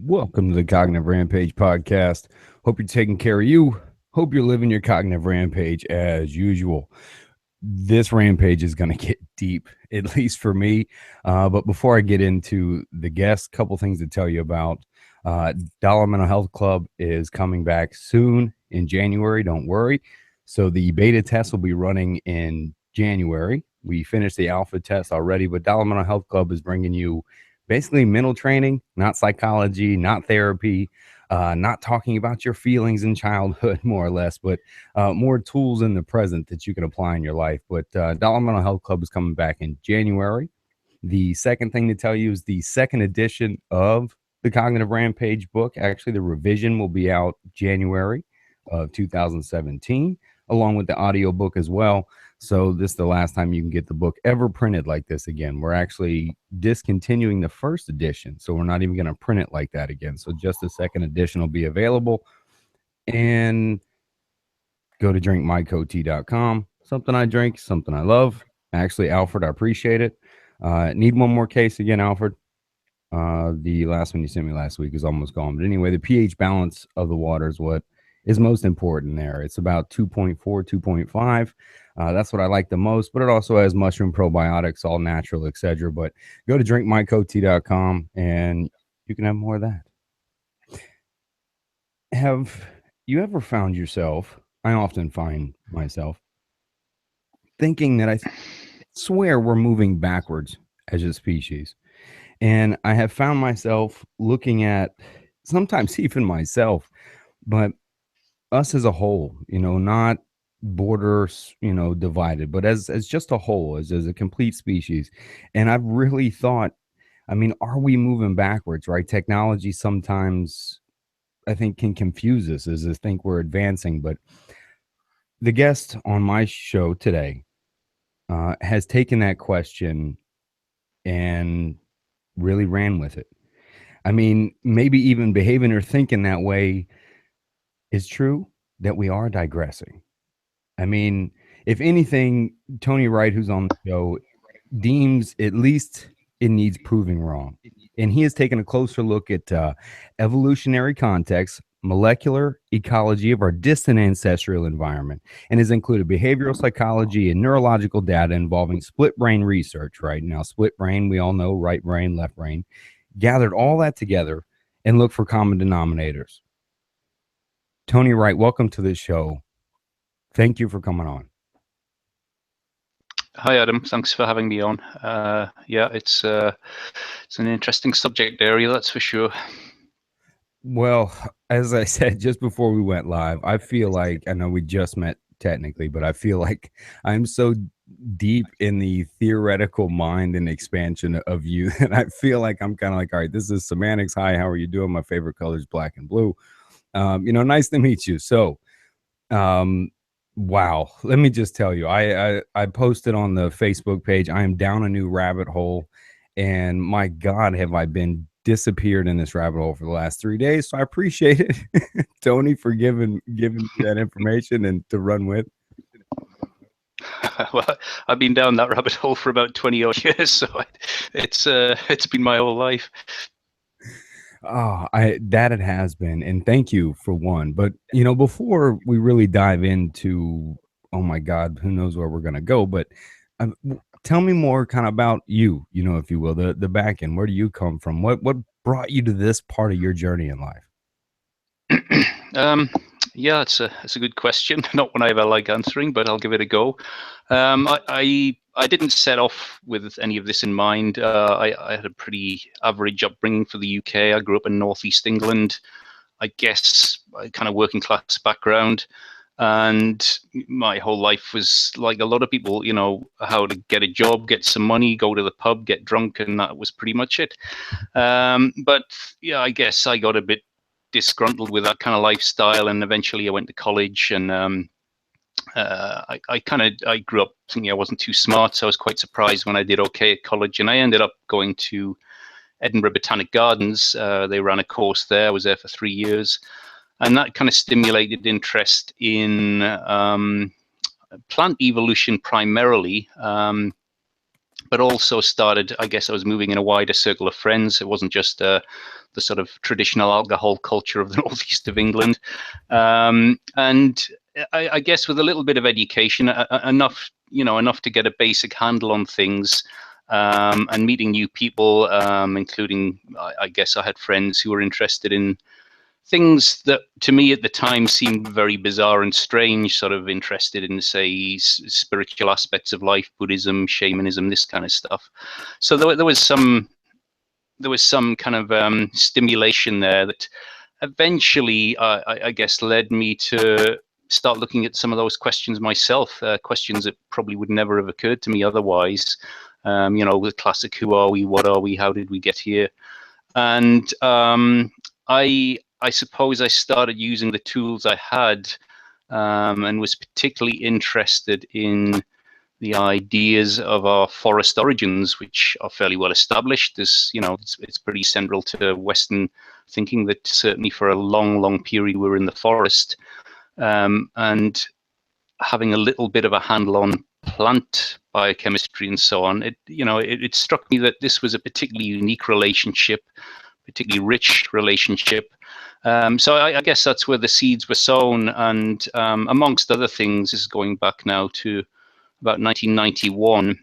Welcome to the Cognitive Rampage podcast. Hope you're taking care of you. Hope you're living your cognitive rampage as usual. This rampage is going to get deep, at least for me. But before I get into the guest, a couple things to tell you about. Dollar Mental Health Club is coming back soon in January. Don't worry. So the beta test will be running in January. We finished the alpha test already, but Dollar Mental Health Club is bringing you basically mental training, not psychology, not therapy, not talking about your feelings in childhood, more or less, but more tools in the present that you can apply in your life. But Dollar Mental Health Club is coming back in January. The second thing to tell you is the second edition of the Cognitive Rampage book. Actually, the revision will be out January of 2017, along with the audio book as well. So this is the last time you can get the book ever printed like this again. We're actually discontinuing the first edition, so we're not even going to print it like that again. So just the second edition will be available. And go to drinkmycoat.com. Something I drink, something I love. Actually, Alfred, I appreciate it. Need one more case again, Alfred? The last one you sent me last week is almost gone. But anyway, the pH balance of the water is what is most important there. It's about 2.4, 2.5. That's what I like the most, but it also has mushroom probiotics, all natural, etc. But go to drinkmycoat.com and you can have more of that. Have you ever found yourself, I often find myself, thinking that I swear we're moving backwards as a species? And I have found myself looking at sometimes even myself, but us as a whole, not borders, divided, but as just a whole, as a complete species. And I've really thought, are we moving backwards, right? Technology sometimes I think can confuse us as I think we're advancing. But the guest on my show today has taken that question and really ran with it. Maybe even behaving or thinking that way is true, that we are digressing. If anything, Tony Wright, who's on the show, deems at least it needs proving wrong. And he has taken a closer look at evolutionary context, molecular ecology of our distant ancestral environment, and has included behavioral psychology and neurological data involving split brain research, right? Now, split brain, we all know, right brain, left brain, gathered all that together and looked for common denominators. Tony Wright, welcome to the show. Thank you for coming on. Hi, Adam. Thanks for having me on. It's an interesting subject area, that's for sure. Well, as I said just before we went live, I feel like, I know we just met technically, but I feel like I'm so deep in the theoretical mind and expansion of you that I feel like I'm kind of like, all right, this is semantics. Hi, how are you doing? My favorite color is black and blue. Nice to meet you. So, wow, let me just tell you, I posted on the Facebook page, I am down a new rabbit hole, and my God, have I been disappeared in this rabbit hole for the last 3 days. So I appreciate it, Tony, for giving me that information and to run with. Well, I've been down that rabbit hole for about 20 odd years, so it's been my whole life. Oh, it has been, and thank you for one. But before we really dive into, oh my God, who knows where we're gonna go? But tell me more, kind of about you, if you will, the back end. Where do you come from? What brought you to this part of your journey in life? Yeah, it's a good question. Not one I ever like answering, but I'll give it a go. I didn't set off with any of this in mind. I had a pretty average upbringing for the UK. I grew up in northeast England. I guess a kind of working class background. And my whole life was like a lot of people, how to get a job, get some money, go to the pub, get drunk, and that was pretty much it. But yeah, I guess I got a bit disgruntled with that kind of lifestyle, and eventually I went to college, and I grew up thinking I wasn't too smart, so I was quite surprised when I did okay at college, and I ended up going to Edinburgh Botanic Gardens. They ran a course there. I was there for 3 years, and that kind of stimulated interest in plant evolution primarily, but but also started, I guess I was moving in a wider circle of friends. It wasn't just the sort of traditional alcohol culture of the northeast of England. And I guess with a little bit of education, enough to get a basic handle on things, and meeting new people, including, I guess I had friends who were interested in things that to me at the time seemed very bizarre and strange, sort of interested in, say, spiritual aspects of life, Buddhism, shamanism, this kind of stuff. So there was some kind of stimulation there that eventually, I guess, led me to start looking at some of those questions myself, questions that probably would never have occurred to me otherwise. The classic, who are we, what are we, how did we get here? And I suppose I started using the tools I had, and was particularly interested in the ideas of our forest origins, which are fairly well established. It's pretty central to Western thinking that certainly for a long, long period we're in the forest, and having a little bit of a handle on plant biochemistry and so on. It struck me that this was a particularly unique relationship, particularly rich relationship. So I guess that's where the seeds were sown, and amongst other things, this is going back now to about 1991.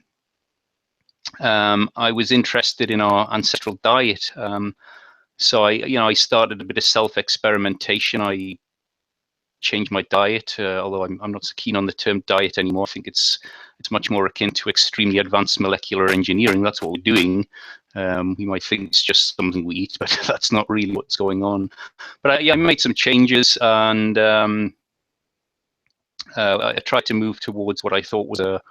I was interested in our ancestral diet, so I started a bit of self-experimentation. I changed my diet, although I'm not so keen on the term diet anymore. I think it's much more akin to extremely advanced molecular engineering. That's what we're doing. We might think it's just something we eat, but that's not really what's going on. But I made some changes, and I tried to move towards what I thought was a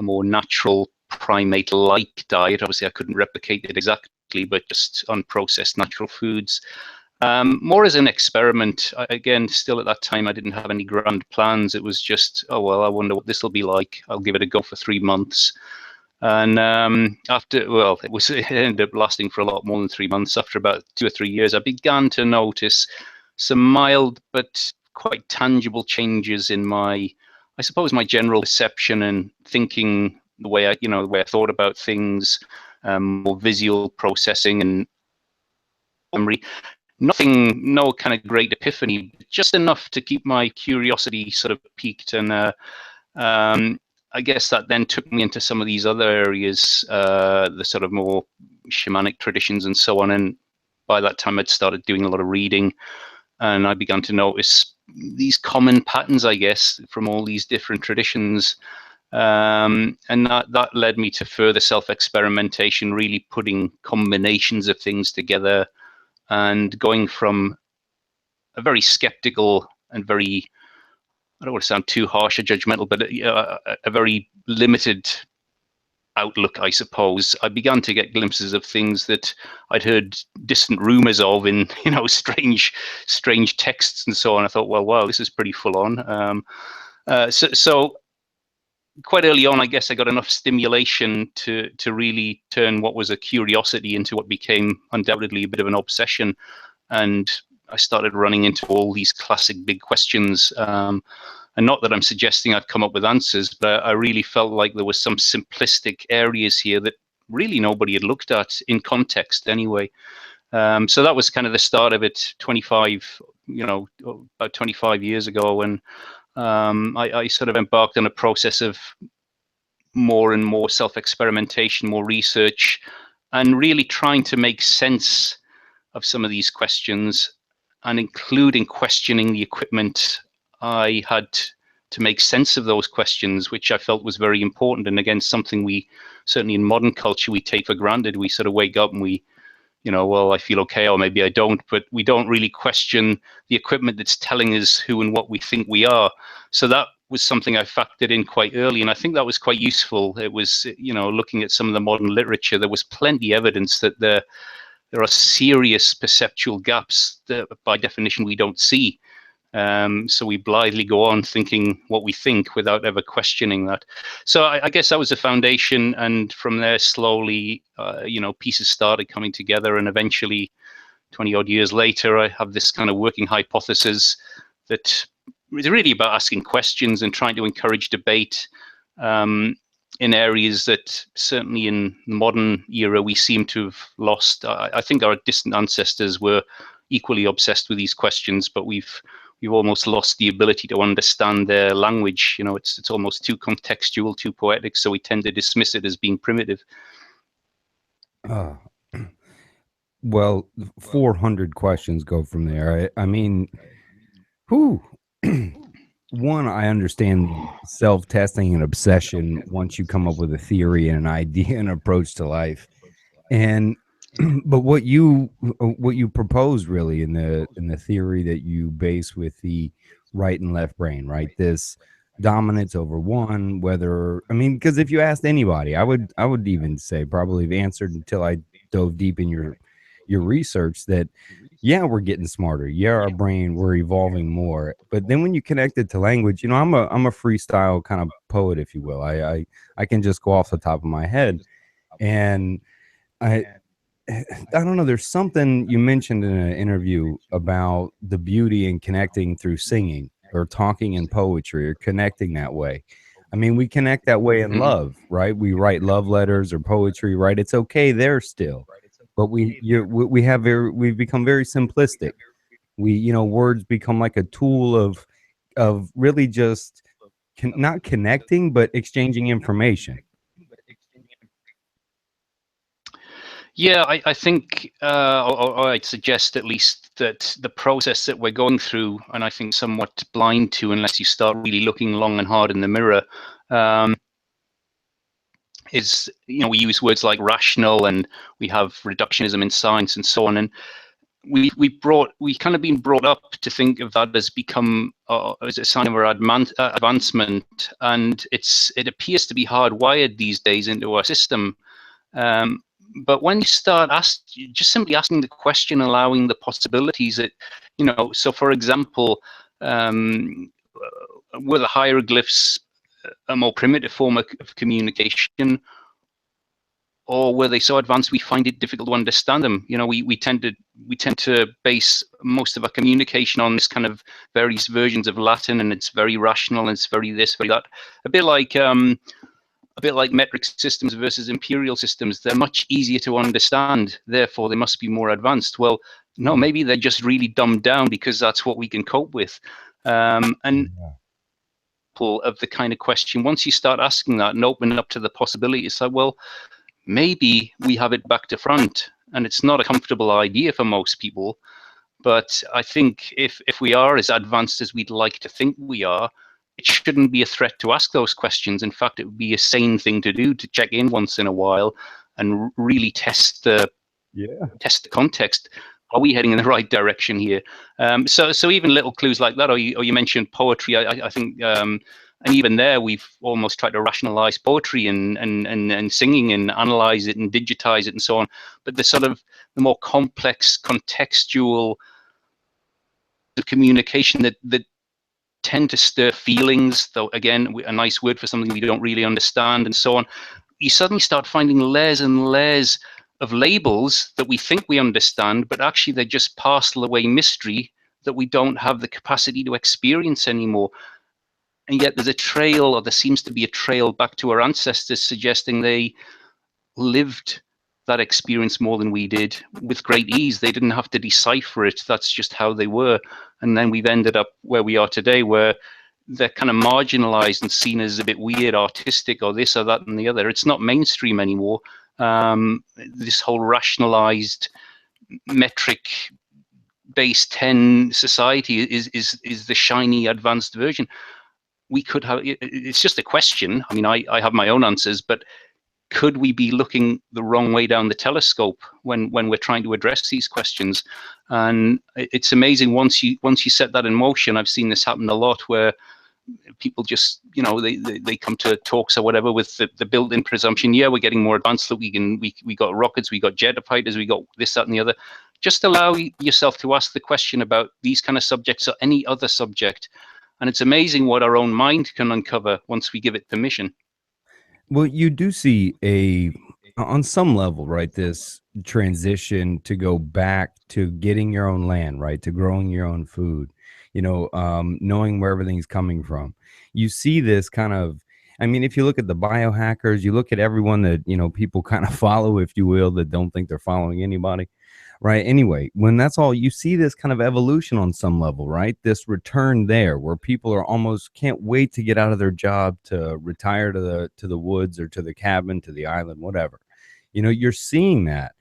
more natural primate-like diet. Obviously, I couldn't replicate it exactly, but just unprocessed natural foods. More as an experiment. Again, still at that time, I didn't have any grand plans. It was just, oh, well, I wonder what this will be like. I'll give it a go for 3 months. And it ended up lasting for a lot more than 3 months. After about 2 or 3 years, I began to notice some mild but quite tangible changes in my general perception and thinking, the way I thought about things, more visual processing and memory. No kind of great epiphany, just enough to keep my curiosity sort of piqued. And I guess that then took me into some of these other areas, the sort of more shamanic traditions and so on. And by that time, I'd started doing a lot of reading, and I began to notice these common patterns, I guess, from all these different traditions. And that led me to further self-experimentation, really putting combinations of things together, and going from a very skeptical and very, I don't want to sound too harsh or judgmental, but a very limited outlook, I suppose. I began to get glimpses of things that I'd heard distant rumors of in, strange texts and so on. I thought, well, wow, this is pretty full on. So quite early on, I guess I got enough stimulation to really turn what was a curiosity into what became undoubtedly a bit of an obsession. And I started running into all these classic big questions. And not that I'm suggesting I've come up with answers, but I really felt like there was some simplistic areas here that really nobody had looked at in context anyway. So that was kind of the start of it, about 25 years ago. And I sort of embarked on a process of more and more self-experimentation, more research, and really trying to make sense of some of these questions, and including questioning the equipment I had to make sense of those questions, which I felt was very important. And again, something we certainly in modern culture we take for granted. We sort of wake up and we, well, I feel okay, or maybe I don't, but we don't really question the equipment that's telling us who and what we think we are. So that was something I factored in quite early, and I think that was quite useful. It was, looking at some of the modern literature, there was plenty of evidence that there are serious perceptual gaps that by definition we don't see. So we blithely go on thinking what we think without ever questioning that. So I guess that was the foundation, and from there slowly, pieces started coming together, and eventually 20 odd years later, I have this kind of working hypothesis that is really about asking questions and trying to encourage debate, in areas that certainly in the modern era we seem to have lost. I think our distant ancestors were equally obsessed with these questions, but we've almost lost the ability to understand their language. You know, it's almost too contextual, too poetic, so we tend to dismiss it as being primitive. Uh, well, 400 questions go from there. I mean, who? One, I understand the self-testing and obsession once you come up with a theory and an idea and approach to life. And but what you propose really in the theory that you base with the right and left brain, right? This dominance over one, whether I mean, because if you asked anybody, I would even say probably have answered until I dove deep in your research that yeah, we're getting smarter. Yeah, our brain, we're evolving more. But then when you connect it to language, I'm a freestyle kind of poet, if you will. I can just go off the top of my head. And I I don't know. There's something you mentioned in an interview about the beauty in connecting through singing or talking in poetry or connecting that way. I mean, we connect that way in Mhm. love, right? We write love letters or poetry, right? It's okay there still, but we've become very simplistic. Words become like a tool of really just not connecting, but exchanging information. Yeah, I think, or I'd suggest at least that the process that we're going through, and I think somewhat blind to unless you start really looking long and hard in the mirror, um, is, we use words like rational, and we have reductionism in science and so on, and we kind of been brought up to think of that as become as a sign of our advancement, and it appears to be hardwired these days into our system. Um, but when you start just simply asking the question, allowing the possibilities that, so for example, were the hieroglyphs a more primitive form of communication, or were they so advanced we find it difficult to understand them? We tend to base most of our communication on this kind of various versions of Latin, and it's very rational, and it's very this, very that. A bit like metric systems versus imperial systems. They're much easier to understand, therefore they must be more advanced. Well, no, maybe they're just really dumbed down because that's what we can cope with. And of the kind of question, once you start asking that and open up to the possibility, it's like, well, maybe we have it back to front. And it's not a comfortable idea for most people. But I think if we are as advanced as we'd like to think we are, it shouldn't be a threat to ask those questions. In fact, it would be a sane thing to do, to check in once in a while and really test the Yeah. context. Are we heading in the right direction here? So even little clues like that, or you mentioned poetry. I think, and even there, we've almost tried to rationalize poetry and singing and analyze it and digitize it and so on. But the more complex contextual communication that tend to stir feelings, though again, a nice word for something we don't really understand and so on, you suddenly start finding layers and layers of labels that we think we understand, but actually they just parcel away mystery that we don't have the capacity to experience anymore. And yet there's a trail, or there seems to be a trail back to our ancestors, suggesting they lived that experience more than we did with great ease. They didn't have to decipher it. That's just how they were. And then we've ended up where we are today, where they're kind of marginalized and seen as a bit weird, artistic, or this or that and the other. It's not mainstream anymore. This whole rationalized metric base 10 society is the shiny advanced version. We could have, it's just a question. I mean, I have my own answers, but could we be looking the wrong way down the telescope when we're trying to address these questions? And it's amazing once you set that in motion. I've seen this happen a lot, where people just, they come to talks or whatever with the built-in presumption, yeah, we're getting more advanced, that we got rockets, we got jet fighters, we got this, that, and the other. Just allow yourself to ask the question about these kind of subjects or any other subject, and it's amazing what our own mind can uncover once we give it permission. Well, you do see on some level, right, this transition to go back to getting your own land, right, to growing your own food, knowing where everything's coming from. You see this kind of, I mean, if you look at the biohackers, you look at everyone that, people kind of follow, if you will, that don't think they're following anybody, right? Anyway, when that's all, you see this kind of evolution on some level, right? This return there where people are almost can't wait to get out of their job to retire to the woods or to the cabin, to the island, whatever. You're seeing that.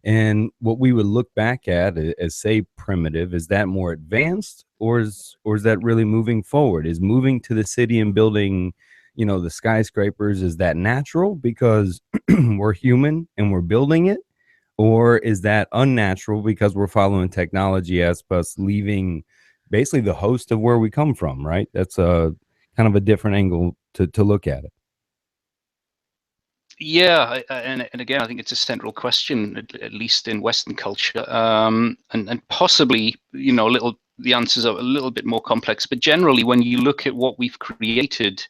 And what we would look back at as say primitive, is that more advanced, or is that really moving forward? Is moving to the city and building, the skyscrapers, is that natural because we're human and we're building it? Or is that unnatural because we're following technology as us leaving basically the host of where we come from, right? That's a kind of a different angle to look at it. Yeah, and again, I think it's a central question, at least in Western culture, and possibly, the answers are a little bit more complex. But generally, when you look at what we've created,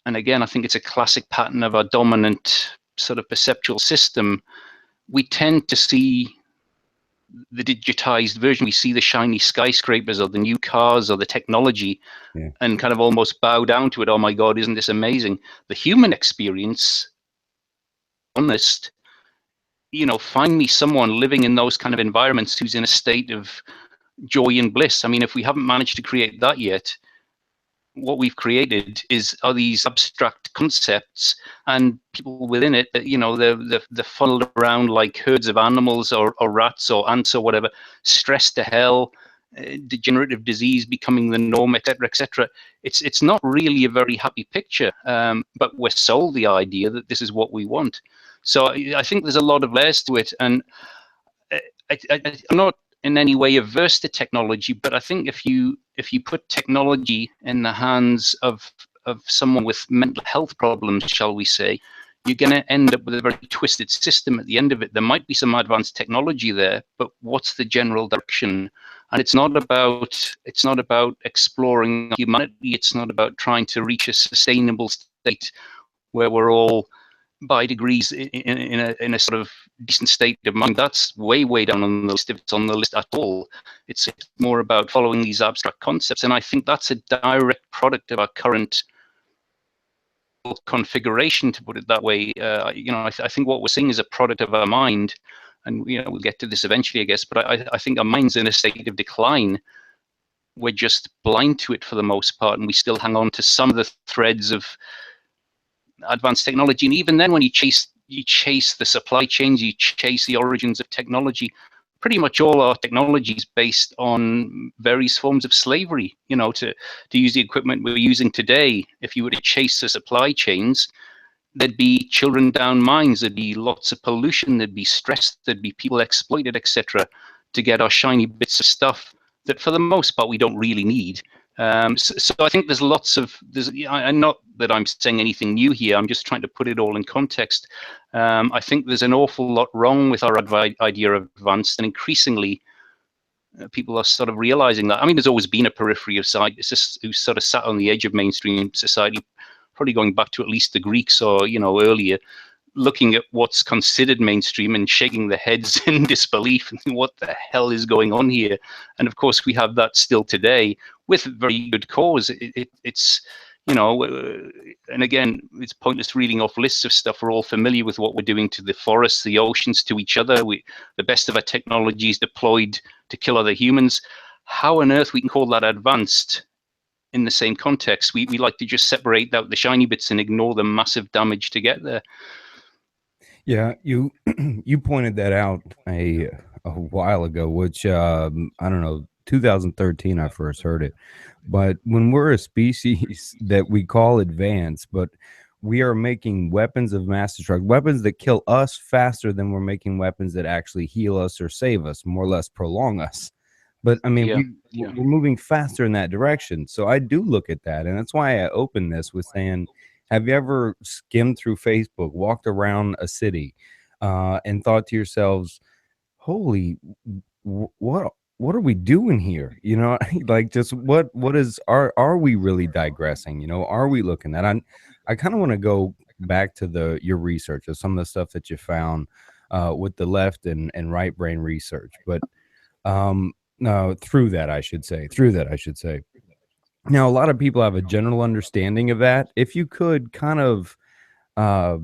and again, I think it's a classic pattern of our dominant sort of perceptual system, we tend to see the digitized version. We see the shiny skyscrapers or the new cars or the technology, Yeah. and kind of almost bow down to it. Oh my God, isn't this amazing? The human experience, honest, find me someone living in those kind of environments who's in a state of joy and bliss. I mean, if we haven't managed to create that yet, what we've created are these abstract concepts, and people within it that, they're funneled around like herds of animals, or rats or ants or whatever, stressed to hell, degenerative disease becoming the norm, etc., etc. It's not really a very happy picture, but we're sold the idea that this is what we want. So I think there's a lot of layers to it, and I'm not in any way averse to technology, but I think if you put technology in the hands of someone with mental health problems, shall we say, you're going to end up with a very twisted system at the end of it. There might be some advanced technology there, but what's the general direction? And it's not about exploring humanity. It's not about trying to reach a sustainable state where we're all by degrees in a sort of decent state of mind. That's way down on the list, if it's on the list at all. It's more about following these abstract concepts, and I think that's a direct product of our current configuration, to put it that way. I think what we're seeing is a product of our mind, and we'll get to this eventually, I guess. But I think our mind's in a state of decline. We're just blind to it for the most part, and we still hang on to some of the threads of advanced technology. And even then, when you chase the supply chains, you chase the origins of technology, pretty much all our technology is based on various forms of slavery. To use the equipment we're using today, if you were to chase the supply chains, there'd be children down mines, there'd be lots of pollution, there'd be stress, there'd be people exploited, etc., to get our shiny bits of stuff that for the most part we don't really need. So I think there's not that I'm saying anything new here, I'm just trying to put it all in context. I think there's an awful lot wrong with our idea of advanced, and increasingly people are sort of realizing that. I mean, there's always been a periphery of scientists who sort of sat on the edge of mainstream society, probably going back to at least the Greeks or earlier, looking at what's considered mainstream and shaking their heads in disbelief and what the hell is going on here. And of course, we have that still today with very good cause. It's and again, it's pointless reading off lists of stuff. We're all familiar with what we're doing to the forests, the oceans, to each other. The best of our technology is deployed to kill other humans. How on earth we can call that advanced in the same context? We like to just separate out the shiny bits and ignore the massive damage to get there. Yeah, you you pointed that out a while ago, which I don't know, 2013 I first heard it. But when we're a species that we call advanced, but we are making weapons of mass destruction, weapons that kill us faster than we're making weapons that actually heal us or save us, more or less prolong us. But I mean, we're moving faster in that direction. So I do look at that, and that's why I open this with saying, have you ever skimmed through Facebook, walked around a city, and thought to yourselves, "Holy, what are we doing here?" Like, just what are we really digressing? Are we looking at? I kind of want to go back to your research of some of the stuff that you found with the left and right brain research, but no, through that I should say. Now, a lot of people have a general understanding of that. If you could kind of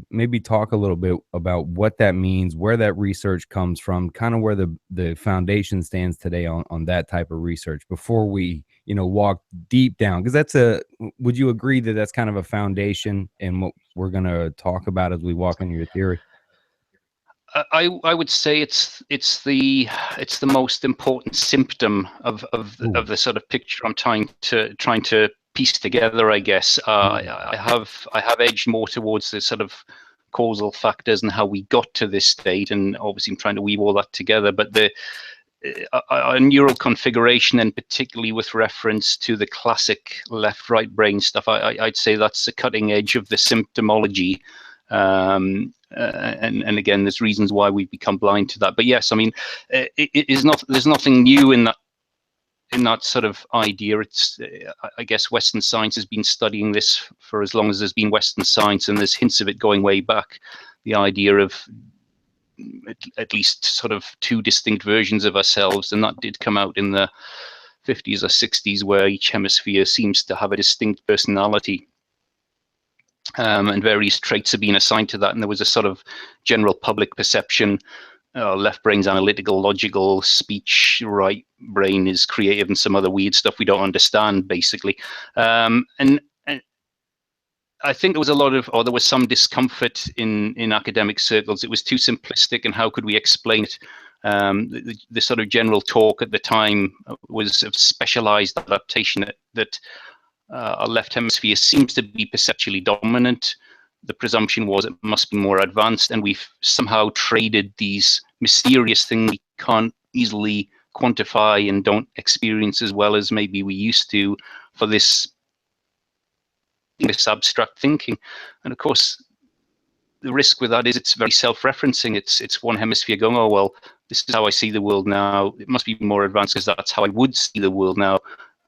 maybe talk a little bit about what that means, where that research comes from, kind of where the foundation stands today on that type of research before we, walk deep down. Because would you agree that that's kind of a foundation in what we're going to talk about as we walk into your theory? I would say it's the most important symptom of Ooh. the sort of picture I'm trying to piece together. I guess Mm. I have edged more towards the sort of causal factors and how we got to this state, and obviously I'm trying to weave all that together. But the neural configuration, and particularly with reference to the classic left-right brain stuff, I'd say that's the cutting edge of the symptomology. And again, there's reasons why we've become blind to that. But yes, I mean, it is not. There's nothing new in that sort of idea. It's I guess Western science has been studying this for as long as there's been Western science, and there's hints of it going way back. The idea of at least sort of two distinct versions of ourselves, and that did come out in the 50s or 60s, where each hemisphere seems to have a distinct personality. And various traits have been assigned to that, and there was a sort of general public perception: left brain's analytical, logical, speech; right brain is creative and some other weird stuff we don't understand, basically. And I think there was a lot of, or there was some discomfort in academic circles. It was too simplistic, and how could we explain it? The sort of general talk at the time was of specialized adaptation, that our left hemisphere seems to be perceptually dominant. The presumption was it must be more advanced, and we've somehow traded these mysterious things we can't easily quantify and don't experience as well as maybe we used to, for this abstract thinking. And of course, the risk with that is it's very self-referencing. It's one hemisphere going, oh, well, this is how I see the world now. It must be more advanced because that's how I would see the world now,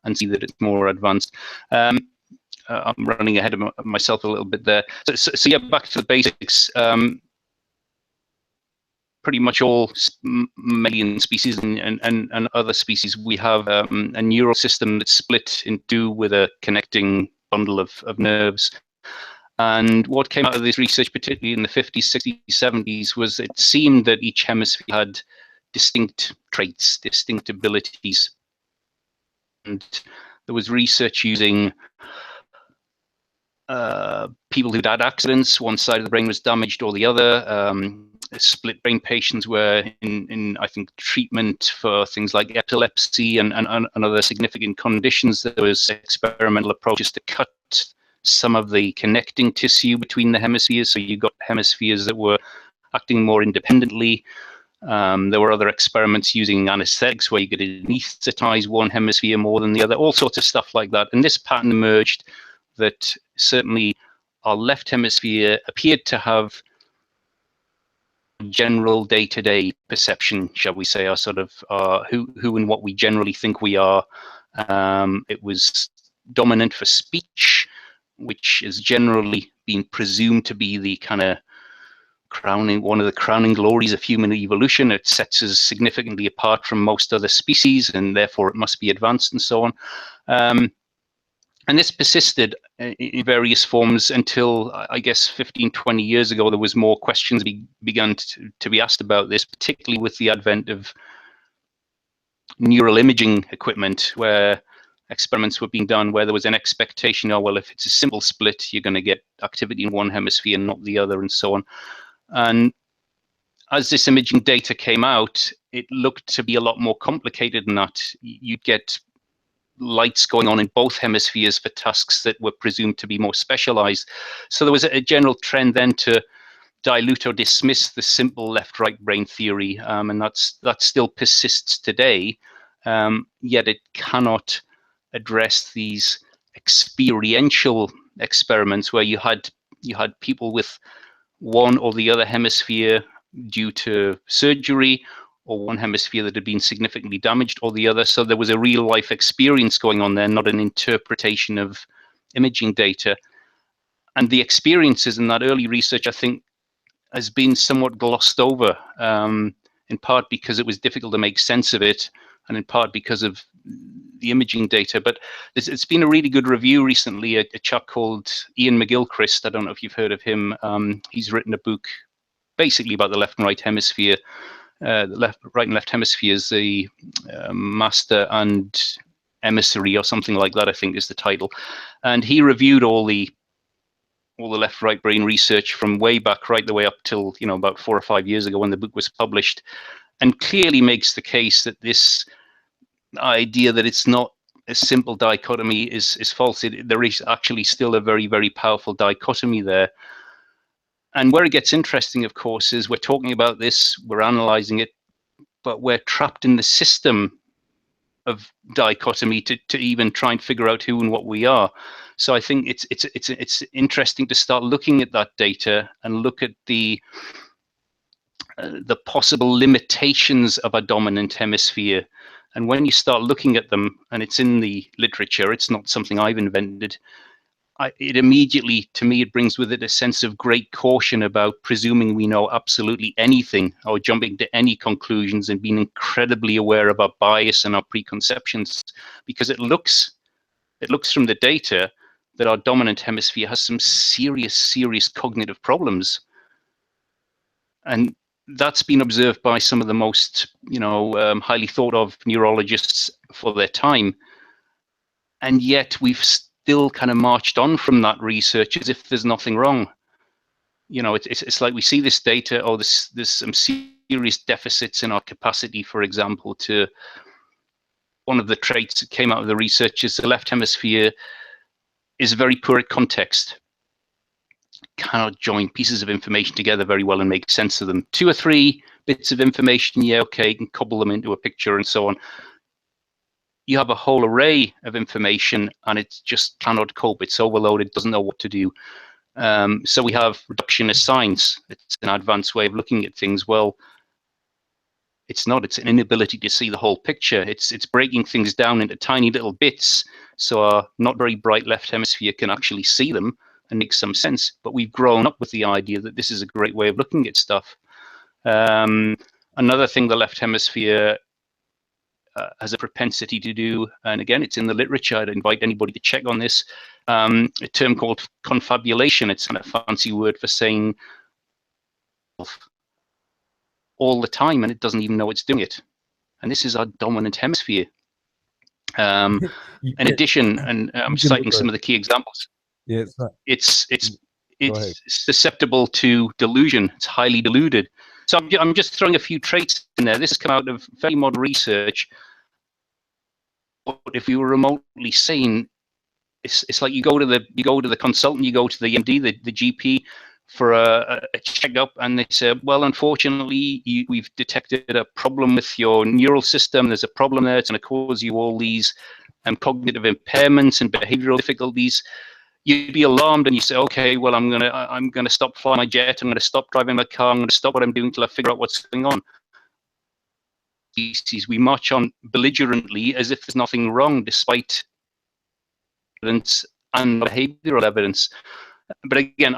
and see that it's more advanced. I'm running ahead of myself a little bit there. So yeah, back to the basics. Pretty much all mammalian species and other species, we have a neural system that's split in two with a connecting bundle of nerves. And what came out of this research, particularly in the 50s, 60s, 70s, was it seemed that each hemisphere had distinct traits, distinct abilities. And there was research using people who'd had accidents. One side of the brain was damaged or the other. Split brain patients were in I think, treatment for things like epilepsy and other significant conditions. There was experimental approaches to cut some of the connecting tissue between the hemispheres. So you got hemispheres that were acting more independently. There were other experiments using anesthetics where you could anesthetize one hemisphere more than the other, all sorts of stuff like that. And this pattern emerged that certainly our left hemisphere appeared to have general day-to-day perception, shall we say, our sort of who and what we generally think we are. It was dominant for speech, which is generally been presumed to be the kind of one of the crowning glories of human evolution. It sets us significantly apart from most other species, and therefore it must be advanced, and so on. And this persisted in various forms until, I guess, 15, 20 years ago. There was more questions began to be asked about this, particularly with the advent of neural imaging equipment, where experiments were being done where there was an expectation, oh, well, if it's a simple split, you're going to get activity in one hemisphere and not the other, and so on. And as this imaging data came out, it looked to be a lot more complicated than that. You'd get lights going on in both hemispheres for tasks that were presumed to be more specialized. So there was a general trend then to dilute or dismiss the simple left-right brain theory, and that still persists today. Yet it cannot address these experiential experiments where you had people with one or the other hemisphere due to surgery, or one hemisphere that had been significantly damaged, or the other. So there was a real life experience going on there, not an interpretation of imaging data. And the experiences in that early research, I think, has been somewhat glossed over, in part because it was difficult to make sense of it, and in part because of the imaging data. But it's been a really good review recently. A chap called Ian McGilchrist, I don't know if you've heard of him. He's written a book basically about the left and right hemisphere. The right and left hemispheres, the master and emissary, or something like that, I think is the title. And he reviewed all the left-right brain research from way back, right the way up till, you know, about 4 or 5 years ago when the book was published, and clearly makes the case that this idea that it's not a simple dichotomy is false. There is actually still a very, very powerful dichotomy there. And where it gets interesting, of course, is we're talking about this, we're analyzing it, but we're trapped in the system of dichotomy to even try and figure out who and what we are. So I think it's interesting to start looking at that data and look at the possible limitations of a dominant hemisphere. And when you start looking at them, and it's in the literature, it's not something I've invented, it immediately, to me, it brings with it a sense of great caution about presuming we know absolutely anything or jumping to any conclusions, and being incredibly aware of our bias and our preconceptions, because it looks from the data that our dominant hemisphere has some serious cognitive problems. And that's been observed by some of the most, highly thought of neurologists for their time. And yet we've still kind of marched on from that research as if there's nothing wrong. You know, it's like we see this data, or there's some serious deficits in our capacity, for example, to one of the traits that came out of the research is the left hemisphere is very poor at context. Cannot join pieces of information together very well and make sense of them. 2 or 3 bits of information, yeah, okay, you can cobble them into a picture and so on. You have a whole array of information and it just cannot cope. It's overloaded, doesn't know what to do. So we have reductionist science. It's an advanced way of looking at things. Well, it's not. It's an inability to see the whole picture. It's breaking things down into tiny little bits, so our not very bright left hemisphere can actually see them and make some sense. But we've grown up with the idea that this is a great way of looking at stuff. Another thing the left hemisphere has a propensity to do, and again, it's in the literature, I'd invite anybody to check on this, a term called confabulation. It's kind of a fancy word for saying all the time, and it doesn't even know it's doing it. And this is our dominant hemisphere. In addition, and I'm citing some of the key examples, it's susceptible to delusion. It's highly deluded. So I'm just throwing a few traits in there. This has come out of very modern research. But if you were remotely sane, it's like you go to the consultant, you go to the MD, the GP for a checkup, and they say, well, unfortunately, we've detected a problem with your neural system. There's a problem there. It's going to cause you all these cognitive impairments and behavioral difficulties. You'd be alarmed, and you say, okay, well, I'm gonna stop flying my jet. I'm gonna stop driving my car. I'm gonna stop what I'm doing till I figure out what's going on. We march on belligerently as if there's nothing wrong, despite evidence and behavioral evidence. But again,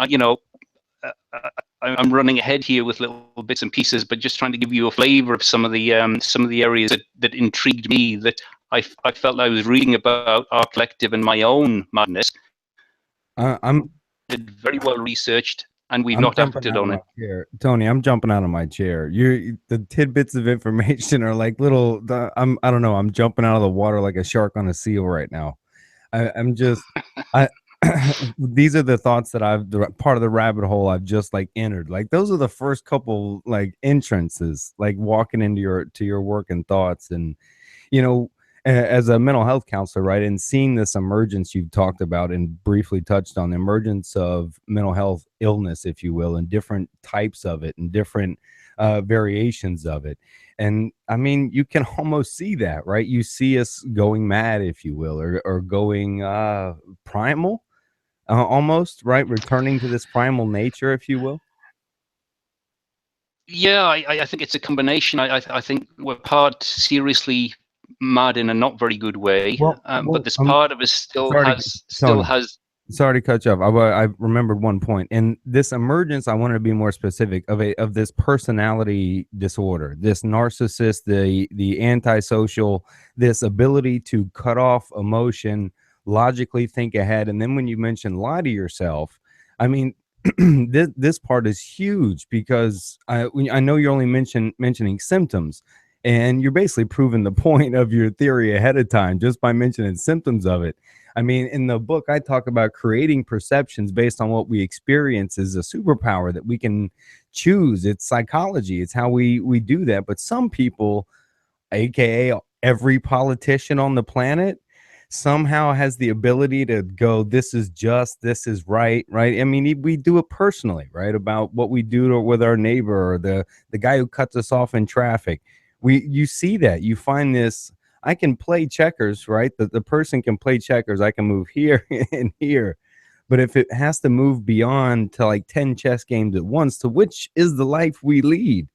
I'm running ahead here with little bits and pieces, but just trying to give you a flavor of some of the areas that intrigued me, that I felt I was reading about our collective and my own madness. I'm very well researched, and we've not acted on it. Tony, I'm jumping out of my chair. The tidbits of information are like little. I don't know. I'm jumping out of the water like a shark on a seal right now. I'm just. These are the thoughts that part of the rabbit hole I've just like entered. Like those are the first couple like entrances, like walking into your work and thoughts, and as a mental health counselor, right, and seeing this emergence you've talked about and briefly touched on, the emergence of mental health illness, if you will, and different types of it and different variations of it. And I mean, you can almost see that, right? You see us going mad, if you will, or going primal, almost, right? Returning to this primal nature, if you will. Yeah, I think it's a combination. I think we're part seriously mad in a not very good way, but this part of us still has Sorry to cut you off. I remembered one point. In this emergence, I wanted to be more specific of this personality disorder, this narcissist, the antisocial, this ability to cut off emotion, logically think ahead, and then when you mention lie to yourself, I mean, this part is huge because I know you're only mentioning symptoms, and you're basically proving the point of your theory ahead of time just by mentioning symptoms of it. I mean, in the book, I talk about creating perceptions based on what we experience is a superpower that we can choose. It's psychology. It's how we do that. But some people, aka every politician on the planet, somehow has the ability to go, this is just, this is right, right? I mean, we do it personally, right? About what we do with our neighbor or the guy who cuts us off in traffic. You see that, you find this. I can play checkers, right? The person can play checkers. I can move here and here. But if it has to move beyond to like 10 chess games at once, to which is the life we lead,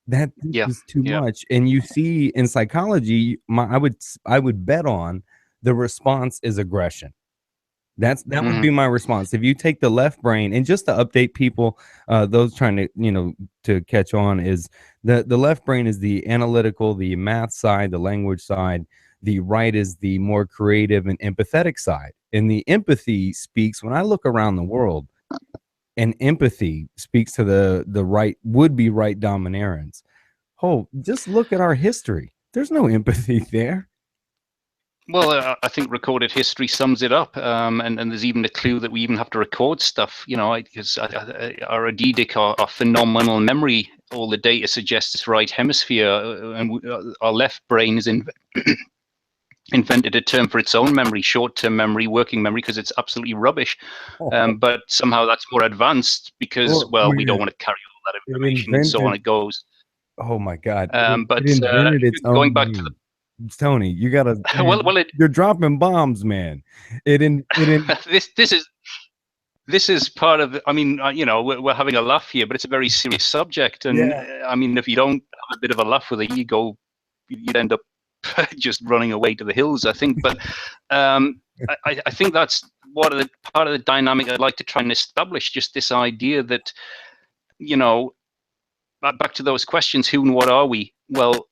that Yeah, is too yeah. much. And you see in psychology, I would bet on the response is aggression. That would Hmm. be my response. If you take the left brain, and just to update people, those trying to to catch on, is the left brain is the analytical, the math side, the language side. The right is the more creative and empathetic side. And the empathy speaks when I look around the world, and empathy speaks to the right, would be right dominarans. Oh, just look at our history. There's no empathy there. Well, I think recorded history sums it up, and there's even a clue that we even have to record stuff, because our Adidic, our phenomenal memory, all the data suggests it's right hemisphere, and our left brain is invented a term for its own memory, short-term memory, working memory, because it's absolutely rubbish. But somehow that's more advanced because, Oh well, we don't man, want to carry all that it information, and so on invented. it goes. Oh my God, it But invented its going own back to name. Tony, you gotta, the man, well, you're dropping bombs, man. this is part of. I mean, we're having a laugh here, but it's a very serious subject. And Yeah. I mean, if you don't have a bit of a laugh with it, you'd end up just running away to the hills, I think. But I think that's part of the dynamic I'd like to try and establish. Just this idea that, you know, back to those questions: who and what are we? Well,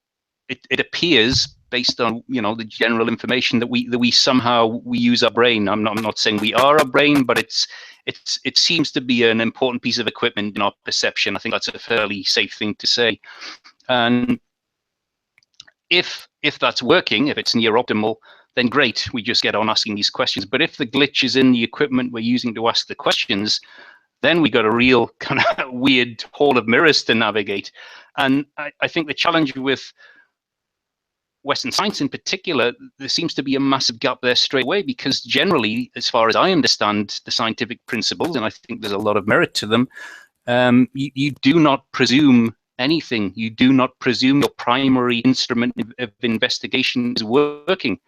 it appears based on the general information that we somehow we use our brain. I'm not saying we are our brain, but it seems to be an important piece of equipment in our perception. I think that's a fairly safe thing to say. And if that's working, if it's near optimal, then great. We just get on asking these questions. But if the glitch is in the equipment we're using to ask the questions, then we got a real kind of weird hall of mirrors to navigate. And I think the challenge with Western science in particular, there seems to be a massive gap there straight away, because generally, as far as I understand the scientific principles, and I think there's a lot of merit to them, you do not presume anything. You do not presume your primary instrument of investigation is working.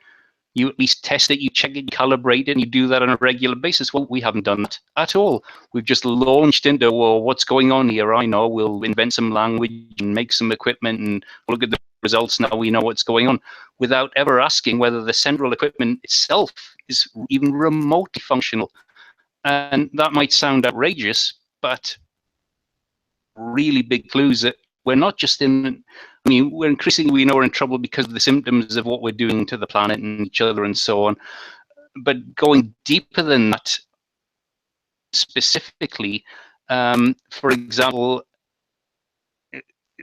You at least test it, you check it, you calibrate it, and you do that on a regular basis. Well, we haven't done that at all. We've just launched into, well, what's going on here? I know, we'll invent some language and make some equipment and look at the results. Now we know what's going on, without ever asking whether the central equipment itself is even remotely functional. And that might sound outrageous, but really big clues that we're not just in. I mean, we're increasingly, we know we're in trouble because of the symptoms of what we're doing to the planet and each other and so on. But going deeper than that, specifically, for example,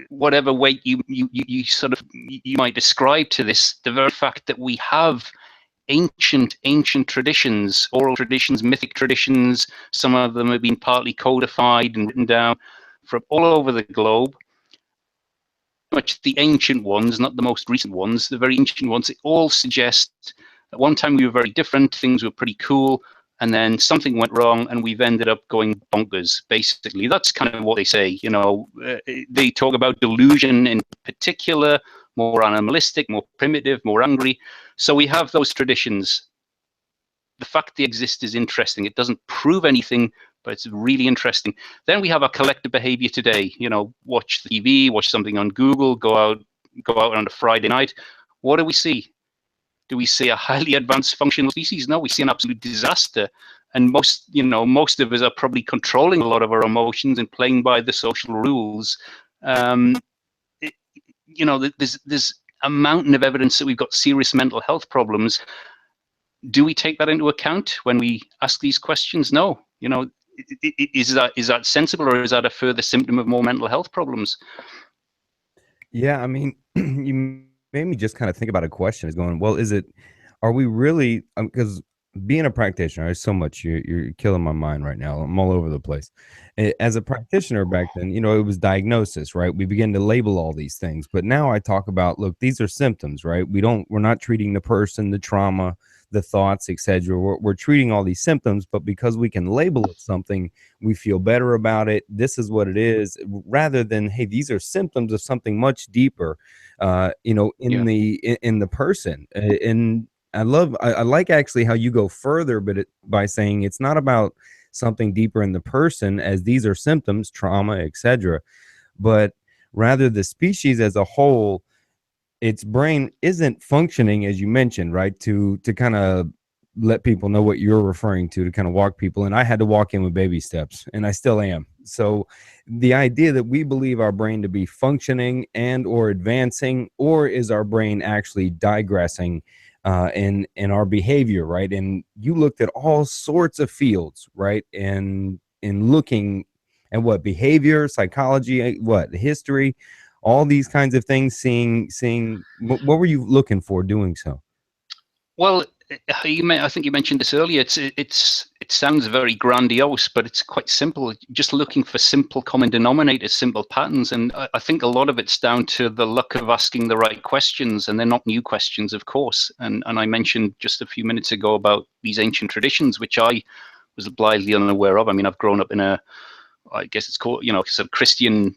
whatever weight you sort of you might ascribe to this, the very fact that we have ancient traditions, oral traditions, mythic traditions, some of them have been partly codified and written down from all over the globe. Much the ancient ones, not the most recent ones, the very ancient ones, it all suggest at one time we were very different, things were pretty cool, and then something went wrong and we've ended up going bonkers, basically. That's kind of what they say. They talk about delusion in particular, more animalistic, more primitive, more angry. So we have those traditions. The fact they exist is interesting. It doesn't prove anything, but it's really interesting. Then we have our collective behavior today. Watch the TV, watch something on Google, go out on a Friday night. What do we see? Do we see a highly advanced functional species? No, we see an absolute disaster. And most of us are probably controlling a lot of our emotions and playing by the social rules. There's a mountain of evidence that we've got serious mental health problems. Do we take that into account when we ask these questions? No. Is that sensible, or is that a further symptom of more mental health problems? Yeah, I mean, you made me just kind of think about a question is going, well, are we really, because being a practitioner, there's so much, you're killing my mind right now. I'm all over the place. As a practitioner back then, it was diagnosis, right? We begin to label all these things. But now I talk about, look, these are symptoms, right? We're not treating the person, the trauma, the thoughts, etc. We're treating all these symptoms, but because we can label it something, we feel better about it. This is what it is, rather than, hey, these are symptoms of something much deeper, Yeah. in the person. And I like actually how you go further, but by saying it's not about something deeper in the person, as these are symptoms, trauma, etc., but rather the species as a whole, its brain isn't functioning as you mentioned, right? To kind of let people know what you're referring to kind of walk people. And I had to walk in with baby steps, and I still am. So the idea that we believe our brain to be functioning and or advancing, or is our brain actually digressing in our behavior, right? And you looked at all sorts of fields, right? And in looking at what behavior, psychology, what history, all these kinds of things, seeing what were you looking for doing so? Well, I think you mentioned this earlier. It sounds very grandiose, but it's quite simple. Just looking for simple common denominators, simple patterns, and I think a lot of it's down to the luck of asking the right questions, and they're not new questions, of course. And I mentioned just a few minutes ago about these ancient traditions, which I was blithely unaware of. I mean, I've grown up in I guess it's called, sort of Christian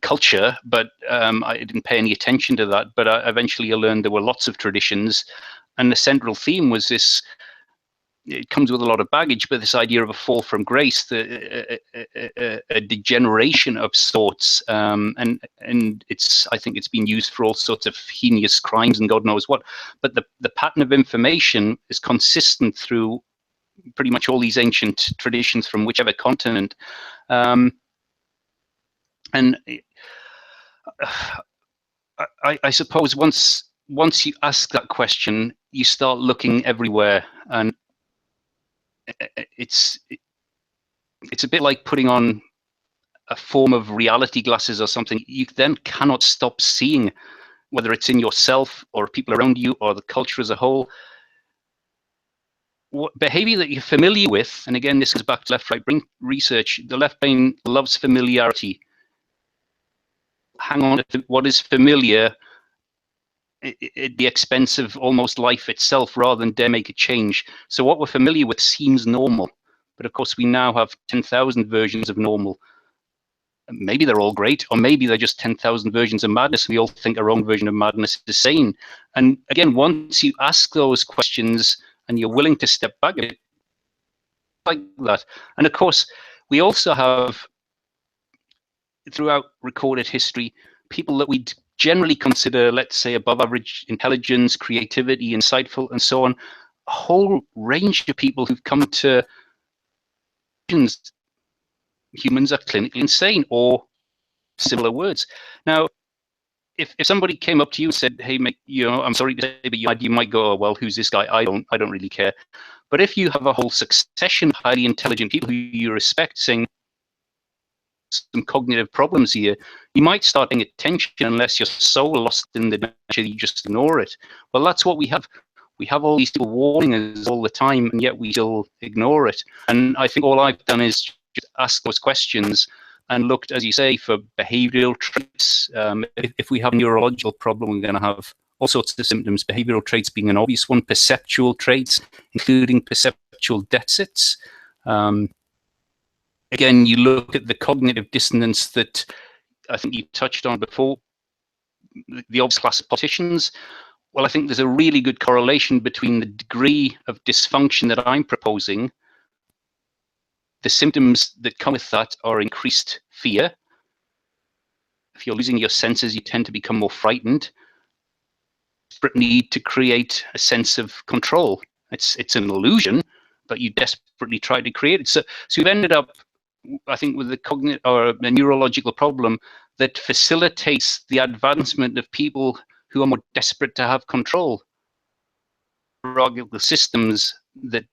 culture, but I didn't pay any attention to that. But I eventually learned there were lots of traditions, and the central theme was this. It comes with a lot of baggage, but this idea of a fall from grace, a degeneration of sorts, and I think it's been used for all sorts of heinous crimes and God knows what. But the pattern of information is consistent through pretty much all these ancient traditions from whichever continent. And I suppose once you ask that question, you start looking everywhere, and it's a bit like putting on a form of reality glasses or something. You then cannot stop seeing, whether it's in yourself or people around you or the culture as a whole, what behavior that you're familiar with. And again, this goes back to left-right brain research. The left brain loves familiarity. Hang on to what is familiar at the expense of almost life itself, rather than dare make a change. So what we're familiar with seems normal, but of course we now have 10,000 versions of normal. Maybe they're all great, or maybe they're just 10,000 versions of madness. We all think our own version of madness is sane. And again, once you ask those questions and you're willing to step back a bit like that, and of course we also have, throughout recorded history, people that we generally consider, let's say, above average intelligence, creativity, insightful, and so on. A whole range of people who've come to humans are clinically insane, or similar words. Now, if somebody came up to you and said, "Hey, mate, I'm sorry to say, but you might go, oh, well, who's this guy? I don't really care." But if you have a whole succession of highly intelligent people who you respect saying some cognitive problems here, you might start paying attention, unless you're so lost in the nature you just ignore it. Well, that's what we have. We have all these people warning us all the time, and yet we still ignore it. And I think all I've done is just ask those questions and looked, as you say, for behavioral traits. If we have a neurological problem, we're going to have all sorts of symptoms, behavioral traits being an obvious one, perceptual traits, including perceptual deficits. Again, you look at the cognitive dissonance that I think you touched on before, the obvious class of politicians. Well, I think there's a really good correlation between the degree of dysfunction that I'm proposing. The symptoms that come with that are increased fear. If you're losing your senses, you tend to become more frightened. Desperate need to create a sense of control. It's an illusion, but you desperately try to create it. So we've ended up, I think, with the cognitive or a neurological problem that facilitates the advancement of people who are more desperate to have control. Neurological systems, that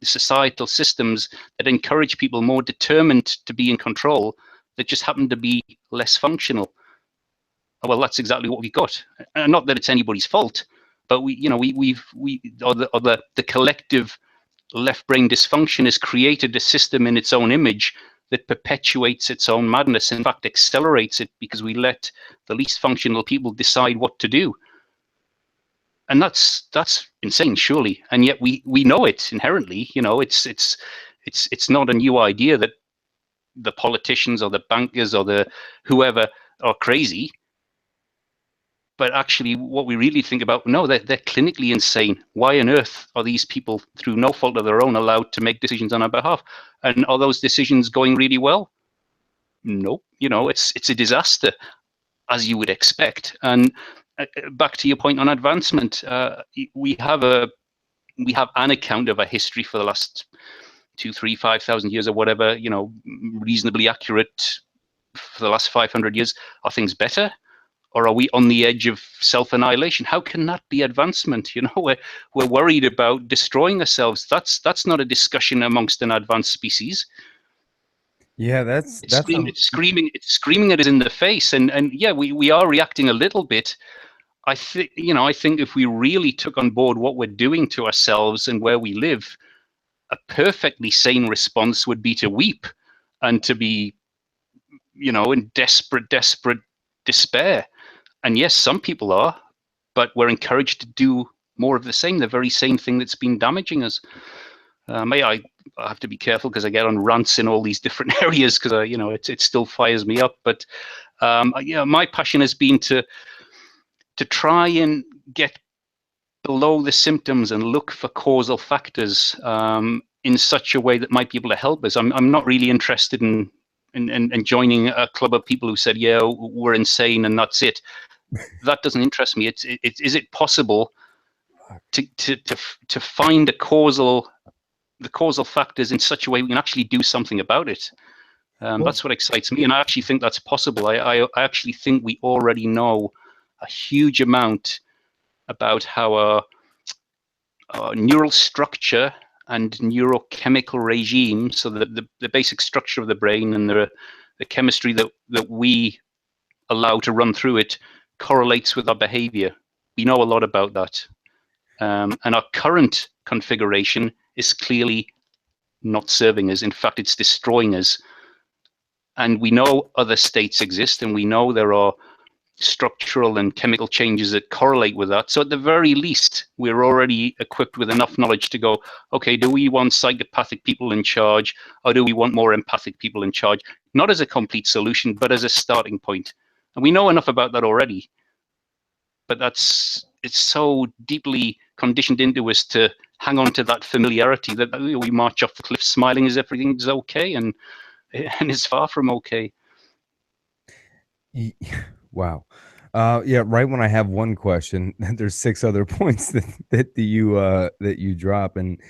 societal systems that encourage people more determined to be in control, that just happen to be less functional. Well, that's exactly what we got. And not that it's anybody's fault, but the collective left brain dysfunction has created a system in its own image that perpetuates its own madness, in fact accelerates it, because we let the least functional people decide what to do. And that's insane, surely. And yet we know it inherently. It's not a new idea that the politicians or the bankers or the whoever are crazy. But actually, what we really think about, no, they're clinically insane. Why on earth are these people, through no fault of their own, allowed to make decisions on our behalf? And are those decisions going really well? Nope. It's a disaster, as you would expect. And back to your point on advancement, we have an account of a history for the last 2, 3, 5,000 years or whatever, reasonably accurate for the last 500 years. Are things better? Or are we on the edge of self-annihilation? How can that be advancement? We're worried about destroying ourselves. That's not a discussion amongst an advanced species. Yeah, it's screaming at us in the face. And yeah, we are reacting a little bit. I think if we really took on board what we're doing to ourselves and where we live, a perfectly sane response would be to weep and to be, in desperate despair. And yes, some people are, but we're encouraged to do more of the same, the very same thing that's been damaging us. I have to be careful because I get on rants in all these different areas because it still fires me up. But my passion has been to try and get below the symptoms and look for causal factors in such a way that might be able to help us. I'm not really interested in joining a club of people who said, yeah, we're insane and that's it. That doesn't interest me. Is it possible to find the causal factors in such a way we can actually do something about it? That's what excites me, and I actually think that's possible. I actually think we already know a huge amount about how our neural structure and neurochemical regime, so the basic structure of the brain and the chemistry that we allow to run through it, correlates with our behavior. We know a lot about that. And our current configuration is clearly not serving us. In fact, it's destroying us. And we know other states exist, and we know there are structural and chemical changes that correlate with that. So at the very least, we're already equipped with enough knowledge to go, okay, do we want psychopathic people in charge, or do we want more empathic people in charge? Not as a complete solution, but as a starting point. And we know enough about that already. But it's so deeply conditioned into us to hang on to that familiarity that we march off the cliff smiling as everything's okay, and it's far from okay. Wow. Yeah, right when I have one question, there's 6 other points that you drop. And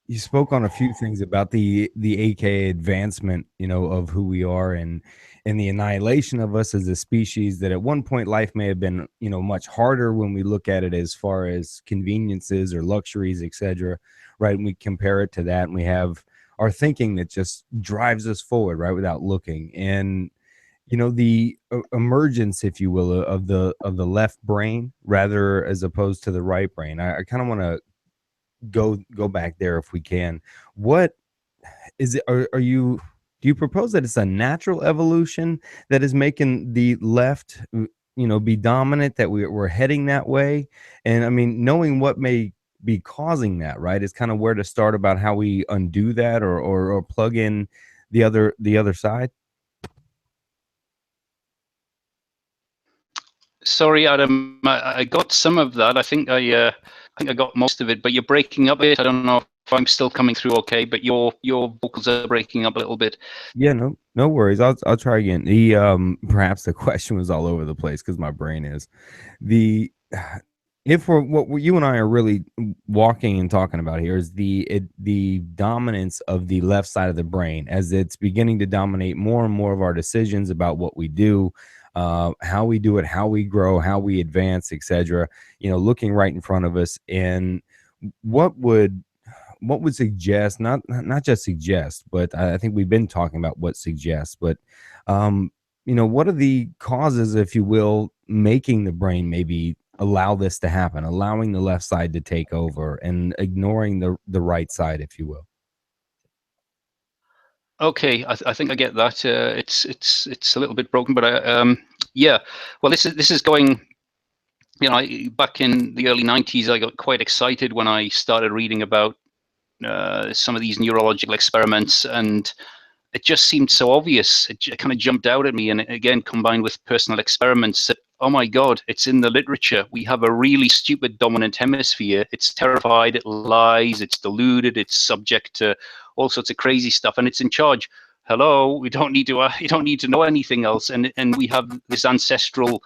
you spoke on a few things about the AKA advancement, of who we are, and the annihilation of us as a species, that at one point life may have been, much harder when we look at it as far as conveniences or luxuries, etc. Right. And we compare it to that, and we have our thinking that just drives us forward, right, without looking. And the emergence, if you will, of the left brain rather as opposed to the right brain. I kind of want to go back there if we can. What is it? Do you propose that it's a natural evolution that is making the left, be dominant, that we're heading that way? And I mean, knowing what may be causing that, right, is kind of where to start about how we undo that or plug in the other side. Sorry, Adam, I got some of that. I think I got most of it, but you're breaking up a bit. I don't know if I'm still coming through okay, but your vocals are breaking up a little bit. Yeah, no worries. I'll try again. Perhaps the question was all over the place because my brain is. if we're what you and I are really walking and talking about here is the dominance of the left side of the brain as it's beginning to dominate more and more of our decisions about what we do, how we do it, how we grow, how we advance, etc. Looking right in front of us, and what would suggest, not just suggest, but I think we've been talking about what suggests, but what are the causes, if you will, making the brain maybe allow this to happen, allowing the left side to take over and ignoring the right side, if you will? Okay, I think I get that. It's a little bit broken, but yeah. Well, this is going. Back in the early '90s, I got quite excited when I started reading about some of these neurological experiments, and it just seemed so obvious. It kind of jumped out at me, and again, combined with personal experiments, that, oh my God, it's in the literature. We have a really stupid dominant hemisphere. It's terrified, it lies, it's deluded, it's subject to all sorts of crazy stuff, and it's in charge. Hello, we don't need to. You don't need to know anything else, and we have this ancestral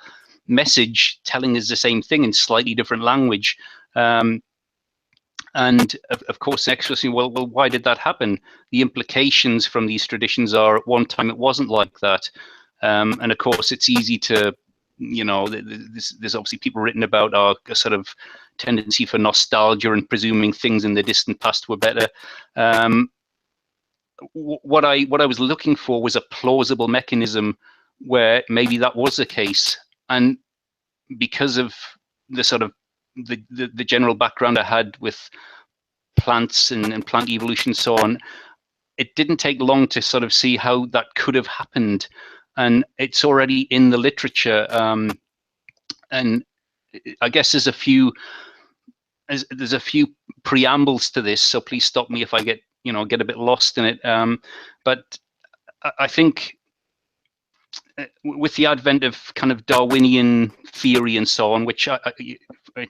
message telling us the same thing in slightly different language. And of course, the next question, well, why did that happen? The implications from these traditions are, at one time, it wasn't like that. And of course, it's easy to, there's obviously people written about our sort of tendency for nostalgia and presuming things in the distant past were better. What I was looking for was a plausible mechanism where maybe that was the case. And because of the sort of the general background I had with plants and plant evolution and so on, it didn't take long to sort of see how that could have happened. And it's already in the literature. And I guess there's a few preambles to this, so please stop me if I get a bit lost in it. But I think with the advent of kind of Darwinian theory and so on, which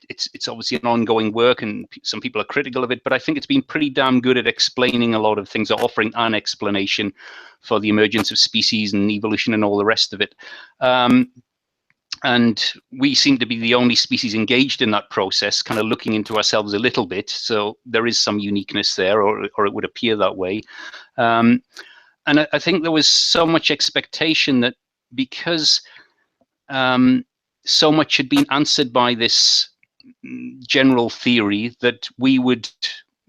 it's obviously an ongoing work, and some people are critical of it, but I think it's been pretty damn good at explaining a lot of things, or offering an explanation for the emergence of species and evolution and all the rest of it. And we seem to be the only species engaged in that process, kind of looking into ourselves a little bit. So there is some uniqueness there, or it would appear that way. And I think there was so much expectation that because so much had been answered by this general theory, that we would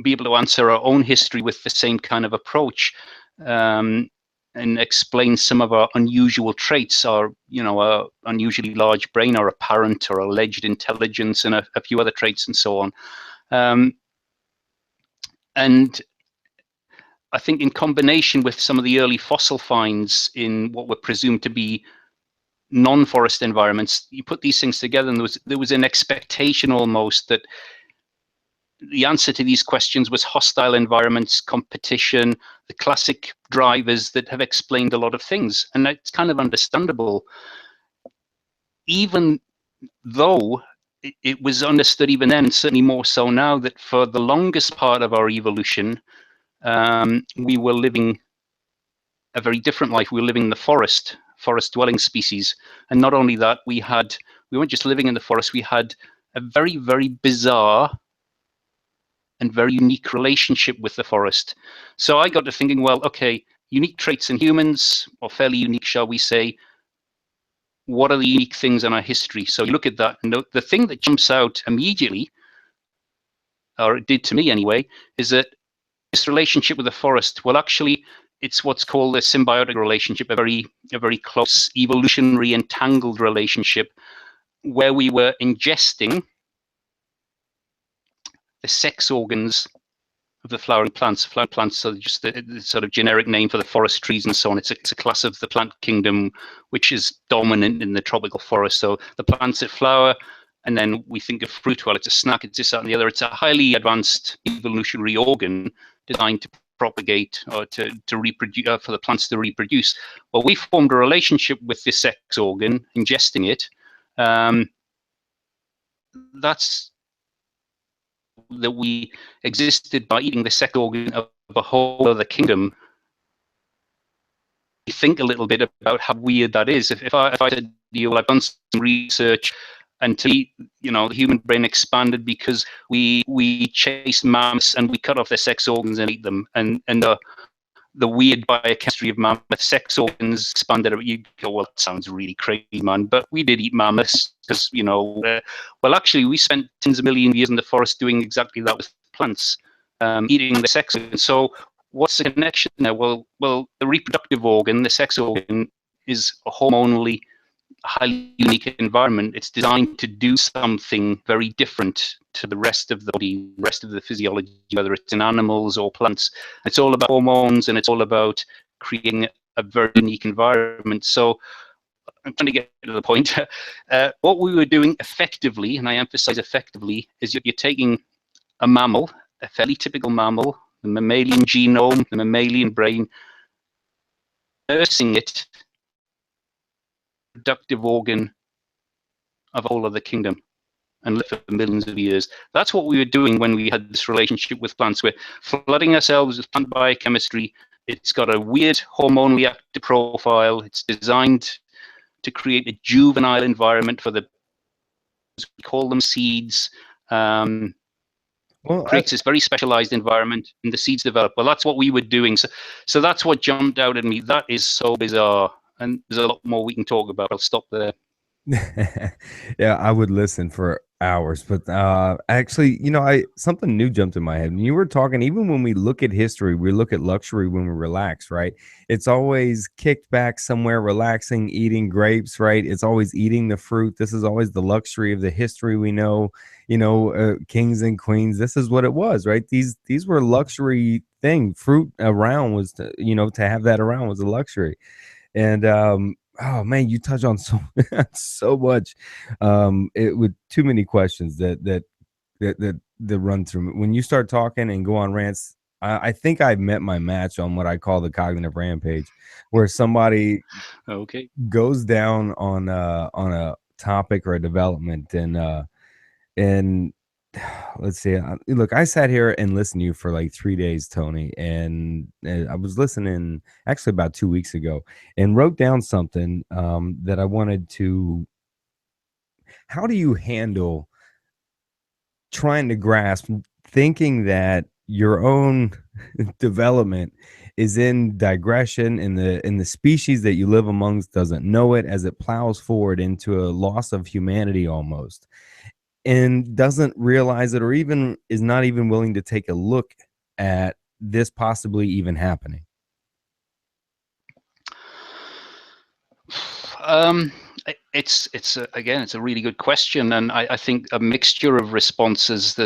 be able to answer our own history with the same kind of approach, and explain some of our unusual traits, our unusually large brain, our apparent or alleged intelligence, and a few other traits and so on. And I think in combination with some of the early fossil finds in what were presumed to be non-forest environments, you put these things together, and there was an expectation almost that the answer to these questions was hostile environments, competition, the classic drivers that have explained a lot of things. And that's kind of understandable, even though it was understood even then, and certainly more so now, that for the longest part of our evolution, we were living a very different life. We were living in the forest dwelling species. And not only that, we weren't just living in the forest, we had a very, very bizarre and very unique relationship with the forest. So I got to thinking, well, okay, unique traits in humans, or fairly unique, shall we say, what are the unique things in our history? So you look at that, and the thing that jumps out immediately, or it did to me anyway, is that this relationship with the forest, well, actually, it's what's called a symbiotic relationship, a very close, evolutionary, entangled relationship, where we were ingesting the sex organs of the flowering plants. Flowering plants are just the sort of generic name for the forest trees and so on. It's a class of the plant kingdom which is dominant in the tropical forest. So the plants that flower, and then we think of fruit, well, it's a snack, it's this, that, and the other. It's a highly advanced evolutionary organ designed to propagate, or to reproduce, for the plants to reproduce. Well, we formed a relationship with this sex organ, ingesting it. That's that we existed by eating the sex organ of a whole other kingdom. You think a little bit about how weird that is. If I said to you, well, I've done some research And to me, the human brain expanded because we chased mammoths and we cut off their sex organs and ate them. And the weird biochemistry of mammoth sex organs expanded. You go, well, that sounds really crazy, man. But we did eat mammoths because, well, actually, we spent tens of millions of years in the forest doing exactly that with plants, eating the sex organs. So what's the connection there? Well, the reproductive organ, the sex organ, is a hormonally highly unique environment. It's designed to do something very different to the rest of the body, the rest of the physiology, whether it's in animals or plants. It's all about hormones, and it's all about creating a very unique environment. So I'm trying to get to the point. What we were doing effectively, and I emphasize effectively, is you're taking a mammal, a fairly typical mammal, the mammalian genome, the mammalian brain, nursing it, productive organ of a whole other kingdom, and live for millions of years. That's what we were doing when we had this relationship with plants. We're flooding ourselves with plant biochemistry. It's got a weird hormone reactive profile. It's designed to create a juvenile environment for we call them seeds. Creates this very specialized environment, and the seeds develop. Well, that's what we were doing. So that's what jumped out at me. That is so bizarre. And there's a lot more we can talk about. I'll stop there. Yeah, I would listen for hours, but actually, something new jumped in my head. When you were talking, even when we look at history, we look at luxury when we relax, right? It's always kicked back somewhere, relaxing, eating grapes, right? It's always eating the fruit. This is always the luxury of the history we know. Kings and queens. This is what it was, right? These were luxury thing. Fruit around was, to have that around was a luxury. And oh man, you touch on so so much. It with too many questions that run through me. When you start talking and go on rants, I think I've met my match on what I call the cognitive rampage, where somebody goes down on a topic or a development, and let's see. Look, I sat here and listened to you for like 3 days, Tony, and I was listening actually about 2 weeks ago, and wrote down something that I wanted to. How do you handle trying to grasp, thinking that your own development is in digression, and the species that you live amongst doesn't know it, as it plows forward into a loss of humanity almost, and doesn't realize it, or even is not even willing to take a look at this possibly even happening? It's a really good question, and I think a mixture of responses.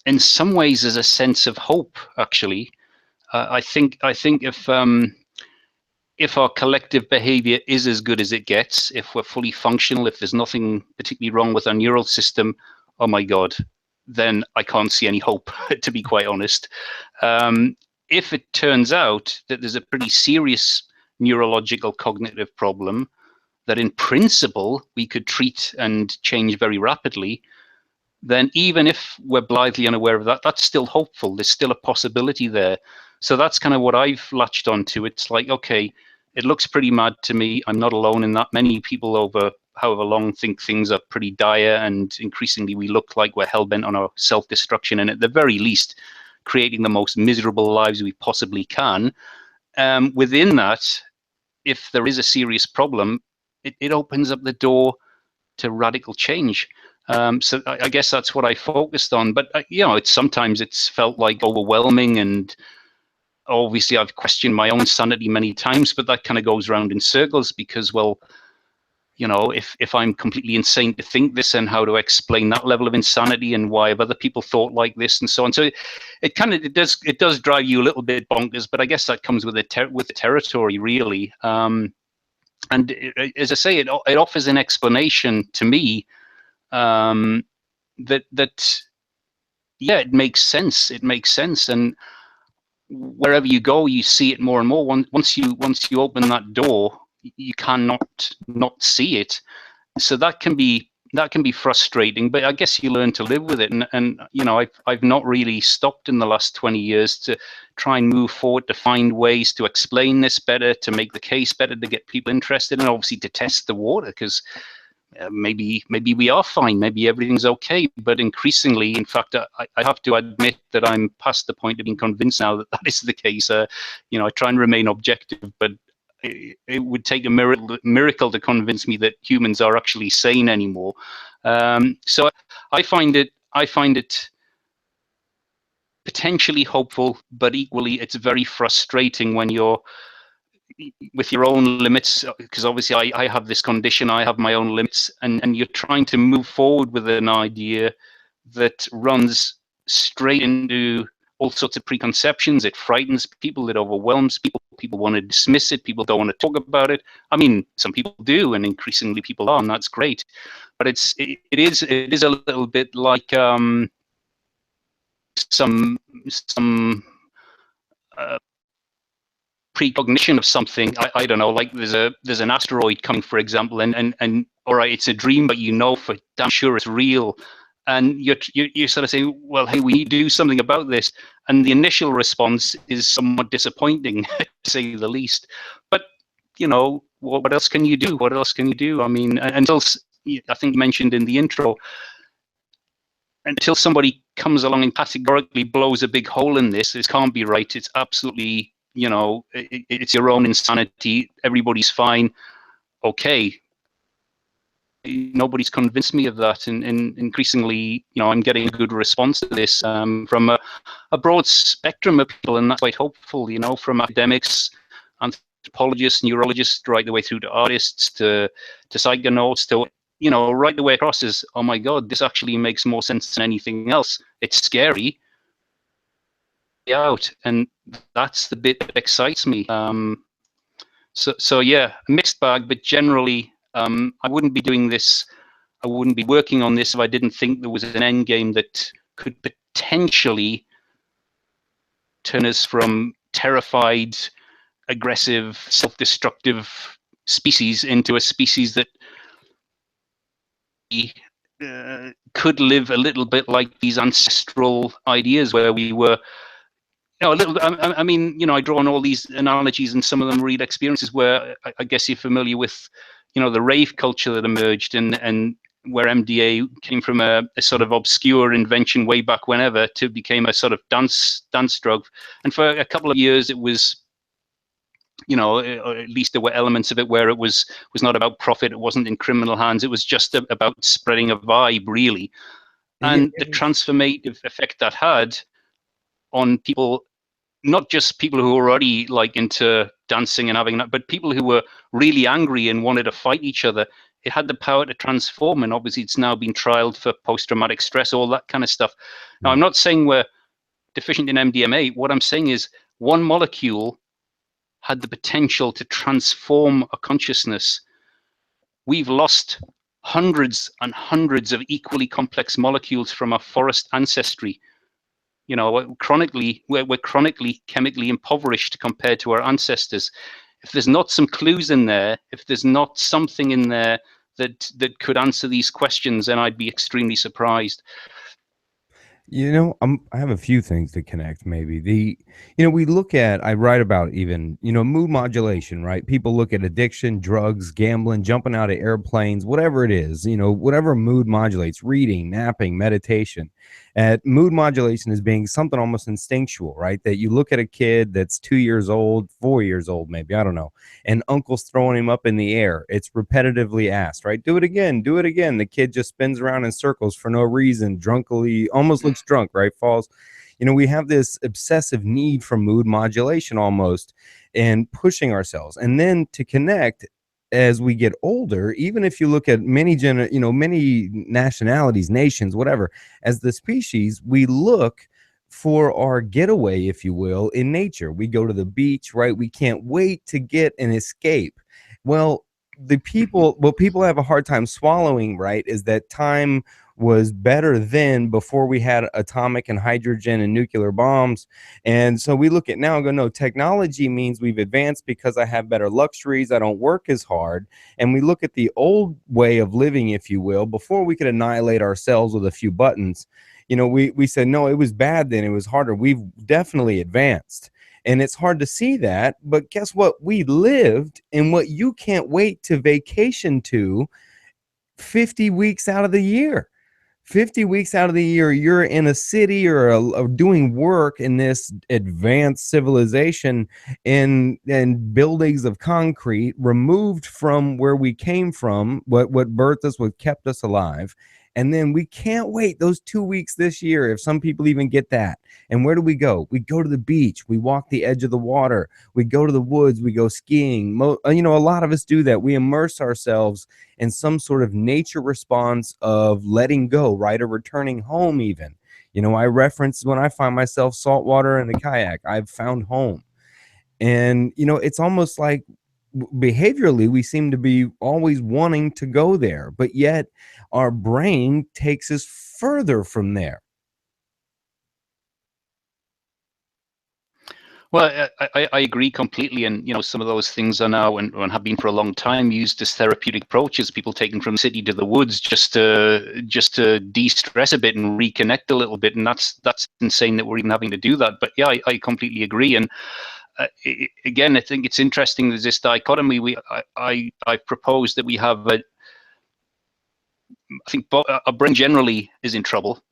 In some ways, there's a sense of hope. Actually, I think if our collective behavior is as good as it gets, if we're fully functional, if there's nothing particularly wrong with our neural system, oh my God, then I can't see any hope, to be quite honest. If it turns out that there's a pretty serious neurological cognitive problem that in principle we could treat and change very rapidly, then even if we're blithely unaware of that, that's still hopeful. There's still a possibility there. So that's kind of what I've latched onto. It's like, okay, it looks pretty mad to me. I'm not alone in that. Many people over however long think things are pretty dire, and increasingly we look like we're hell-bent on our self-destruction, and at the very least creating the most miserable lives we possibly can. Within that, if there is a serious problem, it opens up the door to radical change. So I guess that's what I focused on. But sometimes it's felt like overwhelming, and obviously I've questioned my own sanity many times. But that kind of goes around in circles because, well, if I'm completely insane to think this, and how do I explain that level of insanity, and why have other people thought like this, and so on. So it does drive you a little bit bonkers. But I guess that comes with the territory, really. And as I say, it offers an explanation to me that it makes sense. It makes sense, and wherever you go, you see it more and more. Once you open that door, you cannot not see it. So that can be frustrating, but I guess you learn to live with it. And I've not really stopped in the last 20 years to try and move forward, to find ways to explain this better, to make the case better, to get people interested, and obviously to test the water, because maybe we are fine, maybe everything's okay. But increasingly, in fact, I have to admit that I'm past the point of being convinced now that that is the case. I try and remain objective, but it would take a miracle to convince me that humans are actually sane anymore. So I find it potentially hopeful, but equally it's very frustrating when you're with your own limits, because obviously I have this condition, I have my own limits, and you're trying to move forward with an idea that runs straight into all sorts of preconceptions. It frightens people, it overwhelms people, people want to dismiss it, people don't want to talk about it. I mean, some people do, and increasingly people are, and that's great. But it is a little bit like some uh, precognition of something. I don't know, like there's an asteroid coming, for example, and all right, it's a dream, but you know for damn sure it's real, and you're sort of saying, well, hey, we need to do something about this, and the initial response is somewhat disappointing, to say the least. But what else can you do? What else can you do? I mean, until I think you mentioned in the intro, until somebody comes along and categorically blows a big hole in this can't be right. It's absolutely, it's your own insanity. Everybody's fine. Okay. Nobody's convinced me of that. And increasingly, I'm getting a good response to this from a broad spectrum of people. And that's quite hopeful, from academics, anthropologists, neurologists, right the way through to artists, to psychonauts, to right the way across is, oh my God, this actually makes more sense than anything else. It's scary. Out, and that's the bit that excites me. So yeah, a mixed bag, but generally, I wouldn't be doing this. I wouldn't be working on this if I didn't think there was an end game that could potentially turn us from terrified, aggressive, self-destructive species into a species that could live a little bit like these ancestral ideas where we were, a little. I mean, I draw on all these analogies, and some of them real experiences where I guess you're familiar with, the rave culture that emerged, and where MDA came from a sort of obscure invention way back whenever to became a sort of dance drug, and for a couple of years it was, or at least there were elements of it where it was not about profit. It wasn't in criminal hands. It was just about spreading a vibe, really. And the transformative effect that had on people, not just people who were already like into dancing and having that, but people who were really angry and wanted to fight each other. It had the power to transform, and obviously it's now been trialed for post-traumatic stress, all that kind of stuff. Now, I'm not saying we're deficient in MDMA. What I'm saying is one molecule had the potential to transform a consciousness. We've lost hundreds and hundreds of equally complex molecules from our forest ancestry. We're chronically chemically impoverished compared to our ancestors. If there's not some clues in there, if there's not something in there that could answer these questions, then I'd be extremely surprised. I have a few things to connect. Maybe we look at, I write about even, mood modulation, right? People look at addiction, drugs, gambling, jumping out of airplanes, whatever it is, whatever mood modulates, reading, napping, meditation. At mood modulation as being something almost instinctual, right? That you look at a kid that's 2 years old, 4 years old, maybe, I don't know, and uncle's throwing him up in the air. It's repetitively asked, right? Do it again, do it again. The kid just spins around in circles for no reason, drunkily, almost looks drunk, right? Falls. We have this obsessive need for mood modulation almost, and pushing ourselves. And then to connect, as we get older, even if you look at many many nationalities, nations, whatever, as the species, we look for our getaway, if you will, in nature. We go to the beach, right? We can't wait to get an escape. Well, what people have a hard time swallowing, right, is that time was better then, before we had atomic and hydrogen and nuclear bombs. And so we look at now and go, no, technology means we've advanced because I have better luxuries, I don't work as hard. And we look at the old way of living, if you will, before we could annihilate ourselves with a few buttons. We said, no, it was bad then, it was harder. We've definitely advanced. And it's hard to see that, but guess what? We lived in what you can't wait to vacation to 50 weeks out of the year. 50 weeks out of the year, you're in a city or doing work in this advanced civilization in buildings of concrete, removed from where we came from, what birthed us, what kept us alive. And then we can't wait those 2 weeks this year, if some people even get that. And where do we go? We go to the beach. We walk the edge of the water. We go to the woods. We go skiing. A lot of us do that. We immerse ourselves in some sort of nature response of letting go, right? Or returning home even. I reference when I find myself saltwater in a kayak, I've found home. And, it's almost like behaviorally, we seem to be always wanting to go there, but yet our brain takes us further from there. Well, I agree completely, and some of those things are now and have been for a long time used as therapeutic approaches. People taking from the city to the woods just to de-stress a bit and reconnect a little bit, and that's insane that we're even having to do that. But yeah, I completely agree. And again, I think it's interesting. There's this dichotomy. I propose that we have I think our brain generally is in trouble.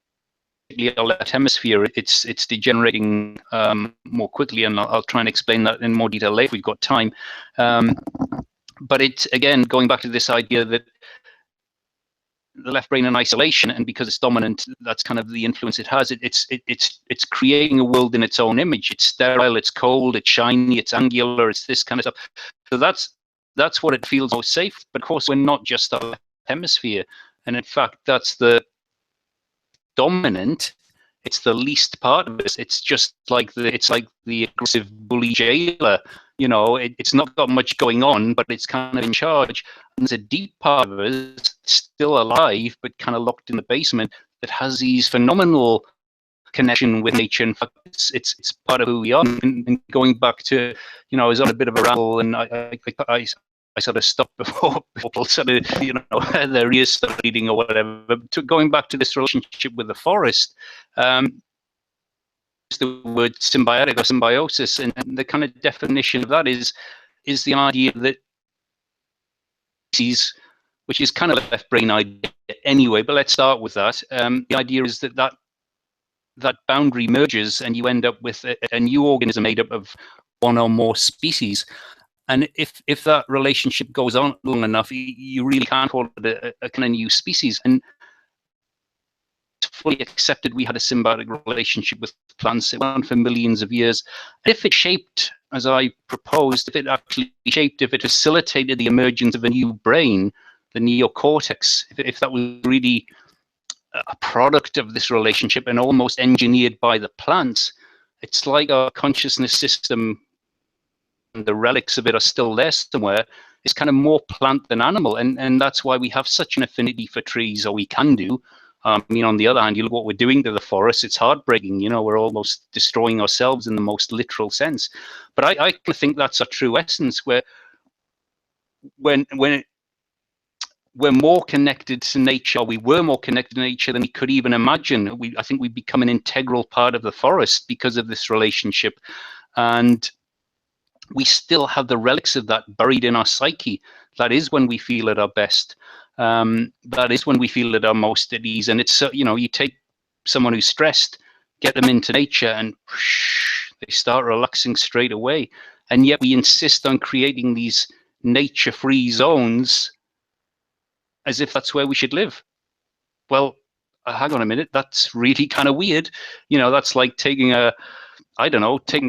Our left hemisphere, it's degenerating more quickly, and I'll try and explain that in more detail later if we've got time. But it's, again, going back to this idea that the left brain in isolation, and because it's dominant, that's kind of the influence it has. It's creating a world in its own image. It's sterile, it's cold, it's shiny, it's angular, it's this kind of stuff. So that's what it feels most safe. But of course, we're not just our left hemisphere, and in fact, that's the dominant. It's the least part of us. It's just like the aggressive bully jailer. It's not got much going on, but it's kind of in charge. And there's a deep part of us still alive, but kind of locked in the basement, that has these phenomenal connection with nature. In fact, it's part of who we are. And going back to, I was on a bit of a ramble, and I sort of stopped before people sort of, their ears started bleeding or whatever. But going back to this relationship with the forest, the word symbiotic or symbiosis, and the kind of definition of that is the idea that species, which is kind of a left brain idea anyway, but let's start with that. The idea is that boundary merges, and you end up with a new organism made up of one or more species. And if that relationship goes on long enough, you really can't call it a kind of new species. And it's fully accepted we had a symbiotic relationship with plants. It went on for millions of years. If it shaped, as I proposed, if it facilitated the emergence of a new brain, the neocortex, if that was really a product of this relationship and almost engineered by the plants, it's like our consciousness system, the relics of it are still there somewhere. It's kind of more plant than animal, and that's why we have such an affinity for trees, or we can do. On the other hand, you look what we're doing to the forest. It's heartbreaking. We're almost destroying ourselves in the most literal sense. But I think that's a true essence, where when we're more connected to nature, we were more connected to nature than we could even imagine. I think we've become an integral part of the forest because of this relationship, and we still have the relics of that buried in our psyche. That is when we feel at our best. That is when we feel at our most at ease. And it's, you take someone who's stressed, get them into nature, and they start relaxing straight away. And yet we insist on creating these nature-free zones as if that's where we should live. Well, hang on a minute. That's really kind of weird. That's like taking a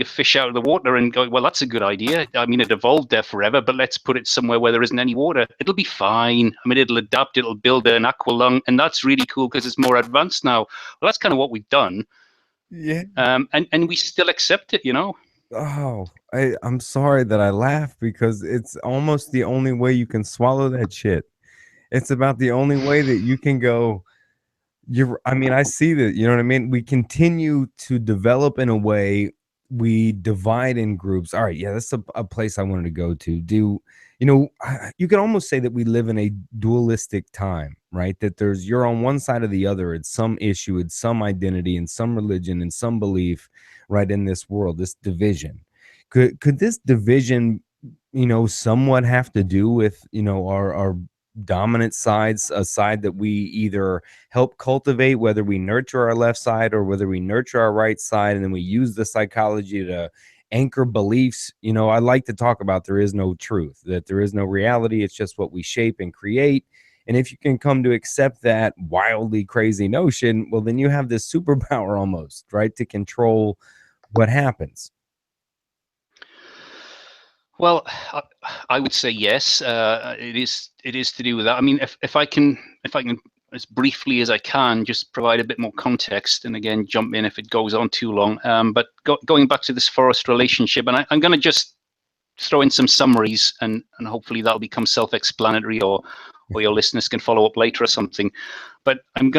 fish out of the water and going, well, that's a good idea. I mean, it evolved there forever, but let's put it somewhere where there isn't any water. It'll be fine. I mean, it'll adapt. It'll build an aqua lung, and that's really cool because it's more advanced now. Well, that's kind of what we've done. Yeah. And we still accept it, Oh, I'm sorry that I laugh, because it's almost the only way you can swallow that shit. It's about the only way that you can go, I see that, you know what I mean? We continue to develop in a way, we divide in groups. All right, yeah, that's a place I wanted to go to. You could almost say that we live in a dualistic time, right? That you're on one side or the other. It's some issue, it's some identity, and some religion, and some belief, right, in this world, this division. Could this division, somewhat have to do with, our dominant sides, a side that we either help cultivate, whether we nurture our left side or whether we nurture our right side, and then we use the psychology to anchor beliefs. You know, I like to talk about there is no truth, that there is no reality. It's just what we shape and create. And if you can come to accept that wildly crazy notion, well, then you have this superpower almost, right, to control what happens. Well, I would say yes. It is to do with that. I mean, if I can as briefly as I can just provide a bit more context, and again jump in if it goes on too long. But going back to this forest relationship, and I'm going to just throw in some summaries, and hopefully that'll become self-explanatory, or your listeners can follow up later or something. But I'm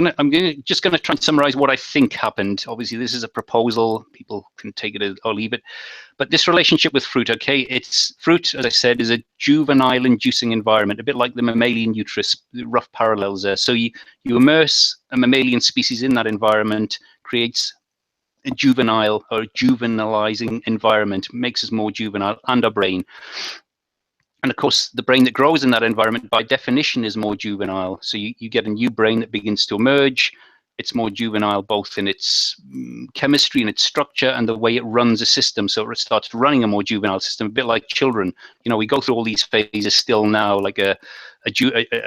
just gonna try and summarize what I think happened. Obviously, this is a proposal; people can take it or leave it. But this relationship with fruit, okay, it's fruit, as I said, is a juvenile inducing environment, a bit like the mammalian uterus, rough parallels there. So you immerse a mammalian species in that environment, creates a juvenile or juvenilizing environment, makes us more juvenile, and our brain. And of course, the brain that grows in that environment, by definition, is more juvenile. So you get a new brain that begins to emerge. It's more juvenile, both in its chemistry and its structure and the way it runs a system. So it starts running a more juvenile system, a bit like children. You know, we go through all these phases still now, like a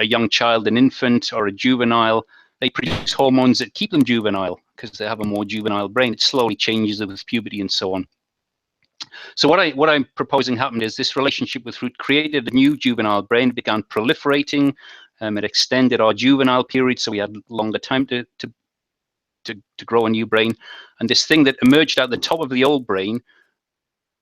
young child, an infant, or a juvenile. They produce hormones that keep them juvenile because they have a more juvenile brain. It slowly changes with puberty and so on. So what I'm proposing happened is this relationship with fruit created a new juvenile brain, began proliferating. It extended our juvenile period, so we had longer time to grow a new brain. And this thing that emerged out the top of the old brain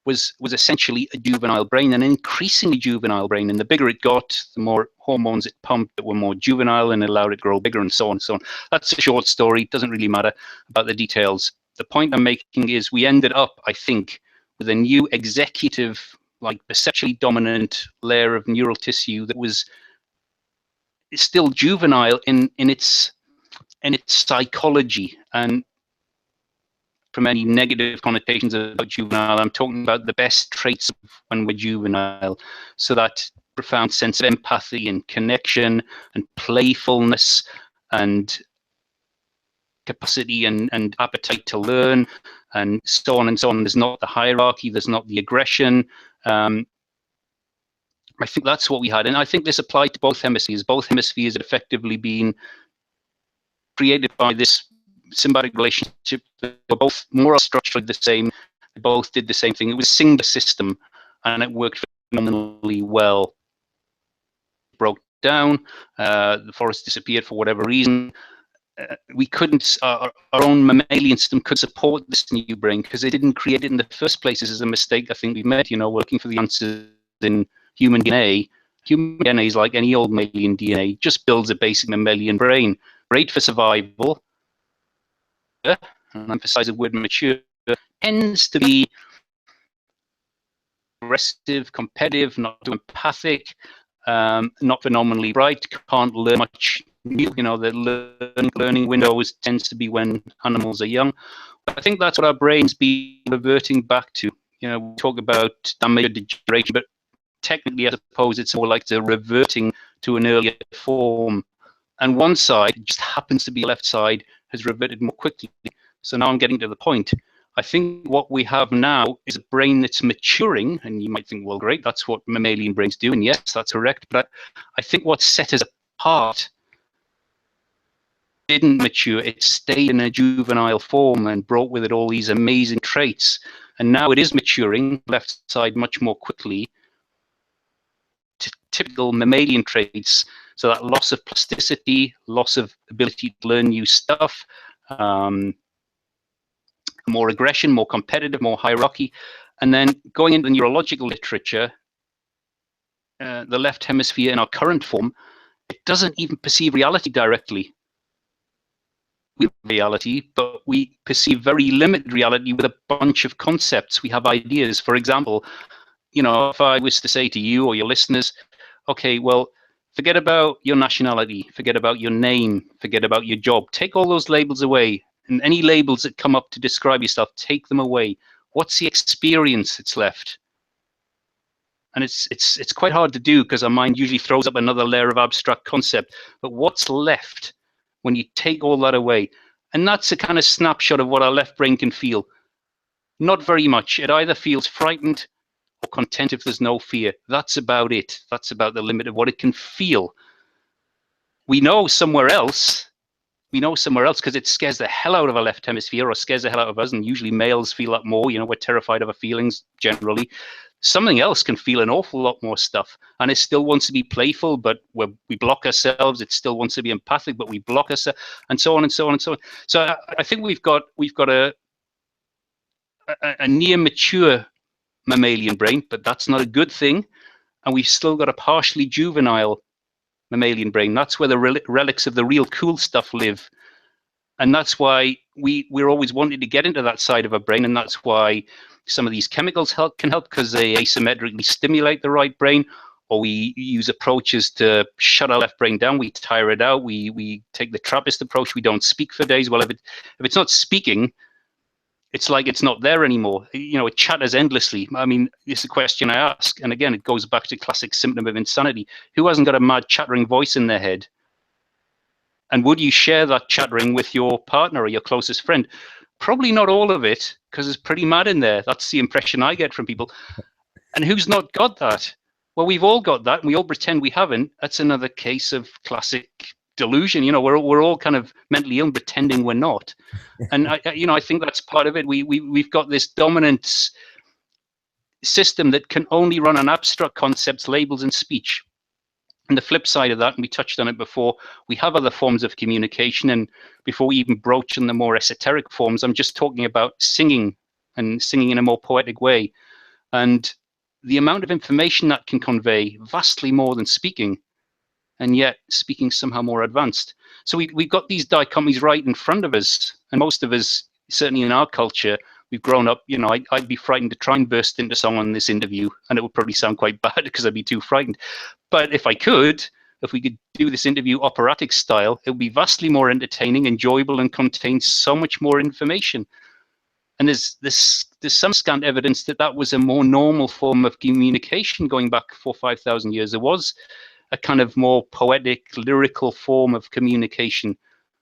was essentially a juvenile brain, an increasingly juvenile brain. And the bigger it got, the more hormones it pumped that were more juvenile and allowed it to grow bigger, and so on and so on. That's a short story. It doesn't really matter about the details. The point I'm making is we ended up, I think, with a new executive, like perceptually dominant layer of neural tissue that was still juvenile in its psychology. And from any negative connotations about juvenile, I'm talking about the best traits of when we're juvenile. So that profound sense of empathy and connection and playfulness and capacity and appetite to learn, and so on and so on. There's not the hierarchy, there's not the aggression. I think that's what we had. And I think this applied to both hemispheres. Both hemispheres had effectively been created by this symbiotic relationship. They were both more structurally the same. They both did the same thing. It was a single system, and it worked phenomenally well. It broke down. The forest disappeared for whatever reason. We couldn't, our own mammalian system could support this new brain because it didn't create it in the first place. This is a mistake I think we made, you know, working for the answers in human DNA. Human DNA is like any old mammalian DNA, just builds a basic mammalian brain. Great for survival, and I emphasize the word mature, tends to be aggressive, competitive, not empathic, not phenomenally bright, can't learn much new. You know, the learning window tends to be when animals are young. I think that's what our brains be reverting back to. You know, we talk about damage or degeneration, but technically, I suppose it's more like the reverting to an earlier form. And one side, just happens to be the left side, has reverted more quickly. So now I'm getting to the point. I think what we have now is a brain that's maturing, and you might think, well, great, that's what mammalian brains do, and yes, that's correct. But I think what set us apart didn't mature. It stayed in a juvenile form and brought with it all these amazing traits. And now it is maturing, left side, much more quickly to typical mammalian traits. So that loss of plasticity, loss of ability to learn new stuff, more aggression, more competitive, more hierarchy. And then going into the neurological literature, the left hemisphere in our current form, it doesn't even perceive reality directly. We have reality, but we perceive very limited reality with a bunch of concepts. We have ideas. For example, you know, if I was to say to you or your listeners, okay, well, forget about your nationality, forget about your name, forget about your job, take all those labels away. And any labels that come up to describe yourself, take them away. What's the experience that's left? And it's quite hard to do because our mind usually throws up another layer of abstract concept. But what's left when you take all that away? And that's a kind of snapshot of what our left brain can feel. Not very much. It either feels frightened or content if there's no fear. That's about it. That's about the limit of what it can feel. We know somewhere else because it scares the hell out of our left hemisphere, or scares the hell out of us, and usually males feel that more. We're terrified of our feelings generally. Something else can feel an awful lot more stuff, and it still wants to be playful, but we block ourselves. It still wants to be empathic, but we block ourselves, and so on and so on and so on. So I think we've got a near mature mammalian brain, but that's not a good thing. And we've still got a partially juvenile mammalian brain. That's where the relics of the real cool stuff live. And that's why we're always wanting to get into that side of our brain. And that's why some of these chemicals can help, because they asymmetrically stimulate the right brain. Or we use approaches to shut our left brain down. We tire it out. We take the Trappist approach. We don't speak for days. Well, if it's not speaking, it's like it's not there anymore. It chatters endlessly. I mean, this is a question I ask. And again, it goes back to classic symptom of insanity. Who hasn't got a mad chattering voice in their head? And would you share that chattering with your partner or your closest friend? Probably not all of it, because it's pretty mad in there. That's the impression I get from people. And who's not got that? Well, we've all got that, and we all pretend we haven't. That's another case of classic delusion. We're all kind of mentally ill, pretending we're not. And I think that's part of it. We've got this dominant system that can only run on abstract concepts, labels, and speech. And the flip side of that, and we touched on it before, we have other forms of communication. And before we even broach on the more esoteric forms, I'm just talking about singing, and singing in a more poetic way. And the amount of information that can convey, vastly more than speaking, and yet speaking somehow more advanced. So we've got these dichotomies right in front of us. And most of us, certainly in our culture, we've grown up, I'd be frightened to try and burst into song on this interview, and it would probably sound quite bad because I'd be too frightened. But if we could do this interview operatic style, it would be vastly more entertaining, enjoyable, and contain so much more information. And there's some scant evidence that was a more normal form of communication going back 4,000 or 5,000 years. There was a kind of more poetic, lyrical form of communication.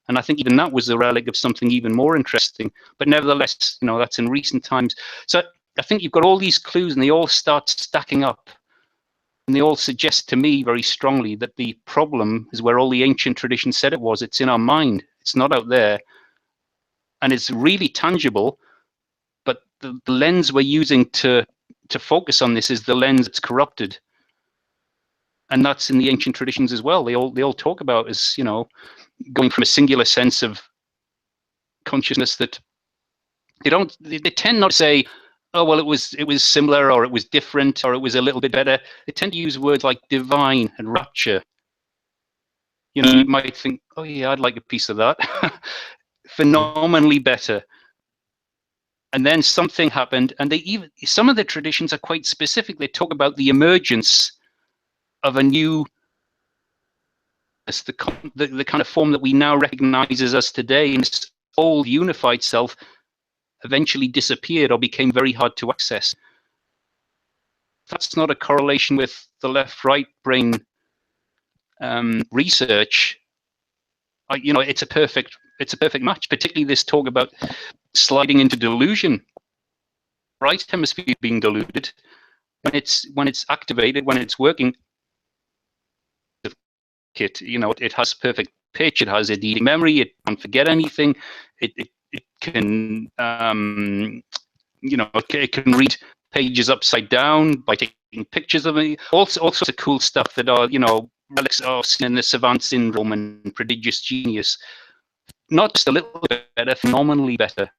And I think even that was a relic of something even more interesting. But nevertheless, that's in recent times. So I think you've got all these clues, and they all start stacking up. And they all suggest to me very strongly that the problem is where all the ancient traditions said it was. It's in our mind. It's not out there. And it's really tangible. But the lens we're using to focus on this is the lens that's corrupted. And that's in the ancient traditions as well. They all talk about as, going from a singular sense of consciousness that they tend not to say, oh, well, it was similar, or it was different, or it was a little bit better. They tend to use words like divine and rapture. You might think, oh yeah, I'd like a piece of that. Phenomenally better. And then something happened, and some of the traditions are quite specific. They talk about the emergence of a new, the kind of form that we now recognize as us today, and this old unified self eventually disappeared or became very hard to access. That's not a correlation with the left-right brain research. It's a perfect match. Particularly this talk about sliding into delusion. Right hemisphere being deluded when it's activated, when it's working. It has perfect pitch. It has a deep memory. It can't forget anything. It can it can read pages upside down by taking pictures of it. All sorts of cool stuff that are relics of in the savant syndrome and prodigious genius. Not just a little bit better, phenomenally better,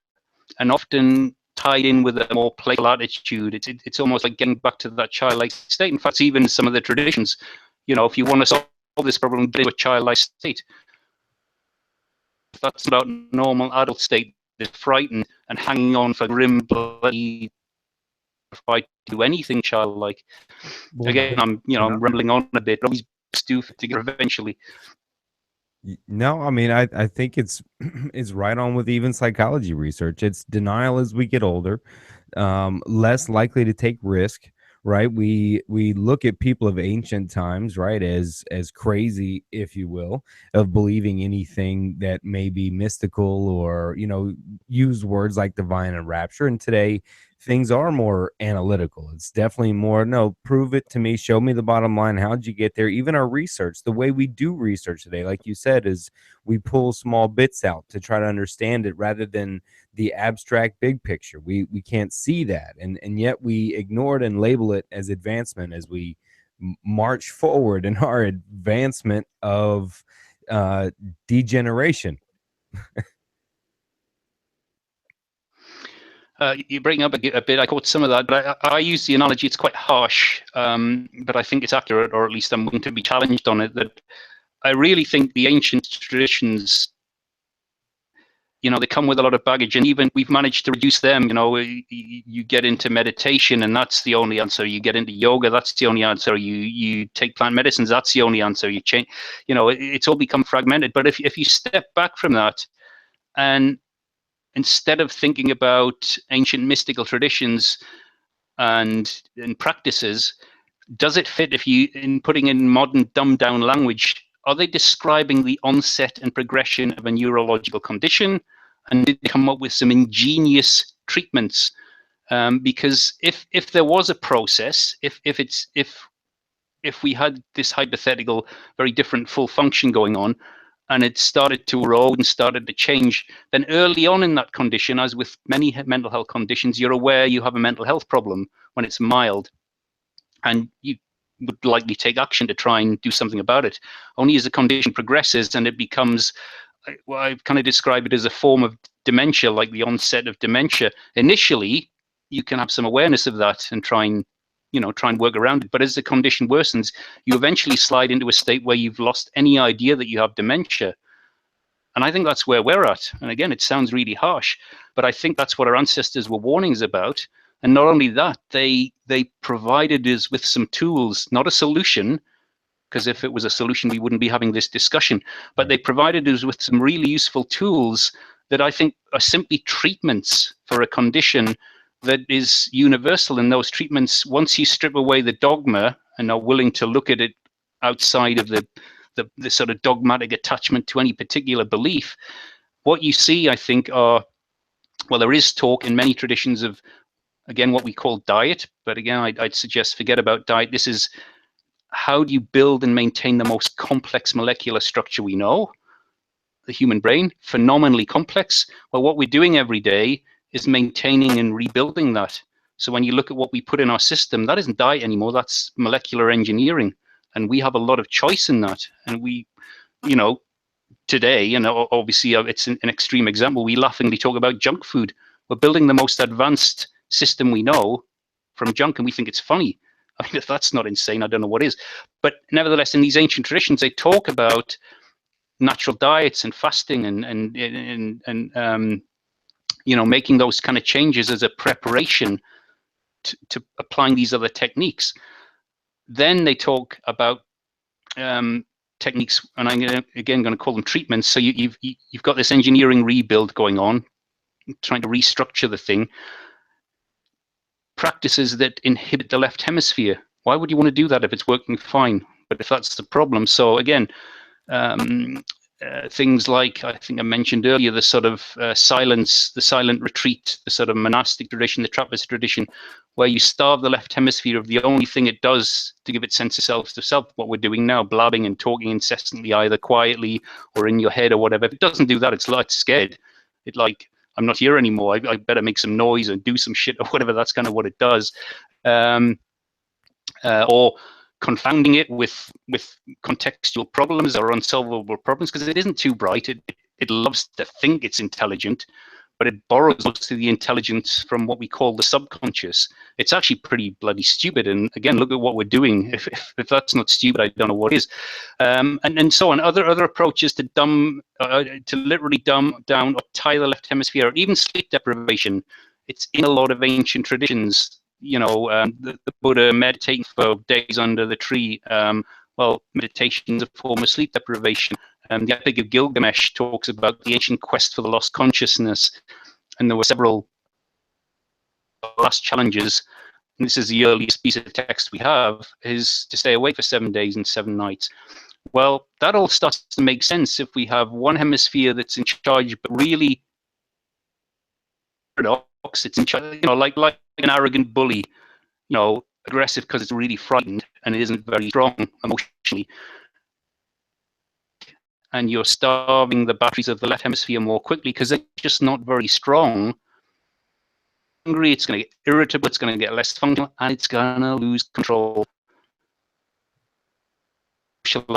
and often tied in with a more playful attitude. It's almost like getting back to that childlike state. In fact, even some of the traditions, if you want to solve this problem, get into a childlike state. That's about normal adult state. Is frightened and hanging on for grim, bloody, fight to do anything childlike. Again, I'm rambling on a bit. But always do together eventually. No, I mean, I think it's right on with even psychology research. It's denial as we get older, less likely to take risk, right? We look at people of ancient times, right, as crazy, if you will, of believing anything that may be mystical, or use words like divine and rapture. And today things are more analytical. It's definitely more, no, prove it to me, show me the bottom line, how'd you get there? Even our research, the way we do research today, like you said, is we pull small bits out to try to understand it rather than the abstract big picture. We can't see that, and yet we ignore it and label it as advancement as we march forward in our advancement of degeneration. You bring up a bit. I caught some of that, but I use the analogy. It's quite harsh, but I think it's accurate, or at least I'm willing to be challenged on it. That I really think the ancient traditions, they come with a lot of baggage, and even we've managed to reduce them. You get into meditation, and that's the only answer. You get into yoga, that's the only answer. You take plant medicines, that's the only answer. You change, it's all become fragmented. But if you step back from that, and instead of thinking about ancient mystical traditions and practices, does it fit if you, in putting in modern dumbed down language, are they describing the onset and progression of a neurological condition? And did they come up with some ingenious treatments? Because if there was a process, if we had this hypothetical, very different full function going on, and it started to erode and started to change, then early on in that condition, as with many mental health conditions, you're aware you have a mental health problem when it's mild, and you would likely take action to try and do something about it. Only as the condition progresses and it becomes, well, I kind of describe it as a form of dementia, like the onset of dementia. Initially, you can have some awareness of that and try and work around it. But as the condition worsens, you eventually slide into a state where you've lost any idea that you have dementia. And I think that's where we're at. And again, it sounds really harsh, but I think that's what our ancestors were warning us about. And not only that, they provided us with some tools, not a solution, because if it was a solution, we wouldn't be having this discussion. But they provided us with some really useful tools that I think are simply treatments for a condition that is universal. And those treatments, once you strip away the dogma and are willing to look at it outside of the sort of dogmatic attachment to any particular belief, what you see, I think, are, well, there is talk in many traditions of, again, what we call diet. But again, I'd suggest forget about diet. This is, how do you build and maintain the most complex molecular structure we know? The human brain, phenomenally complex. Well, what we're doing every day is maintaining and rebuilding that. So when you look at what we put in our system, that isn't diet anymore, that's molecular engineering. And we have a lot of choice in that. And we, today, obviously it's an extreme example, we laughingly talk about junk food. We're building the most advanced system we know from junk, and we think it's funny. I mean, if that's not insane, I don't know what is. But nevertheless, in these ancient traditions, they talk about natural diets and fasting and making those kind of changes as a preparation to applying these other techniques. Then they talk about techniques, and I'm going to call them treatments. So you've got this engineering rebuild going on, trying to restructure the thing. Practices that inhibit the left hemisphere. Why would you want to do that if it's working fine? But if that's the problem, so again, things like, I think I mentioned earlier, the sort of silence, the silent retreat, the sort of monastic tradition, the Trappist tradition, where you starve the left hemisphere of the only thing it does to give its sense of self to self, what we're doing now, blabbing and talking incessantly, either quietly or in your head or whatever. If it doesn't do that, it's scared. It like, I'm not here anymore. I better make some noise and do some shit or whatever. That's kind of what it does. Or confounding it with contextual problems or unsolvable problems, because it isn't too bright. It loves to think it's intelligent, but it borrows most of the intelligence from what we call the subconscious. It's actually pretty bloody stupid. And again, look at what we're doing. If that's not stupid, I don't know what is. And so on. Other approaches to literally dumb down or tie the left hemisphere, or even sleep deprivation. It's in a lot of ancient traditions. The Buddha meditating for days under the tree. Well, meditation is a form of sleep deprivation. The Epic of Gilgamesh talks about the ancient quest for the lost consciousness, and there were several last challenges and this is the earliest piece of text we have, is to stay awake for 7 days and 7 nights. Well, that all starts to make sense if we have one hemisphere that's in charge, but really paradox, it's in charge, like an arrogant bully, aggressive because it's really frightened and it isn't very strong emotionally. And you're starving the batteries of the left hemisphere more quickly because they're just not very strong. Hungry, it's going to get irritable, it's going to get less functional, and it's going to lose control.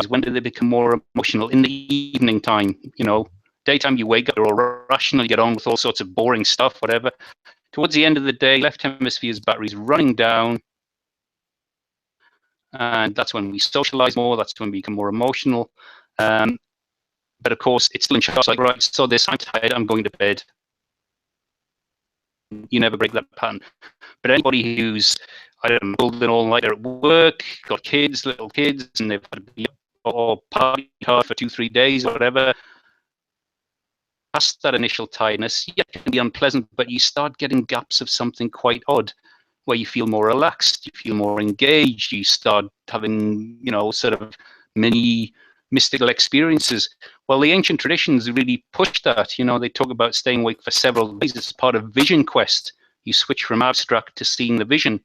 When do they become more emotional? In the evening time, daytime you wake up, you're all rational, you get on with all sorts of boring stuff, whatever. Towards the end of the day, left hemisphere's battery's running down, and that's when we socialize more, that's when we become more emotional. But of course, it's still in charge, like, right, so this, I'm tired, I'm going to bed. You never break that pattern. But anybody who's, I don't know, building all night at work, got kids, little kids, and they've had to be up or party hard for 2-3 days or whatever, past that initial tiredness, yeah, it can be unpleasant, but you start getting gaps of something quite odd, where you feel more relaxed, you feel more engaged, you start having, sort of mini mystical experiences. Well, the ancient traditions really pushed that. They talk about staying awake for several days. It's part of vision quest. You switch from abstract to seeing the vision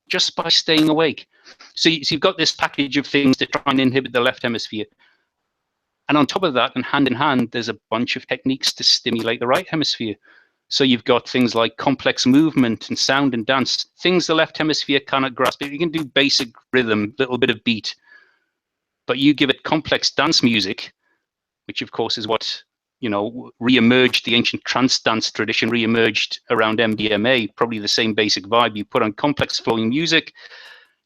just by staying awake. So you've got this package of things to try and inhibit the left hemisphere. And on top of that, and hand in hand, there's a bunch of techniques to stimulate the right hemisphere. So you've got things like complex movement and sound and dance, things the left hemisphere cannot grasp. You can do basic rhythm, little bit of beat, but you give it complex dance music, which of course is what, re-emerged, the ancient trance dance tradition re-emerged around MDMA, probably the same basic vibe. You put on complex flowing music,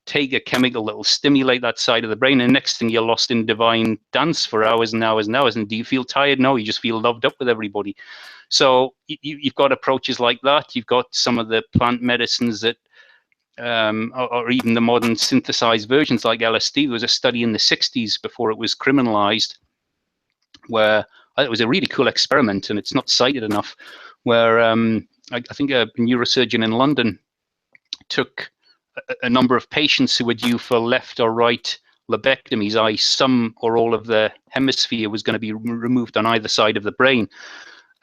take a chemical that will stimulate that side of the brain, and next thing you're lost in divine dance for hours and hours and hours. And do you feel tired? No, you just feel loved up with everybody. So you've got approaches like that. You've got some of the plant medicines that, or even the modern synthesized versions like LSD. There was a study in the 60s before it was criminalized, where it was a really cool experiment, and it's not cited enough, where I think a neurosurgeon in London took a number of patients who were due for left or right lobectomies, i.e. some or all of the hemisphere was going to be removed on either side of the brain.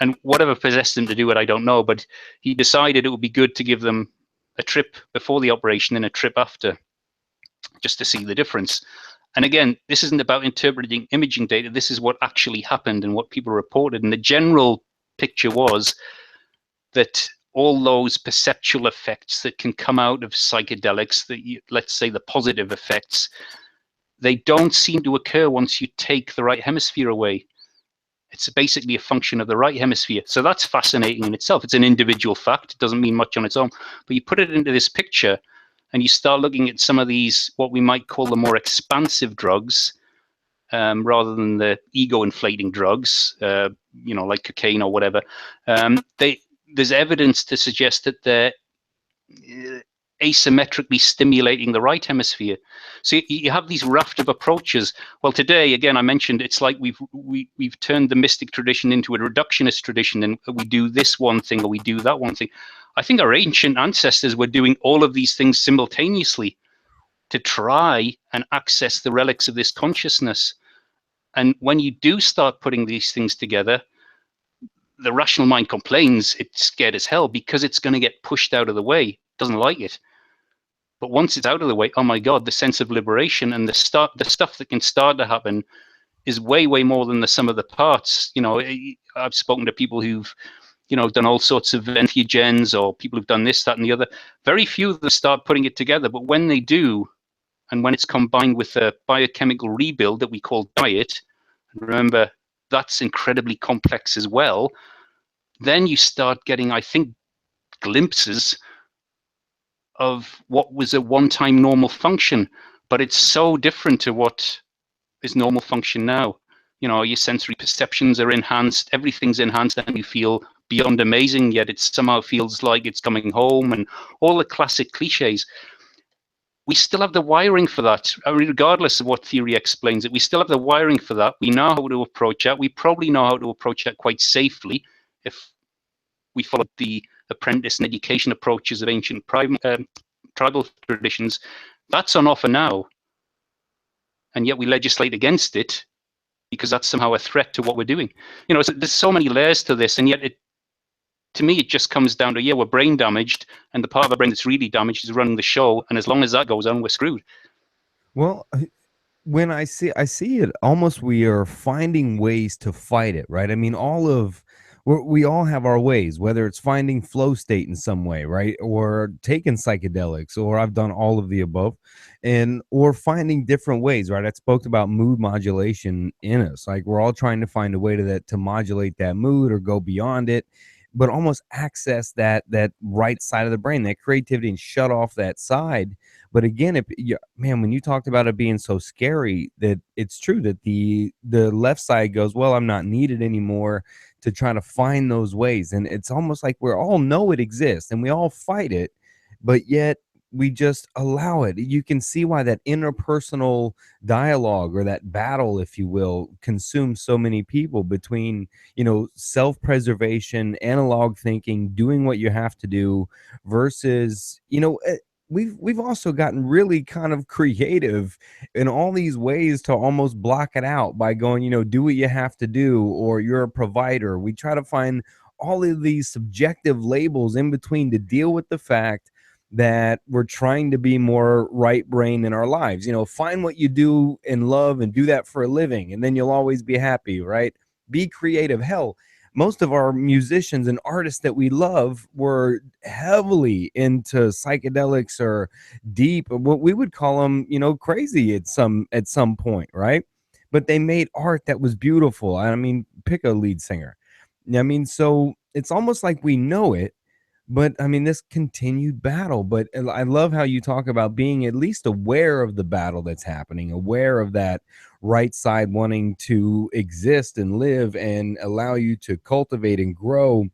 And whatever possessed him to do it, I don't know, but he decided it would be good to give them a trip before the operation and a trip after, just to see the difference. And again, this isn't about interpreting imaging data. This is what actually happened and what people reported. And the general picture was that all those perceptual effects that can come out of psychedelics, let's say the positive effects, they don't seem to occur once you take the right hemisphere away. It's basically a function of the right hemisphere. So that's fascinating in itself. It's an individual fact. It doesn't mean much on its own. But you put it into this picture and you start looking at some of these, what we might call the more expansive drugs, rather than the ego-inflating drugs, like cocaine or whatever. There's evidence to suggest that they're asymmetrically stimulating the right hemisphere. So you have these raft of approaches. Well, today, again, I mentioned it's like we've turned the mystic tradition into a reductionist tradition, and we do this one thing or we do that one thing. I think our ancient ancestors were doing all of these things simultaneously to try and access the relics of this consciousness. And when you do start putting these things together, the rational mind complains it's scared as hell because it's going to get pushed out of the way. It doesn't like it. But once it's out of the way, oh my God, the sense of liberation and the stuff that can start to happen is way, way more than the sum of the parts. I've spoken to people who've, done all sorts of entheogens, or people who've done this, that, and the other. Very few of them start putting it together. But when they do, and when it's combined with a biochemical rebuild that we call diet, remember, that's incredibly complex as well, then you start getting, I think, glimpses of what was a one-time normal function, but it's so different to what is normal function now. Your sensory perceptions are enhanced, everything's enhanced, and you feel beyond amazing, yet it somehow feels like it's coming home, and all the classic cliches. We still have the wiring for that, regardless of what theory explains it. We still have the wiring for that. We know how to approach that. We probably know how to approach that quite safely if we followed the apprentice and education approaches of ancient tribal traditions, that's on offer now. And yet we legislate against it because that's somehow a threat to what we're doing. You know, there's so many layers to this, and yet to me, it just comes down to, yeah, we're brain damaged, and the part of our brain that's really damaged is running the show, and as long as that goes on, we're screwed. Well, when I see it almost, we are finding ways to fight it, right? I mean, we all have our ways, whether it's finding flow state in some way, right? Or taking psychedelics, or I've done all of the above, or finding different ways, right? I spoke about mood modulation in us. Like, we're all trying to find a way to modulate that mood or go beyond it, but almost access that right side of the brain, that creativity, and shut off that side. But again, man, when you talked about it being so scary, that it's true that the left side goes, well, I'm not needed anymore, to try to find those ways. And it's almost like we all know it exists and we all fight it, but yet we just allow it. You can see why that interpersonal dialogue, or that battle, if you will, consumes so many people, between, self-preservation, analog thinking, doing what you have to do, versus, we've also gotten really kind of creative in all these ways to almost block it out by going, do what you have to do, or you're a provider. We try to find all of these subjective labels in between to deal with the fact that we're trying to be more right brain in our lives. Find what you do and love and do that for a living, and then you'll always be happy, right? Be creative. Hell, most of our musicians and artists that we love were heavily into psychedelics, or deep, what we would call them, crazy at some point, right? But they made art that was beautiful. I mean, pick a lead singer. I mean, so it's almost like we know it, but I mean, this continued battle. But I love how you talk about being at least aware of the battle that's happening, aware of that right side wanting to exist and live and allow you to cultivate and grow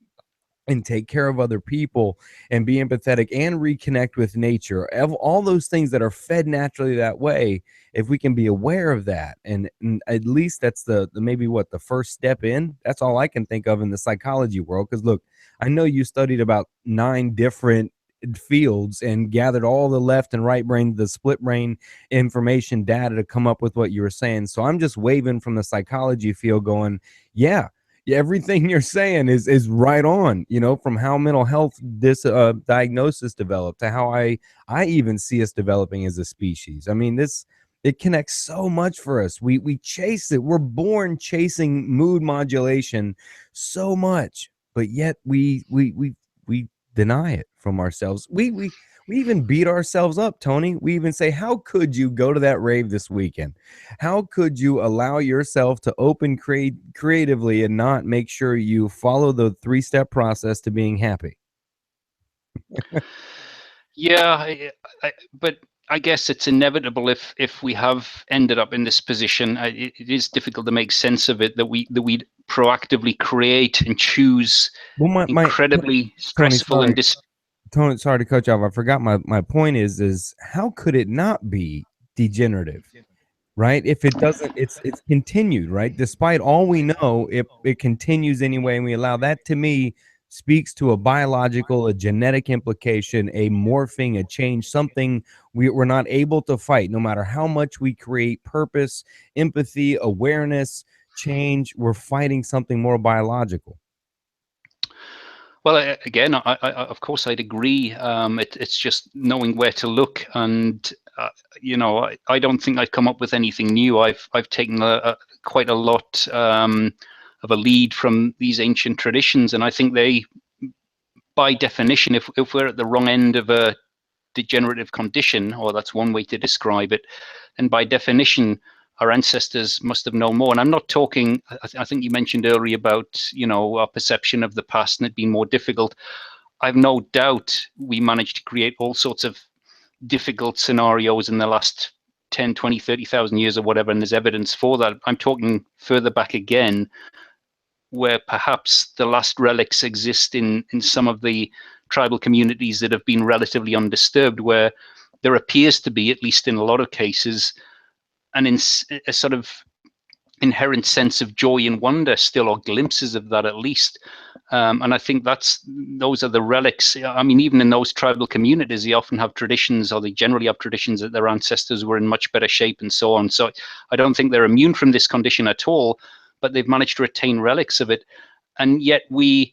and take care of other people and be empathetic and reconnect with nature. All those things that are fed naturally that way, if we can be aware of that, and at least that's the maybe what the first step in. That's all I can think of in the psychology world. Because look, I know you studied about 9 different fields and gathered all the left and right brain, the split brain information data to come up with what you were saying. So I'm just waving from the psychology field going, yeah, everything you're saying is right on, from how mental health this diagnosis developed to how I even see us developing as a species. I mean, it connects so much for us. We chase it. We're born chasing mood modulation so much, but yet we deny it from ourselves. We even beat ourselves up, Tony. We even say, how could you go to that rave this weekend? How could you allow yourself to open creatively and not make sure you follow the 3-step process to being happy? Yeah, but I guess it's inevitable if we have ended up in this position. It is difficult to make sense of it, that we proactively create and choose incredibly stressful Tony, and Tony, sorry to cut you off. I forgot my point is how could it not be degenerative? Right? If it doesn't, it's continued, right? Despite all we know, it continues anyway, and we allow that. To me, speaks to a biological, a genetic implication, a morphing, a change, something we're not able to fight. No matter how much we create purpose, empathy, awareness, change, we're fighting something more biological. Well, again, I of course I'd agree. It's just knowing where to look, and I don't think I've come up with anything new. I've taken quite a lot of a lead from these ancient traditions, and I think they, by definition, if we're at the wrong end of a degenerative condition, or that's one way to describe it, and by definition, our ancestors must have known more. And I'm not talking, I think you mentioned earlier about, our perception of the past and it being more difficult. I've no doubt we managed to create all sorts of difficult scenarios in the last 10, 20, 30,000 years or whatever, and there's evidence for that. I'm talking further back again, where perhaps the last relics exist in some of the tribal communities that have been relatively undisturbed, where there appears to be, at least in a lot of cases, a sort of inherent sense of joy and wonder still, or glimpses of that at least. And I think those are the relics. I mean, even in those tribal communities, they often have traditions, or they generally have traditions that their ancestors were in much better shape and so on. So I don't think they're immune from this condition at all, but they've managed to retain relics of it. And yet we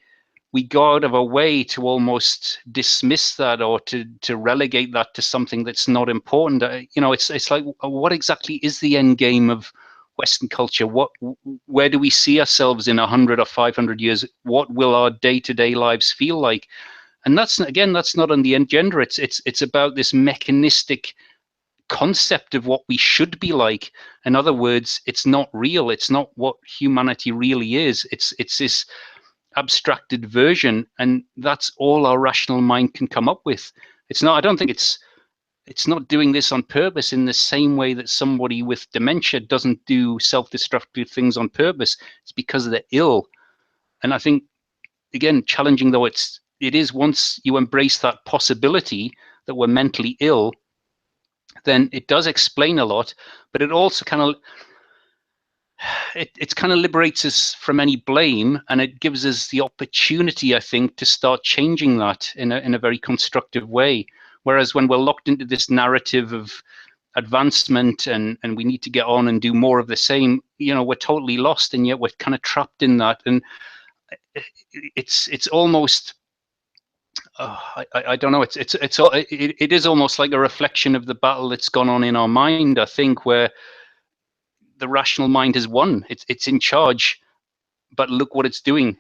go out of our way to almost dismiss that, or to relegate that to something that's not important. It's like, what exactly is the end game of Western culture? Where do we see ourselves in 100 or 500 years? What will our day-to-day lives feel like? And that's not on the agenda. It's about this mechanistic concept of what we should be like. In other words, it's not real. It's not what humanity really is. It's this abstracted version, and that's all our rational mind can come up with. It's not. I don't think it's not doing this on purpose in the same way that somebody with dementia doesn't do self-destructive things on purpose. It's because they're ill. And I think, again, challenging though it is, once you embrace that possibility that we're mentally ill, then it does explain a lot, but it also kind of it kind of liberates us from any blame, and it gives us the opportunity, I think, to start changing that in a very constructive way. Whereas when we're locked into this narrative of advancement and we need to get on and do more of the same, we're totally lost, and yet we're kind of trapped in that. And it's almost, I don't know, it is almost like a reflection of the battle that's gone on in our mind, I think, where the rational mind has won. It's in charge, but look what it's doing.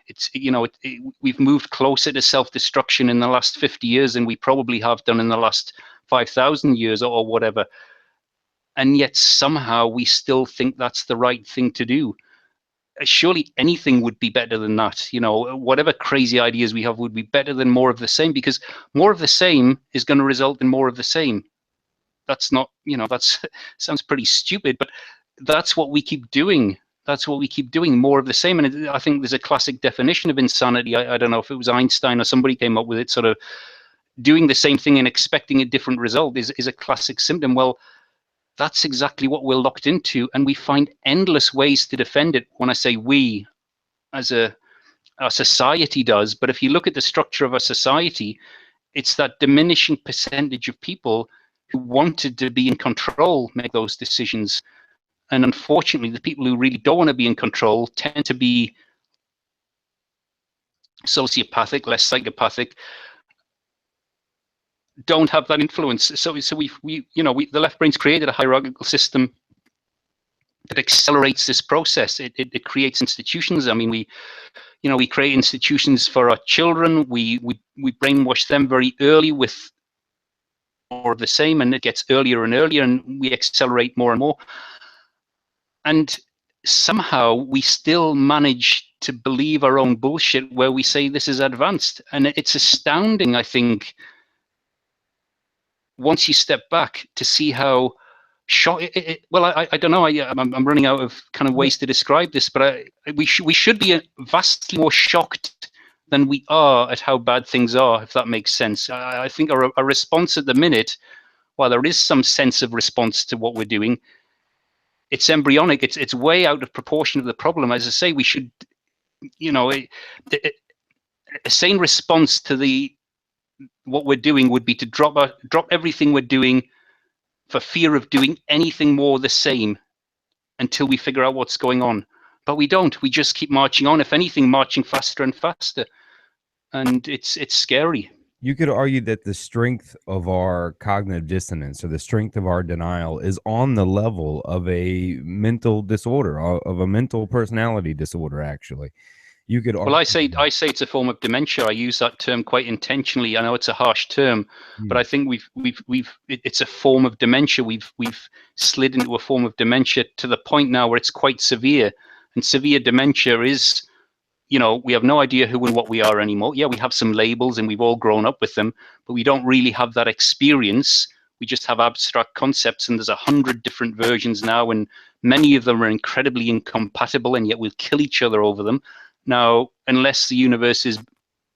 We've moved closer to self-destruction in the last 50 years than we probably have done in the last 5,000 years or whatever. And yet somehow we still think that's the right thing to do. Surely anything would be better than that. Whatever crazy ideas we have would be better than more of the same, because more of the same is going to result in more of the same. That's not, that's sounds pretty stupid, but that's what we keep doing. That's what we keep doing, more of the same. And I think there's a classic definition of insanity. I don't know if it was Einstein or somebody came up with it, sort of doing the same thing and expecting a different result is a classic symptom. Well, that's exactly what we're locked into, and we find endless ways to defend it. When I say we, as our society does, but if you look at the structure of our society, it's that diminishing percentage of people who wanted to be in control make those decisions. And unfortunately, the people who really don't want to be in control tend to be sociopathic, less psychopathic, don't have that influence. So the left brain's created a hierarchical system that accelerates this process. It creates institutions. I mean, we create institutions for our children. We brainwash them very early with more of the same, and it gets earlier and earlier, and we accelerate more and more. And somehow we still manage to believe our own bullshit where we say this is advanced. And it's astounding, I think, once you step back to see how I don't know. I'm running out of kind of ways to describe this, but we should be vastly more shocked than we are at how bad things are, if that makes sense. I think our response at the minute, while there is some sense of response to what we're doing, it's embryonic. It's way out of proportion of the problem. As I say, we should, a sane response to what we're doing would be to drop everything we're doing for fear of doing anything more the same until we figure out what's going on. But we don't. We just keep marching on. If anything, marching faster and faster. And it's scary. You could argue that the strength of our cognitive dissonance, or the strength of our denial, is on the level of a mental disorder, of a mental personality disorder, actually. You could argue. Well, I say it's a form of dementia. I use that term quite intentionally. I know it's a harsh term, but I think it's a form of dementia. We've slid into a form of dementia to the point now where it's quite severe. And severe dementia is, we have no idea who and what we are anymore. Yeah, we have some labels and we've all grown up with them, but we don't really have that experience. We just have abstract concepts, and there's 100 different versions now, and many of them are incredibly incompatible, and yet we'll kill each other over them. Now, unless the universe is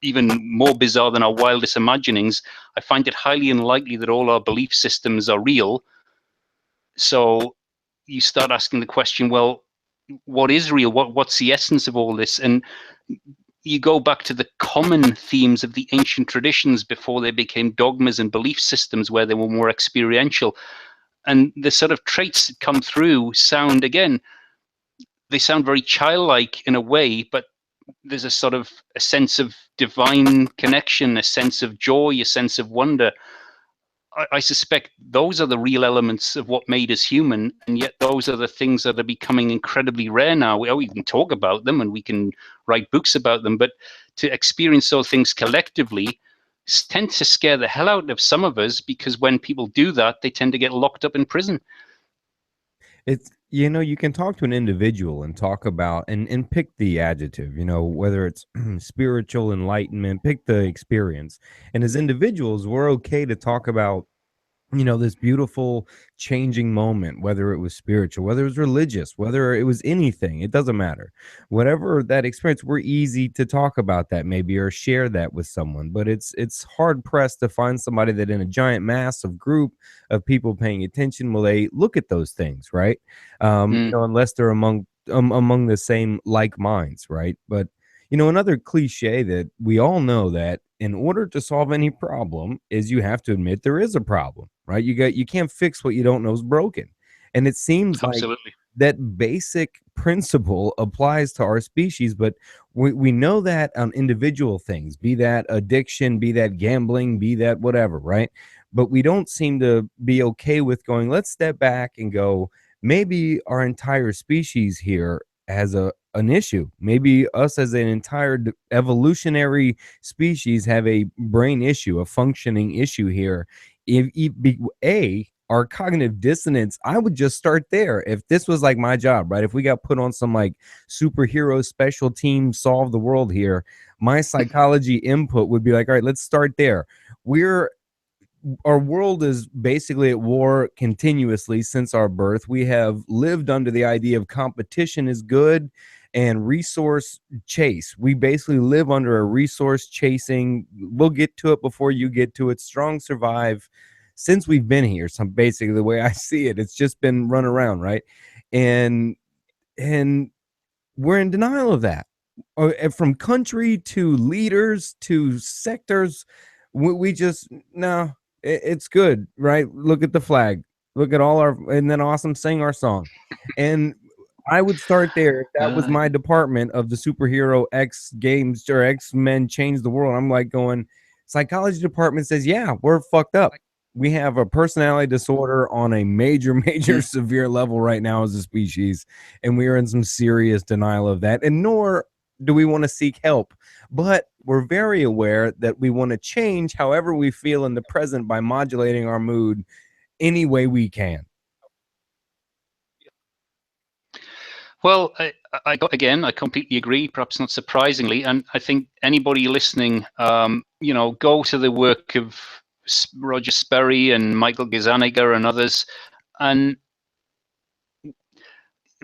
even more bizarre than our wildest imaginings, I find it highly unlikely that all our belief systems are real. So you start asking the question, well, what is real? What's the essence of all this? And you go back to the common themes of the ancient traditions before they became dogmas and belief systems where they were more experiential. And the sort of traits that come through sound, again, they sound very childlike in a way, but there's a sort of a sense of divine connection, a sense of joy, a sense of wonder. I suspect those are the real elements of what made us human, and yet those are the things that are becoming incredibly rare now. We can talk about them and we can write books about them, but to experience those things collectively tend to scare the hell out of some of us, because when people do that, they tend to get locked up in prison. It's, you can talk to an individual and talk about and pick the adjective, whether it's spiritual enlightenment, pick the experience. And as individuals, we're okay to talk about this beautiful changing moment, whether it was spiritual, whether it was religious, whether it was anything, it doesn't matter. Whatever that experience, we're easy to talk about that maybe or share that with someone. But it's hard pressed to find somebody that in a giant massive group of people paying attention will they look at those things, right? Unless they're among the same like minds, right? But another cliche that we all know that in order to solve any problem is you have to admit there is a problem, right? You can't fix what you don't know is broken. And it seems like Absolutely. that basic principle applies to our species, but we know that on individual things, be that addiction, be that gambling, be that whatever, right? But we don't seem to be okay with going, let's step back and go, maybe our entire species here has an issue. Maybe us as an entire evolutionary species have a brain issue, a functioning issue here. Our cognitive dissonance, I would just start there. If this was like my job, right? If we got put on some like superhero special team, solve the world here, my psychology input would be like, all right, let's start there. Our world is basically at war continuously since our birth. We have lived under the idea of competition is good and resource chase. We basically live under a resource chasing. We'll get to it before you get to it. Strong survive since we've been here. So basically the way I see it, it's just been run around, right? And we're in denial of that. From country to leaders to sectors, we just, no, it's good, right? Look at the flag. Look at all our, and then awesome, sing our song. And I would start there. If that was my department of the superhero X Games or X-Men change the world, I'm like going, psychology department says, yeah, we're fucked up. We have a personality disorder on a major severe level right now as a species, and we are in some serious denial of that. And nor do we want to seek help, but we're very aware that we want to change however we feel in the present by modulating our mood any way we can. Well, I completely agree, perhaps not surprisingly. And I think anybody listening, go to the work of Roger Sperry and Michael Gazzaniga and others. And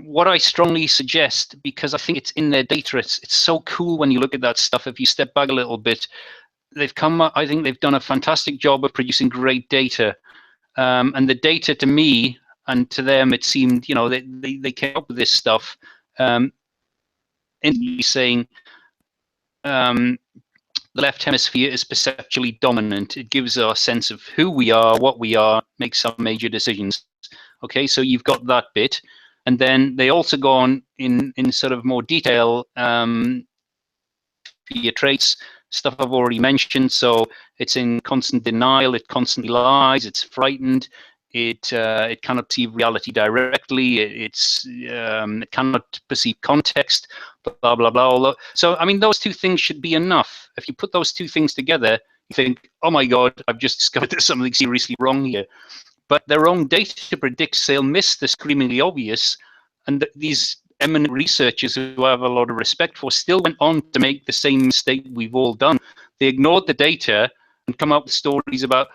what I strongly suggest, because I think it's in their data, it's so cool when you look at that stuff. If you step back a little bit, I think they've done a fantastic job of producing great data. And the data to me and to them, it seemed, they came up with this stuff in saying the left hemisphere is perceptually dominant. It gives our sense of who we are, what we are, makes some major decisions. Okay, so you've got that bit. And then they also go on in sort of more detail your traits, stuff I've already mentioned. So it's in constant denial, it constantly lies, it's frightened, it cannot perceive reality directly, it cannot perceive context, blah, blah, blah. So, I mean, those two things should be enough. If you put those two things together, you think, oh my God, I've just discovered there's something seriously wrong here. But their own data predicts they'll miss the screamingly obvious, and these eminent researchers who I have a lot of respect for still went on to make the same mistake we've all done. They ignored the data and come up with stories about,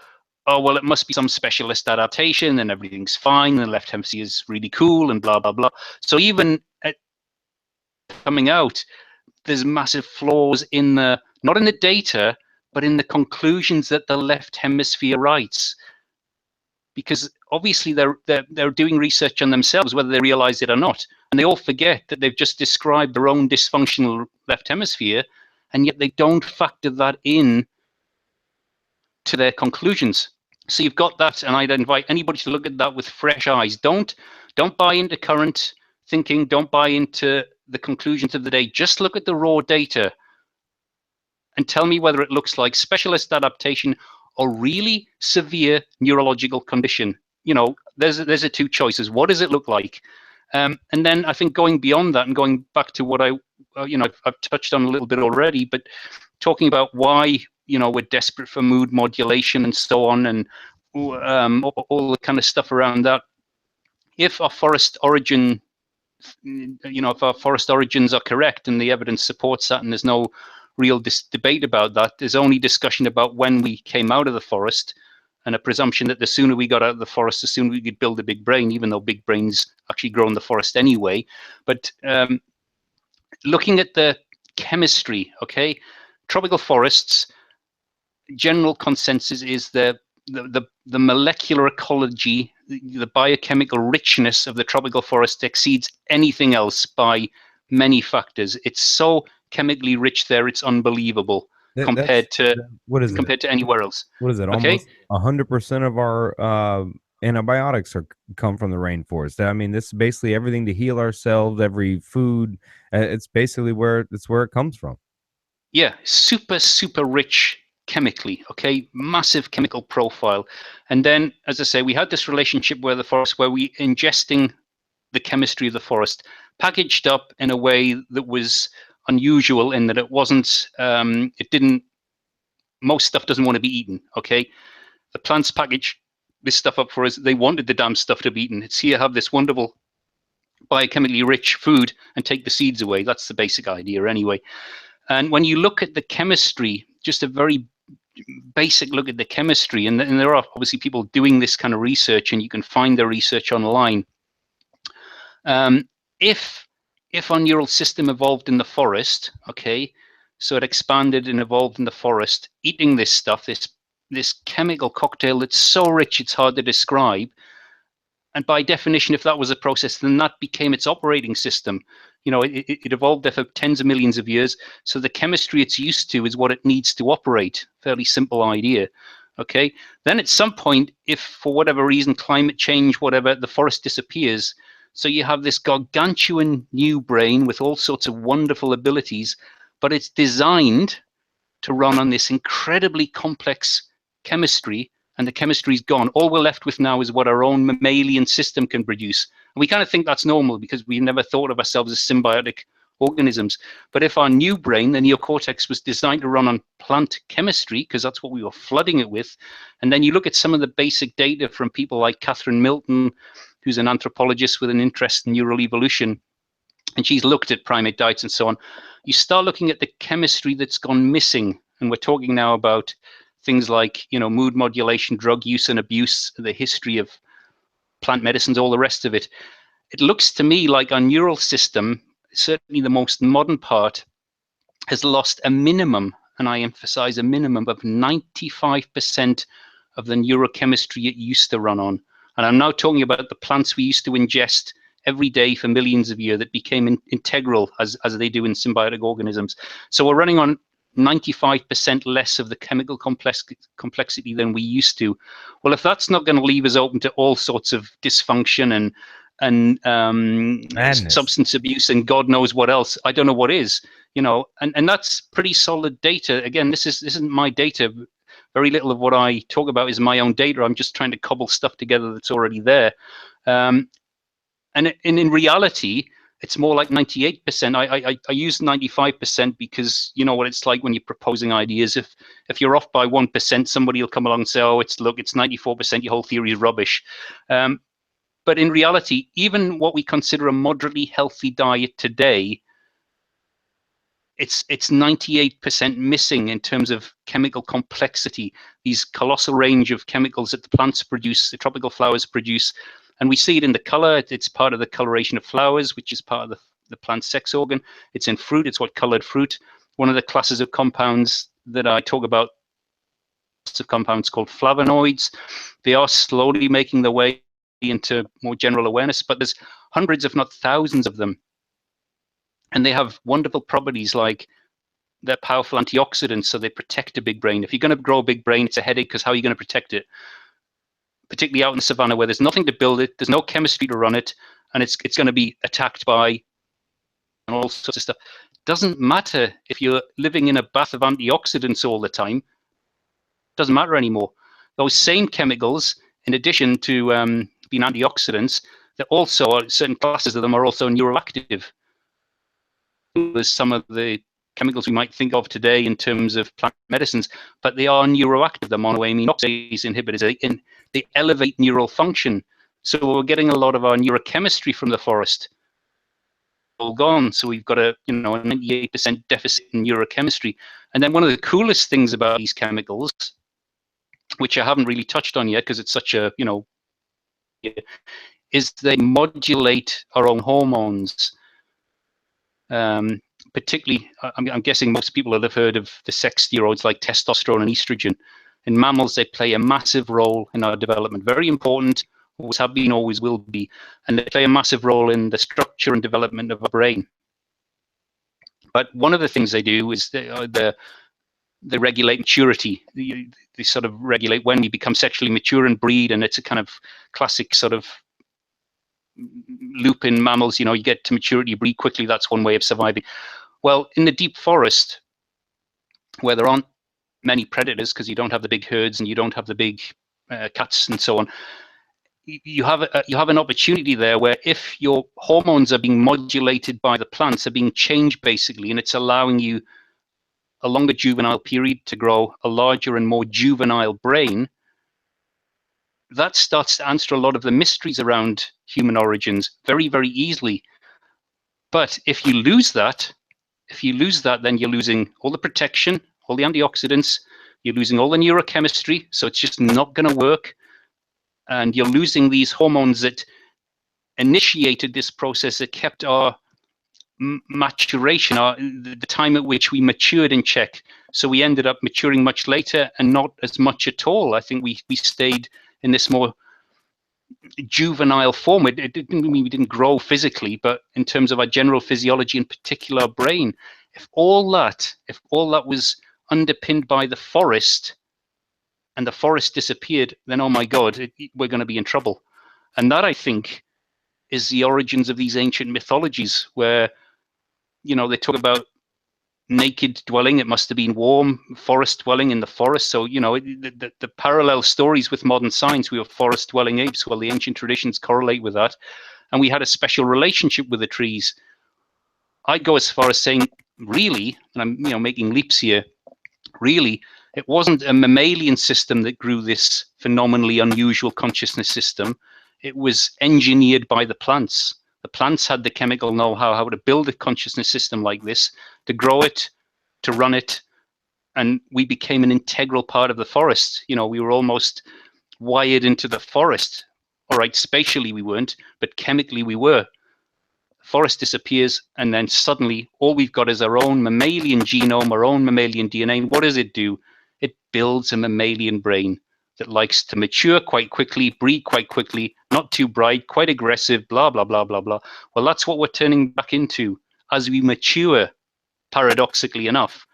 oh, well, it must be some specialist adaptation and everything's fine, and the left hemisphere is really cool and blah, blah, blah. So even coming out, there's massive flaws in not in the data, but in the conclusions that the left hemisphere writes. Because obviously they're doing research on themselves, whether they realize it or not. And they all forget that they've just described their own dysfunctional left hemisphere. and yet they don't factor that in to their conclusions. So you've got that, and I'd invite anybody to look at that with fresh eyes. Don't buy into current thinking. Don't buy into the conclusions of the day. Just look at the raw data and tell me whether it looks like specialist adaptation or really severe neurological condition. You know, there's a two choices. What does it look like? And then I think going beyond that and going back to what I've touched on a little bit already, but talking about why, you know, we're desperate for mood modulation and so on, and all the kind of stuff around that. If our forest origin, you know, if our forest origins are correct and the evidence supports that, and there's no real debate about that, there's only discussion about when we came out of the forest, and a presumption that the sooner we got out of the forest, the sooner we could build a big brain, even though big brains actually grow in the forest anyway. But looking at the chemistry, okay, tropical forests, general consensus is the molecular ecology, the biochemical richness of the tropical forest exceeds anything else by many factors. It's so chemically rich there, it's unbelievable compared to anywhere else. What is it? Okay? Almost 100% of our antibiotics come from the rainforest. I mean, this is basically everything to heal ourselves, every food. It's basically where it comes from. Yeah, super rich chemically, okay, massive chemical profile. And then, as I say, we had this relationship where the forest, where we ingesting the chemistry of the forest, packaged up in a way that was unusual in that it wasn't, most stuff doesn't want to be eaten, okay? The plants package this stuff up for us. They wanted the damn stuff to be eaten. It's here, have this wonderful biochemically rich food and take the seeds away. That's the basic idea anyway. And when you look at the chemistry, just a very basic look at the chemistry, and there are obviously people doing this kind of research, and you can find their research online. If our neural system evolved in the forest, okay, so it expanded and evolved in the forest, eating this stuff, this chemical cocktail that's so rich it's hard to describe. And by definition, if that was a process, then that became its operating system. You know, it evolved there for tens of millions of years. So the chemistry it's used to is what it needs to operate. Fairly simple idea. Okay. Then at some point, if for whatever reason, climate change, whatever, the forest disappears. So you have this gargantuan new brain with all sorts of wonderful abilities, but it's designed to run on this incredibly complex chemistry, and the chemistry's gone. All we're left with now is what our own mammalian system can produce. And we kind of think that's normal because we've never thought of ourselves as symbiotic organisms. But if our new brain, the neocortex, was designed to run on plant chemistry, because that's what we were flooding it with, and then you look at some of the basic data from people like Catherine Milton, who's an anthropologist with an interest in neural evolution, and she's looked at primate diets and so on, you start looking at the chemistry that's gone missing. And we're talking now about things like, you know, mood modulation, drug use and abuse, the history of plant medicines, all the rest of it. It looks to me like our neural system, certainly the most modern part, has lost a minimum, and I emphasize a minimum, of 95% of the neurochemistry it used to run on. And I'm now talking about the plants we used to ingest every day for millions of years that became integral as they do in symbiotic organisms. So we're running on 95% less of the chemical complexity than we used to. Well, if that's not going to leave us open to all sorts of dysfunction and substance abuse and God knows what else, I don't know what is. You know, and that's pretty solid data. Again, this isn't my data. Very little of what I talk about is my own data. I'm just trying to cobble stuff together that's already there. And in reality, it's more like 98%. I use 95% because you know what it's like when you're proposing ideas. If you're off by 1%, somebody will come along and say, "Oh, it's 94%. Your whole theory is rubbish." But in reality, even what we consider a moderately healthy diet today, it's 98% missing in terms of chemical complexity. These colossal range of chemicals that the plants produce, the tropical flowers produce. And we see it in the color. It's part of the coloration of flowers, which is part of the plant sex organ. It's in fruit. It's what colored fruit. One of the classes of compounds that I talk about, of compounds called flavonoids. They are slowly making their way into more general awareness, but there's hundreds, if not thousands of them. And they have wonderful properties like they're powerful antioxidants, so they protect a big brain. If you're going to grow a big brain, it's a headache, because how are you going to protect it? Particularly out in the savannah where there's nothing to build it, there's no chemistry to run it, and it's going to be attacked by and all sorts of stuff. Doesn't matter if you're living in a bath of antioxidants all the time. Doesn't matter anymore. Those same chemicals, in addition to being antioxidants, that also certain classes of them are also neuroactive. There's some of the chemicals we might think of today in terms of plant medicines, but they are neuroactive. The monoamine oxidase inhibitors, they elevate neural function. So we're getting a lot of our neurochemistry from the forest all gone. So we've got a 98% deficit in neurochemistry. And then one of the coolest things about these chemicals, which I haven't really touched on yet because it's such a, is they modulate our own hormones. Particularly, I'm guessing most people will have heard of the sex steroids like testosterone and estrogen. In mammals, they play a massive role in our development. Very important, always have been, always will be. And they play a massive role in the structure and development of our brain. But one of the things they do is they regulate maturity. They sort of regulate when we become sexually mature and breed, and it's a kind of classic sort of loop in mammals. You get to maturity, you breed quickly, that's one way of surviving. Well, in the deep forest, where there aren't many predators, because you don't have the big herds and you don't have the big cats and so on, you have an opportunity there where if your hormones are being modulated by the plants, are being changed basically, and it's allowing you a longer juvenile period to grow a larger and more juvenile brain, that starts to answer a lot of the mysteries around human origins very, very easily. But if you lose that, then you're losing all the protection, all the antioxidants, you're losing all the neurochemistry, so it's just not going to work. And you're losing these hormones that initiated this process, that kept our maturation, the time at which we matured in check. So we ended up maturing much later and not as much at all. I think we stayed in this more juvenile form. It didn't mean we didn't grow physically, but in terms of our general physiology, in particular our brain, if all that was underpinned by the forest, and the forest disappeared, then oh my God, we're going to be in trouble. And that, I think, is the origins of these ancient mythologies, where they talk about naked dwelling. It must have been warm, forest dwelling in the forest. So the parallel stories with modern science, we were forest dwelling apes. Well, the ancient traditions correlate with that, and we had a special relationship with the trees. I'd go as far as saying, really, and I'm making leaps here, really, it wasn't a mammalian system that grew this phenomenally unusual consciousness system. It was engineered by the plants. The plants had the chemical know-how, how to build a consciousness system like this, to grow it, to run it, and we became an integral part of the forest. We were almost wired into the forest. All right, spatially we weren't, but chemically we were. The forest disappears, and then suddenly all we've got is our own mammalian genome, our own mammalian DNA. And what does it do? It builds a mammalian brain that likes to mature quite quickly, breed quite quickly, not too bright, quite aggressive, blah, blah, blah, blah, blah. Well, that's what we're turning back into as we mature, paradoxically enough.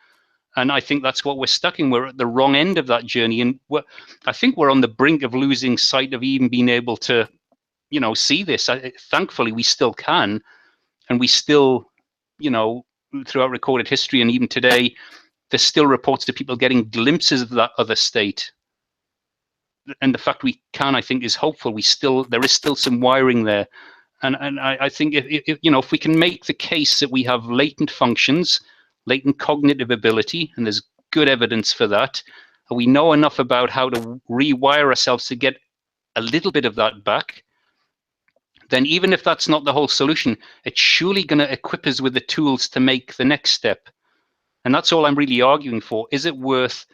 And I think that's what we're stuck in. We're at the wrong end of that journey. And I think we're on the brink of losing sight of even being able to, see this. Thankfully, we still can. And we still, throughout recorded history and even today, there's still reports of people getting glimpses of that other state. And the fact we can, I think, is hopeful. There is still some wiring there. And I think if we can make the case that we have latent functions, latent cognitive ability, and there's good evidence for that, and we know enough about how to rewire ourselves to get a little bit of that back, then even if that's not the whole solution, it's surely going to equip us with the tools to make the next step. And that's all I'm really arguing for. Is it worth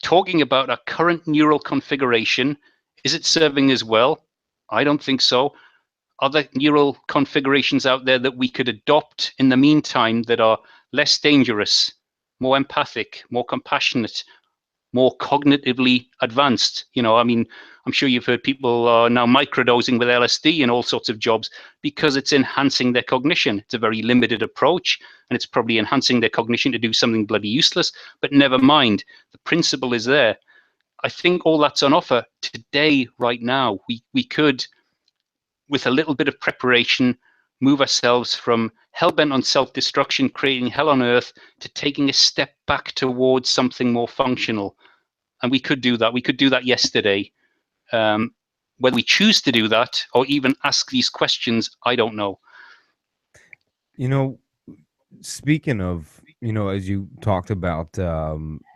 talking about our current neural configuration? Is it serving us well? I don't think so. Are there neural configurations out there that we could adopt in the meantime that are less dangerous, more empathic, more compassionate, more cognitively advanced. I mean, I'm sure you've heard people are now microdosing with LSD in all sorts of jobs because it's enhancing their cognition. It's a very limited approach, and it's probably enhancing their cognition to do something bloody useless, but never mind. The principle is there. I think all that's on offer today, right now. We could, with a little bit of preparation, move ourselves from hell-bent on self-destruction, creating hell on earth, to taking a step back towards something more functional. And we could do that. We could do that yesterday. Whether we choose to do that or even ask these questions, I don't know. Speaking of, as you talked about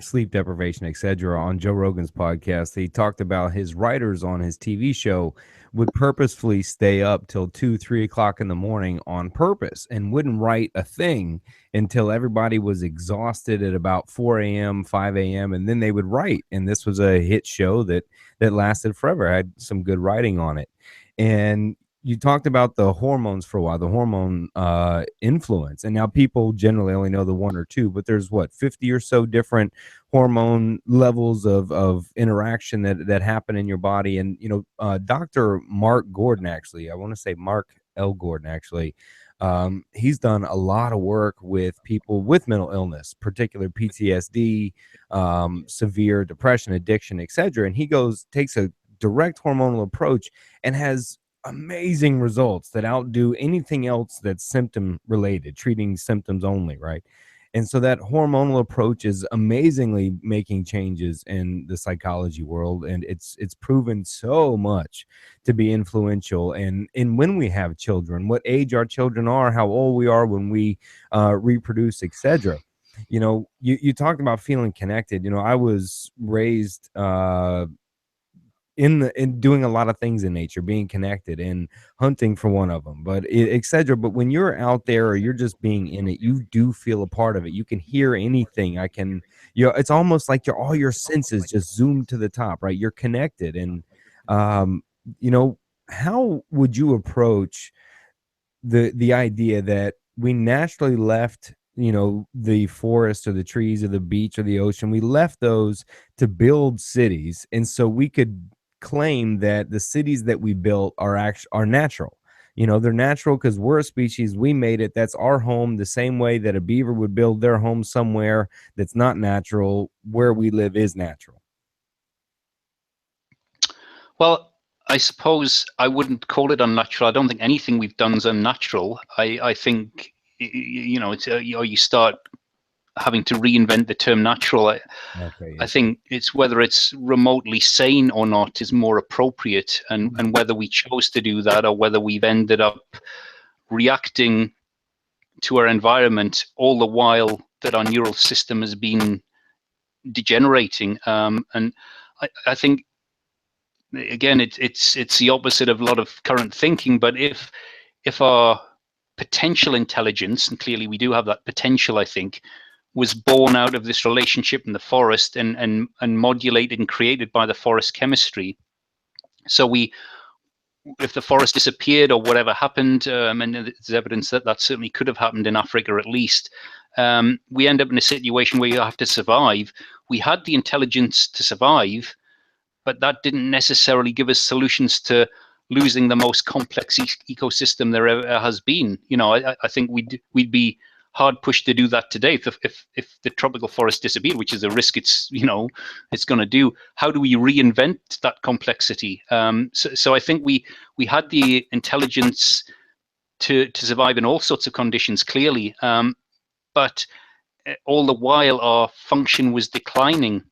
sleep deprivation, etc., on Joe Rogan's podcast, he talked about his writers on his TV show would purposefully stay up till 2, 3 o'clock in the morning on purpose and wouldn't write a thing until everybody was exhausted at about 4 a.m., 5 a.m., and then they would write. And this was a hit show that lasted forever, had some good writing on it. And you talked about the hormones for a while, the hormone influence, and now people generally only know the one or two, but there's 50 or so different hormone levels of interaction that happen in your body. And Dr. Mark Gordon, actually, I want to say Mark L. Gordon, actually, he's done a lot of work with people with mental illness, particular PTSD, severe depression, addiction, etc. And he takes a direct hormonal approach and has amazing results that outdo anything else that's symptom related, treating symptoms only, right? And so that hormonal approach is amazingly making changes in the psychology world, and it's proven so much to be influential. And when we have children, what age our children are, how old we are when we reproduce, etc. You talked about feeling connected. I was raised in doing a lot of things in nature, being connected, and hunting for one of them, but etc. But when you're out there or you're just being in it, you do feel a part of it. You can hear anything. It's almost like all your senses just zoom to the top, right? You're connected. And how would you approach the idea that we naturally left the forest or the trees or the beach or the ocean? We left those to build cities, and so we could claim that the cities that we built are natural. They're natural because we're a species, we made it, that's our home, the same way that a beaver would build their home somewhere that's not natural. Where we live is natural. Well, I suppose I wouldn't call it unnatural. I don't think anything we've done is unnatural. I think it's you start having to reinvent the term natural. Okay, yeah. I think it's whether it's remotely sane or not is more appropriate, and whether we chose to do that or whether we've ended up reacting to our environment all the while that our neural system has been degenerating. And I think, again, it's the opposite of a lot of current thinking. But if our potential intelligence, and clearly we do have that potential, I think, was born out of this relationship in the forest and modulated and created by the forest chemistry. So if the forest disappeared or whatever happened, and there's evidence that certainly could have happened in Africa at least, we end up in a situation where you have to survive. We had the intelligence to survive, but that didn't necessarily give us solutions to losing the most complex ecosystem there ever has been. I think we'd be hard pushed to do that today if the tropical forest disappeared, which is a risk it's going to do. How do we reinvent that complexity? So I think we had the intelligence to survive in all sorts of conditions, clearly, but all the while our function was declining.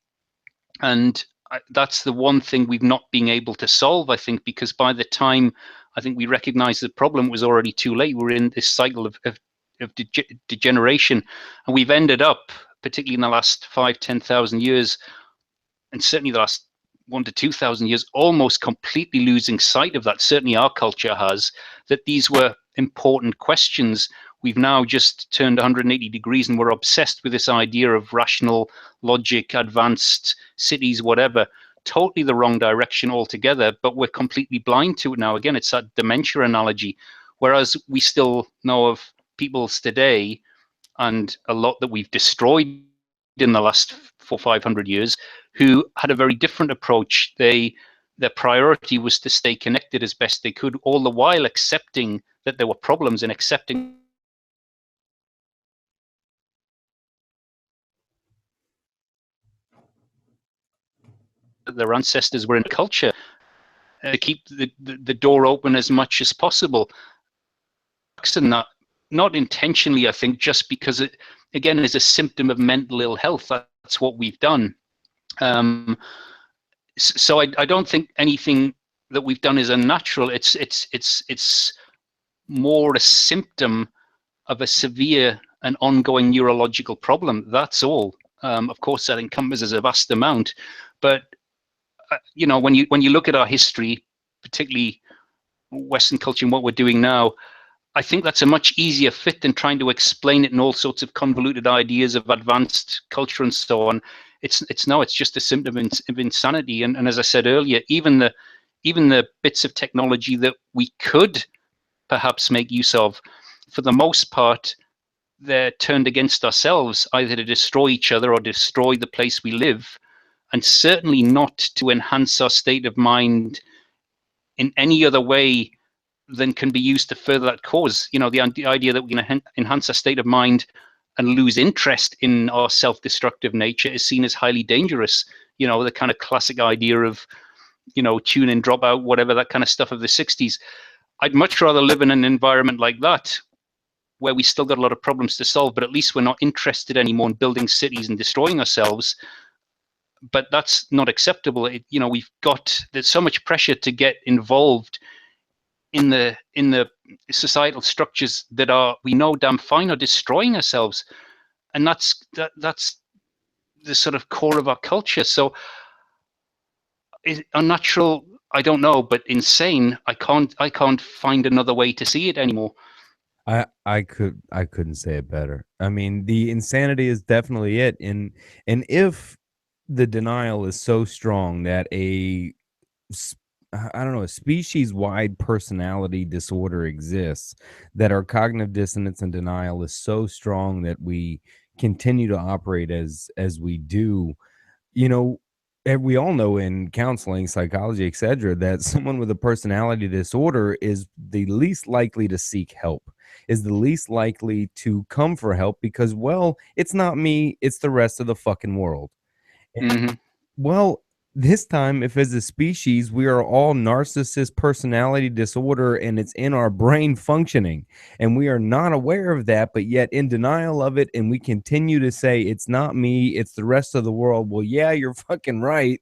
And that's the one thing we've not been able to solve, I think, because by the time I think we recognized the problem, it was already too late. We're in this cycle of degeneration, and we've ended up, particularly in the last 5,000-10,000 years, and certainly the last 1,000 to 2,000 years, almost completely losing sight of that. Certainly our culture has, that these were important questions. We've now just turned 180 degrees and we're obsessed with this idea of rational logic, advanced cities, whatever. Totally the wrong direction altogether, but we're completely blind to it now. Again, it's that dementia analogy. Whereas we still know of peoples today, and a lot that we've destroyed in the last 400-500 years, who had a very different approach. Their priority was to stay connected as best they could, all the while accepting that there were problems and accepting that their ancestors were in culture, to keep the door open as much as possible. And that, not intentionally, I think, just because it, again, is a symptom of mental ill health. That's what we've done. So I don't think anything that we've done is unnatural. It's more a symptom of a severe and ongoing neurological problem. That's all. Of course, that encompasses a vast amount, but you know, when you look at our history, particularly Western culture and what we're doing now, I think that's a much easier fit than trying to explain it in all sorts of convoluted ideas of advanced culture and so on. It's just a symptom of insanity. And as I said earlier, even the bits of technology that we could perhaps make use of, for the most part, they're turned against ourselves, either to destroy each other or destroy the place we live, and certainly not to enhance our state of mind in any other way than can be used to further that cause. You know, the idea that we're going to enhance our state of mind and lose interest in our self-destructive nature is seen as highly dangerous. You know, the kind of classic idea of, you know, tune in, drop out, whatever, that kind of stuff of the 60s. I'd much rather live in an environment like that, where we still got a lot of problems to solve, but at least we're not interested anymore in building cities and destroying ourselves. But that's not acceptable. You know, there's so much pressure to get involved in the societal structures that we know damn fine are destroying ourselves, and that's the sort of core of our culture. So, is it unnatural? I don't know, but insane. I can't find another way to see it anymore. I couldn't say it better. I mean, the insanity is definitely it. And if the denial is so strong that I don't know, a species-wide personality disorder exists, that our cognitive dissonance and denial is so strong that we continue to operate as we do, you know, and we all know in counseling, psychology, etc., that someone with a personality disorder is the least likely to seek help, is the least likely to come for help because, well, it's not me, it's the rest of the fucking world. Mm-hmm. Well, this time, if as a species we are all narcissist personality disorder and it's in our brain functioning, and we are not aware of that, but yet in denial of it, and we continue to say, it's not me, it's the rest of the world. Well, yeah, you're fucking right.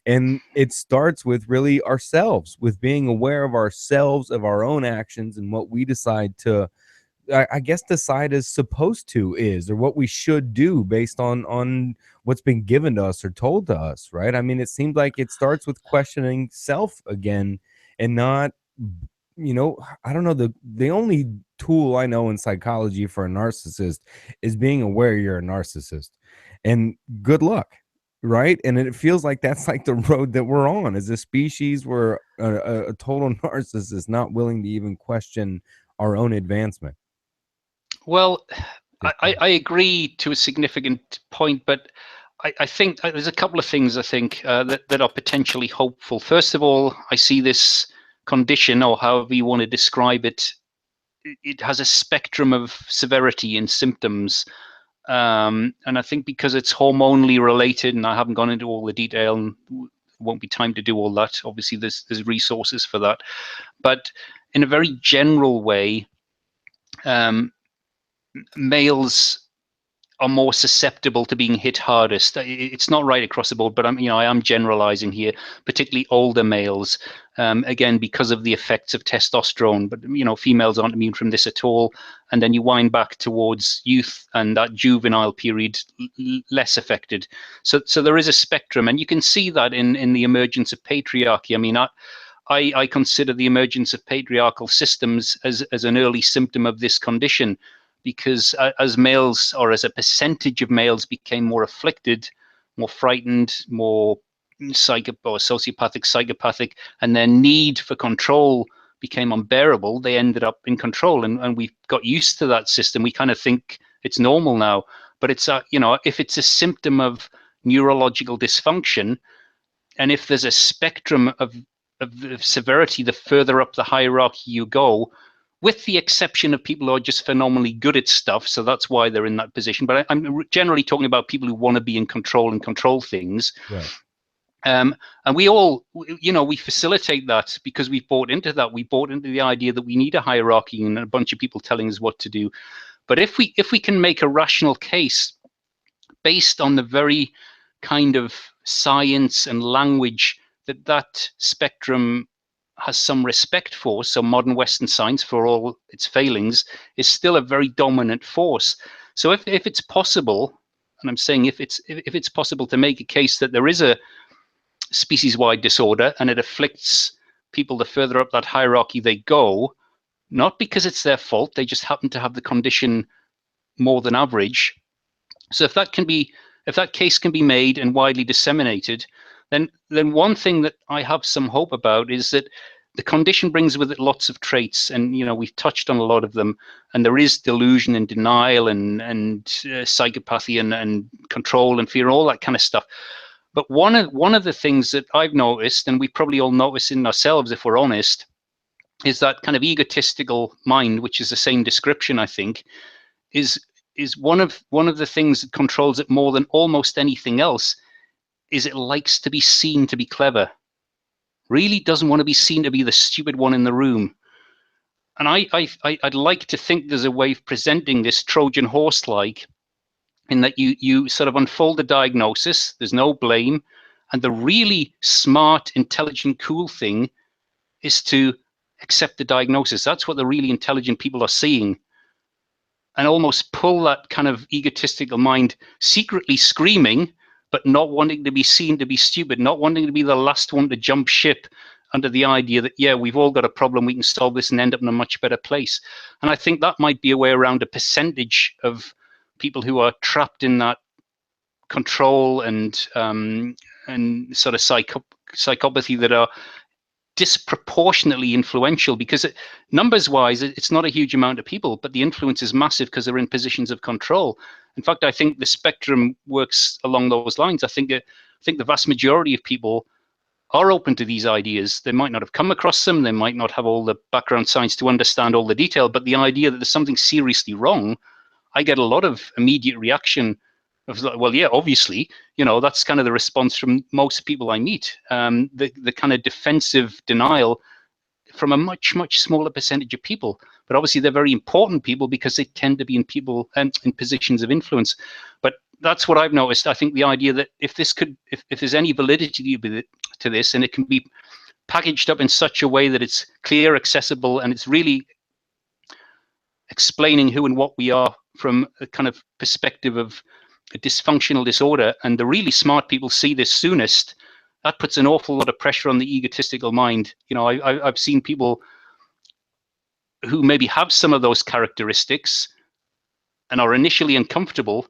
And it starts with really ourselves, with being aware of ourselves, of our own actions, and what we decide to I guess decide is supposed to is, or what we should do based on what's been given to us or told to us, right? I mean, it seems like it starts with questioning self again, and not, you know, I don't know, the only tool I know in psychology for a narcissist is being aware you're a narcissist, and good luck, right? And it feels like that's like the road that we're on as a species. We're a total narcissist, not willing to even question our own advancement. Well, I agree to a significant point, but I think there's a couple of things I think that are potentially hopeful. First of all, I see this condition, or however you want to describe it, it has a spectrum of severity and symptoms. And I think because it's hormonally related, and I haven't gone into all the detail, and won't be time to do all that. Obviously, there's resources for that. But in a very general way, males are more susceptible to being hit hardest. It's not right across the board, but I am generalizing here, particularly older males, again, because of the effects of testosterone. But, females aren't immune from this at all. And then you wind back towards youth and that juvenile period, less affected. So there is a spectrum, and you can see that in the emergence of patriarchy. I mean, I consider the emergence of patriarchal systems as an early symptom of this condition, because as males, or as a percentage of males, became more afflicted, more frightened, more sociopathic, psychopathic, and their need for control became unbearable, they ended up in control, and we got used to that system. We kind of think it's normal now, but it's if it's a symptom of neurological dysfunction. And if there's a spectrum of severity, the further up the hierarchy you go, with the exception of people who are just phenomenally good at stuff. So that's why they're in that position. But I'm generally talking about people who want to be in control and control things. Right. And we all, we facilitate that because we bought into that. We bought into the idea that we need a hierarchy and a bunch of people telling us what to do. But if we can make a rational case based on the very kind of science and language that spectrum has some respect for, so modern Western science, for all its failings, is still a very dominant force. So if it's possible, and I'm saying if it's possible to make a case that there is a species-wide disorder and it afflicts people the further up that hierarchy they go, not because it's their fault, they just happen to have the condition more than average. So if that case can be made and widely disseminated, then one thing that I have some hope about is that the condition brings with it lots of traits, and we've touched on a lot of them, and there is delusion and denial and psychopathy and control and fear, all that kind of stuff. But one of the things that I've noticed, and we probably all notice in ourselves if we're honest, is that kind of egotistical mind, which is the same description, I think, is one of the things that controls it more than almost anything else. Is it likes to be seen to be clever, really doesn't want to be seen to be the stupid one in the room. And I'd like to think there's a way of presenting this Trojan horse-like, in that you sort of unfold the diagnosis, there's no blame, and the really smart, intelligent, cool thing is to accept the diagnosis. That's what the really intelligent people are seeing, and almost pull that kind of egotistical mind secretly screaming, but not wanting to be seen to be stupid, not wanting to be the last one to jump ship under the idea that, yeah, we've all got a problem, we can solve this and end up in a much better place. And I think that might be a way around a percentage of people who are trapped in that control and sort of psychopathy that are disproportionately influential, because numbers wise it's not a huge amount of people, but the influence is massive because they're in positions of control. In fact, I think the spectrum works along those lines. I think the vast majority of people are open to these ideas. They might not have come across them, they might not have all the background science to understand all the detail, but the idea that there's something seriously wrong, I get a lot of immediate reaction of, well, yeah, obviously, that's kind of the response from most people I meet. The kind of defensive denial from a much, much smaller percentage of people. But obviously they're very important people because they tend to be in positions of influence. But that's what I've noticed. I think the idea that if there's any validity to this, and it can be packaged up in such a way that it's clear, accessible, and it's really explaining who and what we are from a kind of perspective of a dysfunctional disorder, and the really smart people see this soonest, that puts an awful lot of pressure on the egotistical mind. I've seen people who maybe have some of those characteristics and are initially uncomfortable,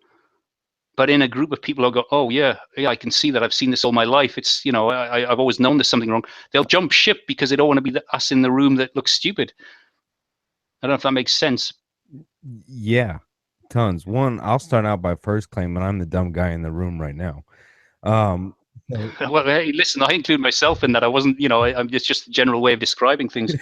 but in a group of people who go, oh yeah, I can see that, I've seen this all my life, it's, I've always known there's something wrong, they'll jump ship because they don't want to be the us in the room that looks stupid. I don't know if that makes sense. Yeah, tons. One, I'll start out by first claiming I'm the dumb guy in the room right now. So, well, hey, listen, I include myself in that. I wasn't, it's just a general way of describing things.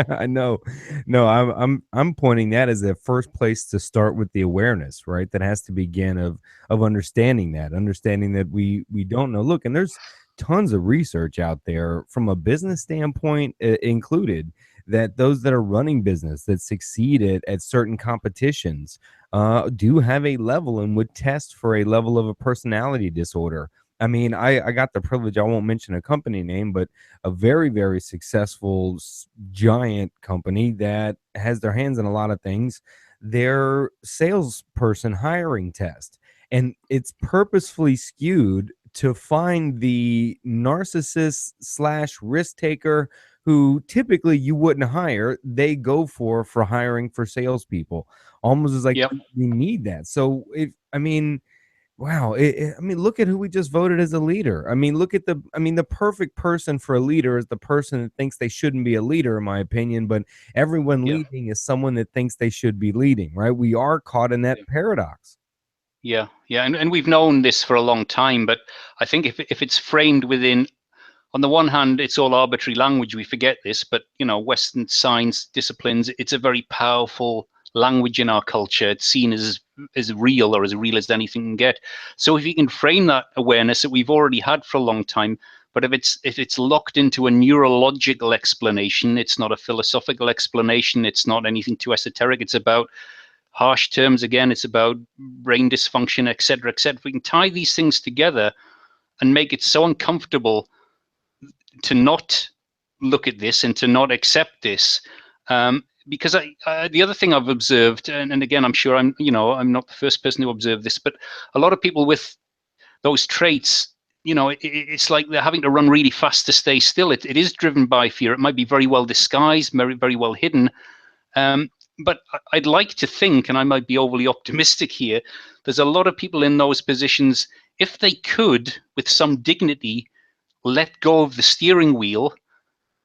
I know. No, I'm pointing that as the first place to start with the awareness, right? That has to begin of understanding that we don't know. Look, and there's tons of research out there from a business standpoint included, that those that are running business that succeed at certain competitions do have a level and would test for a level of a personality disorder. I mean, I got the privilege, I won't mention a company name, but a very, very successful giant company that has their hands in a lot of things, their salesperson hiring test. And it's purposefully skewed to find the narcissist / risk taker who typically you wouldn't hire. They go for hiring for salespeople, almost as like, yep. We need that. So wow. I mean, look at who we just voted as a leader. I mean, look at the perfect person for a leader is the person that thinks they shouldn't be a leader, in my opinion, but everyone leading is someone that thinks they should be leading, right? We are caught in that paradox. Yeah, yeah, and we've known this for a long time, but I think if it's framed within, on the one hand, it's all arbitrary language. We forget this, but Western science disciplines, it's a very powerful language in our culture. It's seen as real, or as real as anything can get. So if you can frame that awareness that we've already had for a long time, but if it's locked into a neurological explanation, it's not a philosophical explanation. It's not anything too esoteric. It's about harsh terms again. It's about brain dysfunction, etc., etc. If we can tie these things together and make it so uncomfortable to not look at this and to not accept this. Because the other thing I've observed, and again, I'm sure I'm not the first person to observe this, but a lot of people with those traits, it's like they're having to run really fast to stay still. It is driven by fear. It might be very well disguised, very, very well hidden. Um, but I'd like to think, and I might be overly optimistic here, there's a lot of people in those positions, if they could, with some dignity, let go of the steering wheel,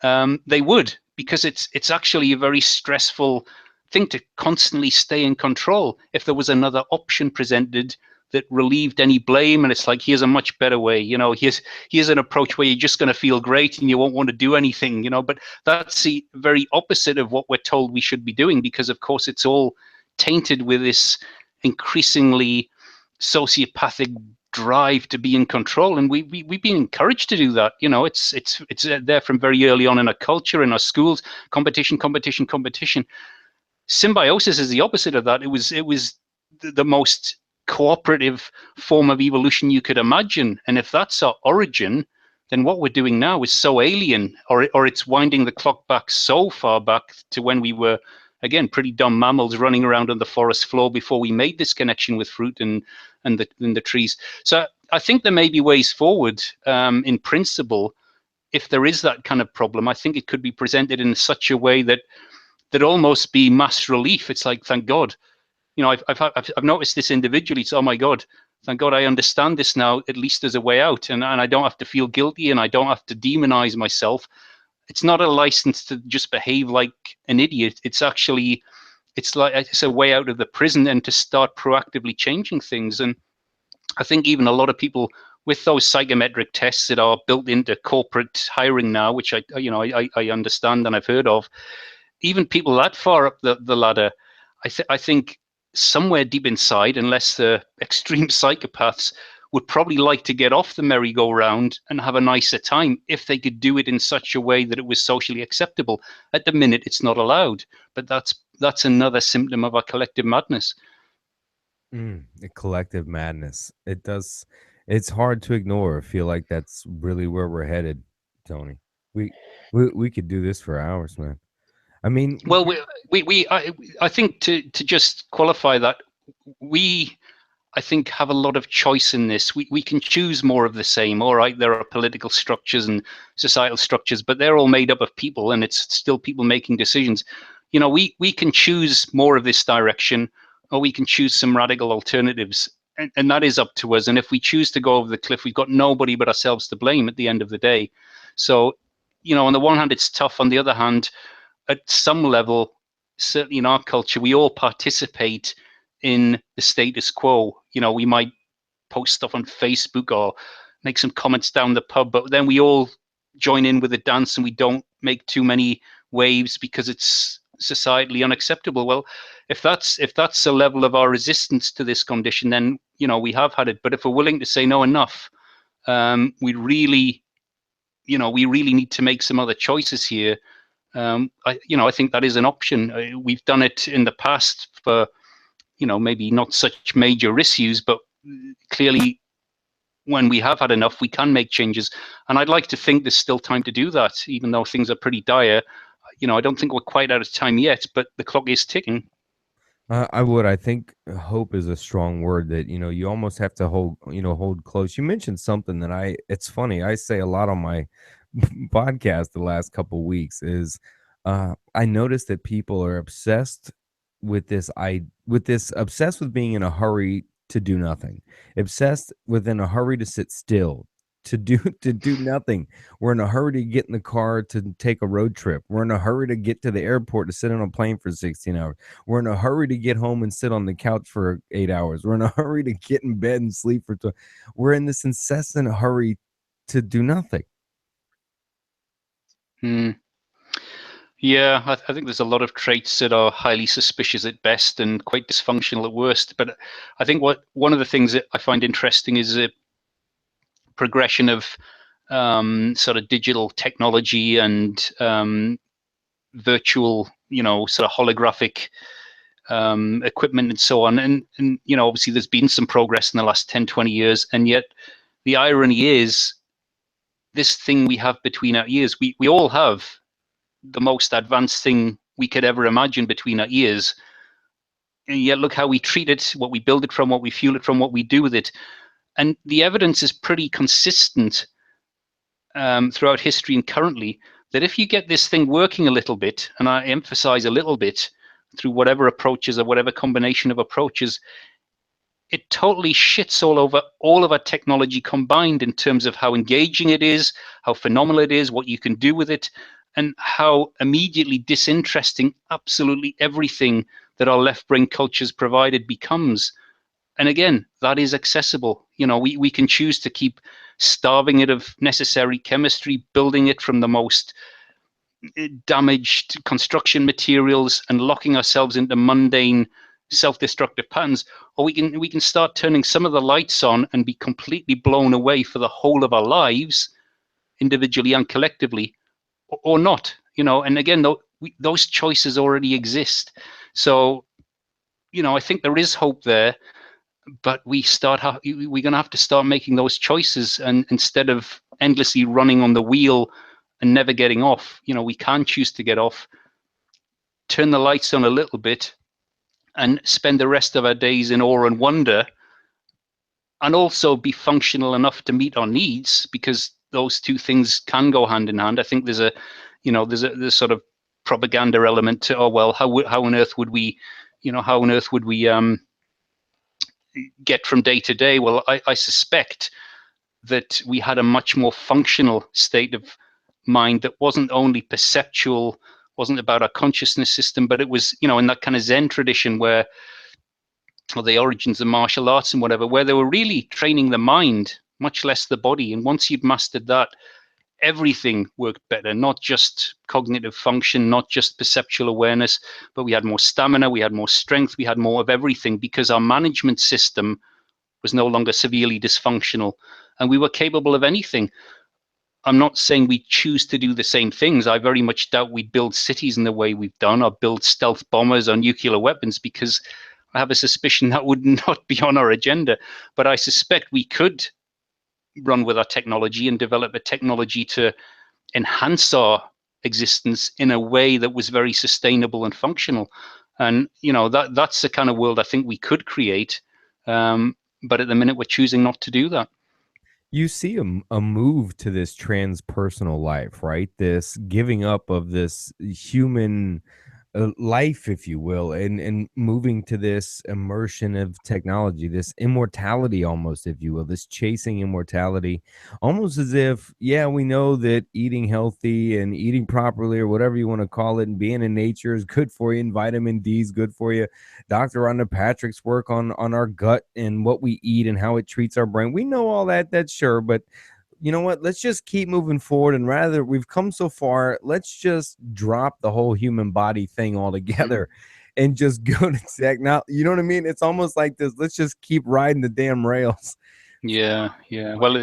they would, because it's actually a very stressful thing to constantly stay in control. If there was another option presented that relieved any blame, and it's like, here's a much better way, here's an approach where you're just going to feel great and you won't want to do anything, but that's the very opposite of what we're told we should be doing, because of course it's all tainted with this increasingly sociopathic drive to be in control, and we've been encouraged to do that. It's there from very early on in our culture, in our schools. Competition, competition, competition. Symbiosis is the opposite of that. It was the most cooperative form of evolution you could imagine, and if that's our origin, then what we're doing now is so alien, or it's winding the clock back so far back to when we were, again, pretty dumb mammals running around on the forest floor before we made this connection with fruit and the trees. So I think there may be ways forward, in principle. If there is that kind of problem, I think it could be presented in such a way that almost be mass relief. It's like, thank God, I've noticed this individually. It's, oh my God, thank God I understand this now. At least there's a way out, and I don't have to feel guilty, and I don't have to demonize myself. It's not a license to just behave like an idiot. It's a way out of the prison, and to start proactively changing things. And I think even a lot of people with those psychometric tests that are built into corporate hiring now, which I understand and I've heard of, even people that far up the ladder, I think somewhere deep inside, unless they're extreme psychopaths, would probably like to get off the merry-go-round and have a nicer time if they could do it in such a way that it was socially acceptable. At the minute, it's not allowed, but that's another symptom of our collective madness. A collective madness. It does. It's hard to ignore. I feel like that's really where we're headed, Tony. We we could do this for hours, man. I mean, Well, I think to just qualify that, we I think have a lot of choice in this. We can choose more of the same. All right, there are political structures and societal structures, but they're all made up of people, and it's still people making decisions. We can choose more of this direction, or we can choose some radical alternatives, and that is up to us. And if we choose to go over the cliff, we've got nobody but ourselves to blame at the end of the day. So, on the one hand, it's tough. On the other hand, at some level, certainly in our culture, we all participate in the status quo. We might post stuff on Facebook or make some comments down the pub, but then we all join in with the dance and we don't make too many waves because it's societally unacceptable. Well, if that's a level of our resistance to this condition, then we have had it. But if we're willing to say no, enough, we really need to make some other choices here. I think that is an option. We've done it in the past for, maybe not such major issues, but clearly when we have had enough, we can make changes. And I'd like to think there's still time to do that, even though things are pretty dire. I don't think we're quite out of time yet, but the clock is ticking. I would. I think hope is a strong word that you almost have to hold close. You mentioned something that it's funny. I say a lot on my podcast the last couple weeks is I noticed that people are obsessed obsessed with being in a hurry to do nothing, obsessed with in a hurry to sit still, to do nothing. We're in a hurry to get in the car to take a road trip. We're in a hurry to get to the airport to sit on a plane for 16 hours. We're in a hurry to get home and sit on the couch for 8 hours. We're in a hurry to get in bed and sleep for we're in this incessant hurry to do nothing. Yeah, I think there's a lot of traits that are highly suspicious at best and quite dysfunctional at worst. But I think one of the things that I find interesting is the progression of sort of digital technology and virtual, sort of holographic equipment and so on. And obviously there's been some progress in the last 10, 20 years. And yet the irony is this thing we have between our ears, we all have the most advanced thing we could ever imagine between our ears. And yet look how we treat it, what we build it from, what we fuel it from, what we do with it. And the evidence is pretty consistent throughout history and currently, that if you get this thing working a little bit, and I emphasize a little bit, through whatever approaches or whatever combination of approaches, it totally shits all over all of our technology combined in terms of how engaging it is, how phenomenal it is, what you can do with it, and how immediately disinteresting absolutely everything that our left brain cultures provided becomes. And again, that is accessible. We can choose to keep starving it of necessary chemistry, building it from the most damaged construction materials and locking ourselves into mundane self-destructive patterns, or we can start turning some of the lights on and be completely blown away for the whole of our lives, individually and collectively, or not. And again, those choices already exist. So I think there is hope there, but we're going to have to start making those choices, and instead of endlessly running on the wheel and never getting off, we can choose to get off, turn the lights on a little bit, and spend the rest of our days in awe and wonder, and also be functional enough to meet our needs, because those two things can go hand in hand. I think there's a sort of propaganda element to, oh well, how on earth would we get from day to day? Well, I suspect that we had a much more functional state of mind that wasn't only perceptual, wasn't about our consciousness system, but it was, in that kind of Zen tradition where, or the origins of martial arts and whatever, where they were really training the mind, much less the body. And once you've mastered that, everything worked better, not just cognitive function, not just perceptual awareness, but we had more stamina, we had more strength, we had more of everything, because our management system was no longer severely dysfunctional, and we were capable of anything. I'm not saying we choose to do the same things. I very much doubt we'd build cities in the way we've done, or build stealth bombers or nuclear weapons, because I have a suspicion that would not be on our agenda. But I suspect we could run with our technology and develop a technology to enhance our existence in a way that was very sustainable and functional. And that's the kind of world I think we could create. But at the minute, we're choosing not to do that. You see a move to this transpersonal life, right? This giving up of this human life, if you will, and moving to this immersion of technology, this immortality almost, if you will, this chasing immortality, almost as if, yeah, we know that eating healthy and eating properly, or whatever you want to call it, and being in nature is good for you, and vitamin D is good for you. Dr. Rhonda Patrick's work on our gut and what we eat and how it treats our brain, we know all that, that's sure, but you know what? Let's just keep moving forward, and rather, we've come so far, let's just drop the whole human body thing altogether and just go to tech. Now, you know what I mean? It's almost like this. Let's just keep riding the damn rails. Yeah. Well,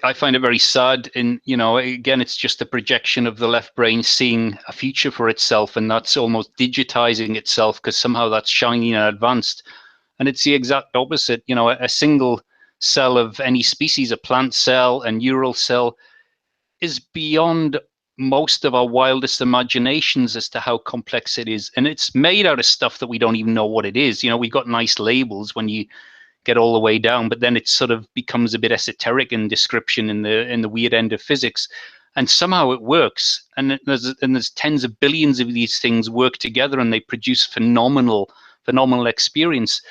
I find it very sad. And again, it's just a projection of the left brain seeing a future for itself, and that's almost digitizing itself because somehow that's shiny and advanced. And it's the exact opposite. A single cell of any species, a plant cell, a neural cell, is beyond most of our wildest imaginations as to how complex it is. And it's made out of stuff that we don't even know what it is. We've got nice labels when you get all the way down, but then it sort of becomes a bit esoteric in description in the weird end of physics. And somehow it works. And there's tens of billions of these things work together, and they produce phenomenal experience.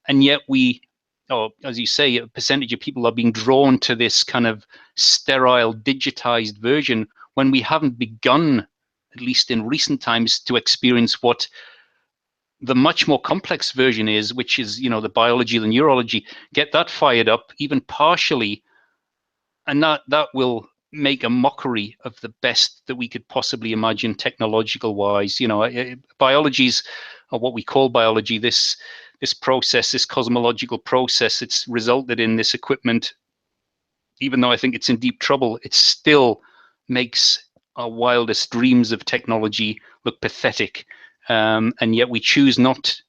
And yet we or as you say, a percentage of people are being drawn to this kind of sterile, digitized version when we haven't begun, at least in recent times, to experience what the much more complex version is, which is, the biology, the neurology. Get that fired up, even partially, and that will make a mockery of the best that we could possibly imagine technological wise. Biology's, or what we call biology, this process, this cosmological process, it's resulted in this equipment. Even though I think it's in deep trouble, it still makes our wildest dreams of technology look pathetic. And yet we choose not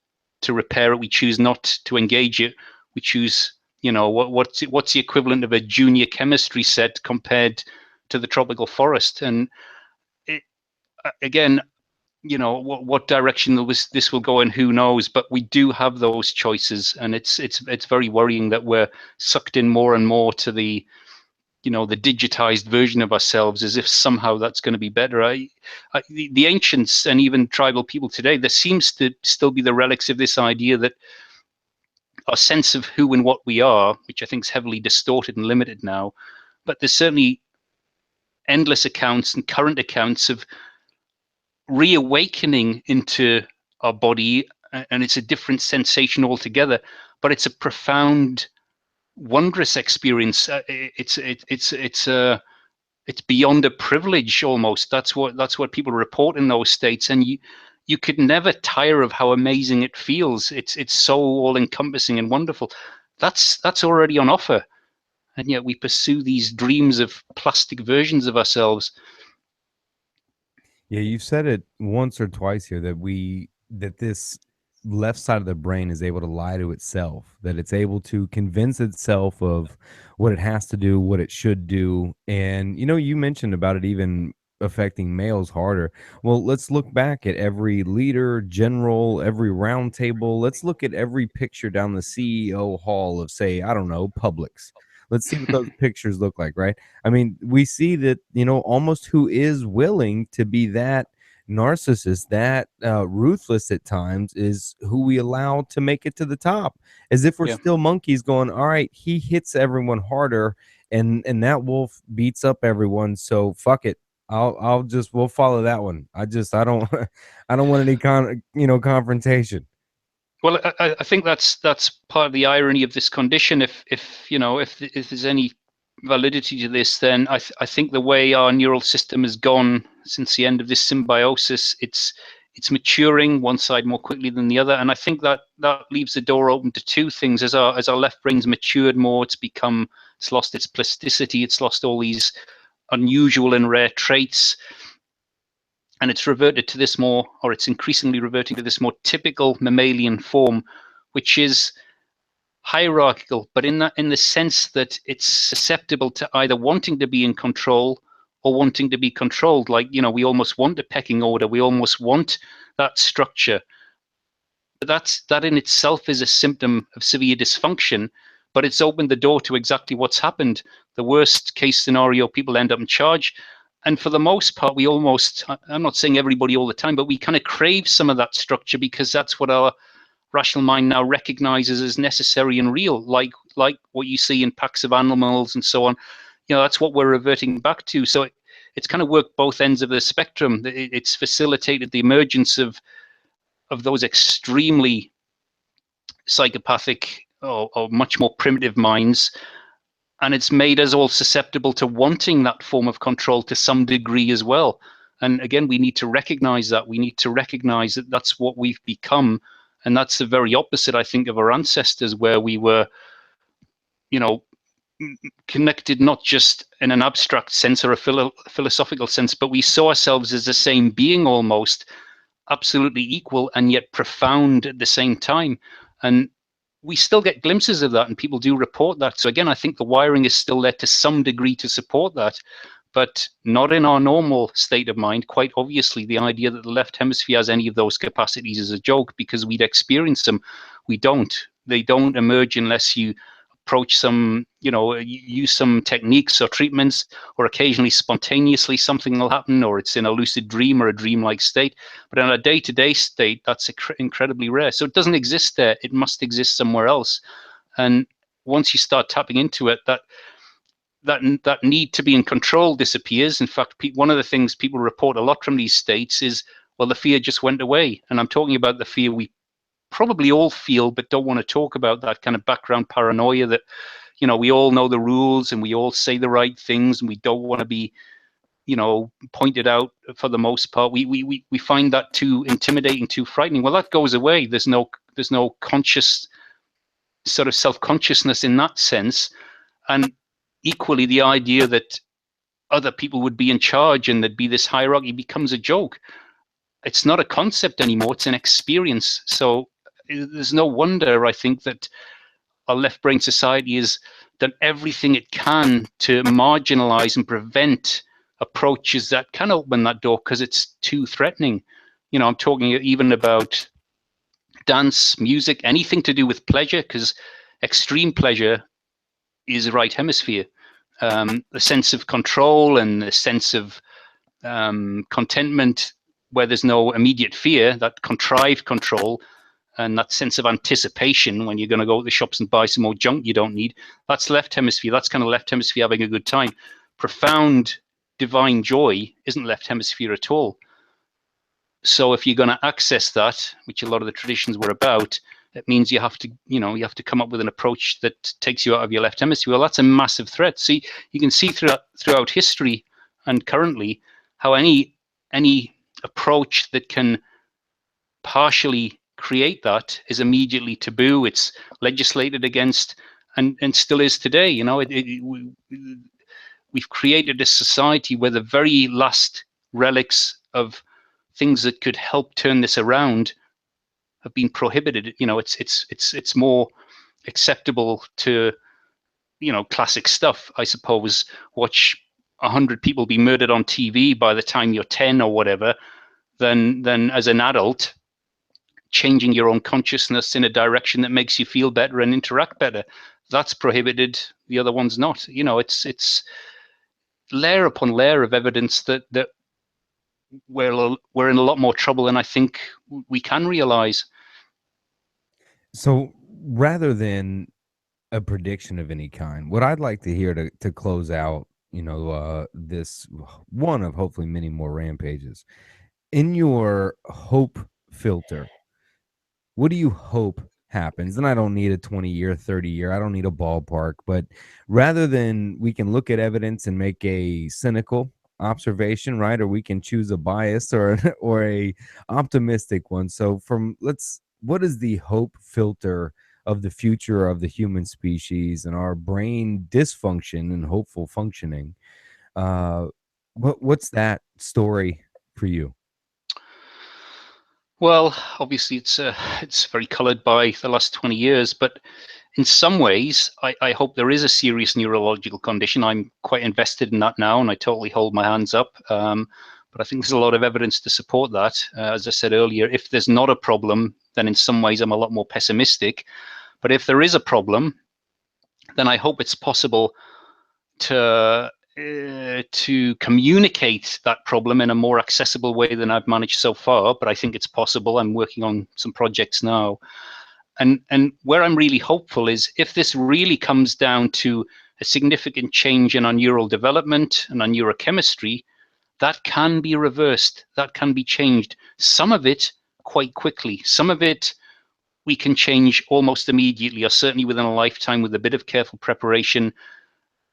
to repair it. We choose not to engage it. We choose, what's the equivalent of a junior chemistry set compared to the tropical forest? And again, what direction this will go in, who knows? But we do have those choices, and it's very worrying that we're sucked in more and more to the digitized version of ourselves, as if somehow that's going to be better. The ancients and even tribal people today, there seems to still be the relics of this idea that our sense of who and what we are, which I think is heavily distorted and limited now, but there's certainly endless accounts and current accounts of reawakening into our body, and it's a different sensation altogether, but it's a profound, wondrous experience. It's beyond a privilege almost. That's what people report in those states, and you could never tire of how amazing it feels. It's so all encompassing and wonderful. That's already on offer, and yet we pursue these dreams of plastic versions of ourselves. Yeah, you've said it once or twice here that this left side of the brain is able to lie to itself, that it's able to convince itself of what it has to do, what it should do. And you mentioned about it even affecting males harder. Well, let's look back at every leader, general, every round table. Let's look at every picture down the CEO hall of, say, I don't know, Publix. Let's see what those pictures look like, right? I mean, we see that, almost who is willing to be that narcissist, that ruthless at times, is who we allow to make it to the top, as if we're Yeah. still monkeys going, all right, he hits everyone harder, and that wolf beats up everyone. So fuck it. We'll follow that one. I don't, I don't want any confrontation. Well, I think that's part of the irony of this condition. If there's any validity to this, then I think the way our neural system has gone since the end of this symbiosis, it's maturing one side more quickly than the other, and I think that leaves the door open to two things. As our left brain's matured more, it's lost its plasticity, it's lost all these unusual and rare traits, and it's reverted to this more, or it's increasingly reverting to this more typical mammalian form, which is hierarchical, but in the sense that it's susceptible to either wanting to be in control or wanting to be controlled. Like, we almost want a pecking order, we almost want that structure. But that in itself is a symptom of severe dysfunction, but it's opened the door to exactly what's happened. The worst case scenario, people end up in charge. And for the most part, I'm not saying everybody all the time, but we kind of crave some of that structure because that's what our rational mind now recognizes as necessary and real, like what you see in packs of animals and so on. That's what we're reverting back to. So it's kind of worked both ends of the spectrum. It's facilitated the emergence of those extremely psychopathic or much more primitive minds, and it's made us all susceptible to wanting that form of control to some degree as well. And again, we need to recognize that. We need to recognize that that's what we've become, and that's the very opposite, I think, of our ancestors, where we were, connected not just in an abstract sense or a philosophical sense, but we saw ourselves as the same being, almost absolutely equal and yet profound at the same time. And we still get glimpses of that, and people do report that. So again, I think the wiring is still there to some degree to support that, but not in our normal state of mind. Quite obviously, the idea that the left hemisphere has any of those capacities is a joke, because we'd experience them. We don't. They don't emerge unless you approach some, use some techniques or treatments, or occasionally spontaneously something will happen, or it's in a lucid dream or a dreamlike state. But in a day-to-day state, that's incredibly rare. So it doesn't exist there. It must exist somewhere else. And once you start tapping into it, that need to be in control disappears. In fact, one of the things people report a lot from these states is, well, the fear just went away. And I'm talking about the fear we probably all feel, but don't want to talk about, that kind of background paranoia that, we all know the rules and we all say the right things and we don't want to be, pointed out for the most part. We find that too intimidating, too frightening. Well, that goes away. There's no conscious sort of self-consciousness in that sense. And equally, the idea that other people would be in charge and there'd be this hierarchy becomes a joke. It's not a concept anymore, it's an experience. So there's no wonder, I think, that our left brain society has done everything it can to marginalize and prevent approaches that can open that door, because it's too threatening. I'm talking even about dance, music, anything to do with pleasure, because extreme pleasure is right hemisphere. The sense of control and the sense of contentment where there's no immediate fear, that contrived control, and that sense of anticipation when you're going to go to the shops and buy some more junk you don't need, that's left hemisphere. That's kind of left hemisphere having a good time. Profound divine joy isn't left hemisphere at all. So if you're going to access that, which a lot of the traditions were about, it means you have to come up with an approach that takes you out of your left hemisphere. Well, that's a massive threat. See, you can see throughout history and currently how any approach that can partially create that is immediately taboo. It's legislated against, and still is today. We've created a society where the very last relics of things that could help turn this around have been prohibited. It's more acceptable to, classic stuff, I suppose. Watch 100 people be murdered on TV by the time you're 10 or whatever, than as an adult changing your own consciousness in a direction that makes you feel better and interact better. That's prohibited. The other one's not. It's layer upon layer of evidence that we're in a lot more trouble than I think we can realize. So rather than a prediction of any kind, what I'd like to hear to close out, this one of hopefully many more rampages, in your hope filter, what do you hope happens? And I don't need a 20-year, 30-year, I don't need a ballpark, but rather than we can look at evidence and make a cynical observation, right? Or we can choose a bias or a optimistic one. So what is the hope filter of the future of the human species and our brain dysfunction and hopeful functioning? What's that story for you? Well, obviously, it's very coloured by the last 20 years, but in some ways, I hope there is a serious neurological condition. I'm quite invested in that now, and I totally hold my hands up. But I think there's a lot of evidence to support that. As I said earlier, if there's not a problem, then in some ways I'm a lot more pessimistic. But if there is a problem, then I hope it's possible to communicate that problem in a more accessible way than I've managed so far. But I think it's possible. I'm working on some projects now. And where I'm really hopeful is if this really comes down to a significant change in our neural development and our neurochemistry, that can be reversed, that can be changed. Some of it quite quickly. Some of it we can change almost immediately, or certainly within a lifetime with a bit of careful preparation.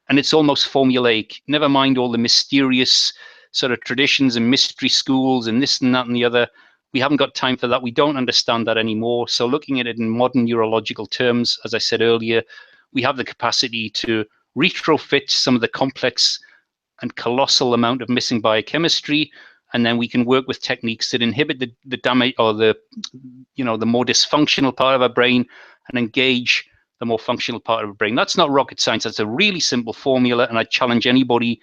And it's almost formulaic. Never mind all the mysterious sort of traditions and mystery schools and this and that and the other. We haven't got time for that. We don't understand that anymore. So looking at it in modern neurological terms, as I said earlier, we have the capacity to retrofit some of the complex and colossal amount of missing biochemistry, and then we can work with techniques that inhibit the damage or the more dysfunctional part of our brain and engage the more functional part of our brain. That's not rocket science. That's a really simple formula, and I challenge anybody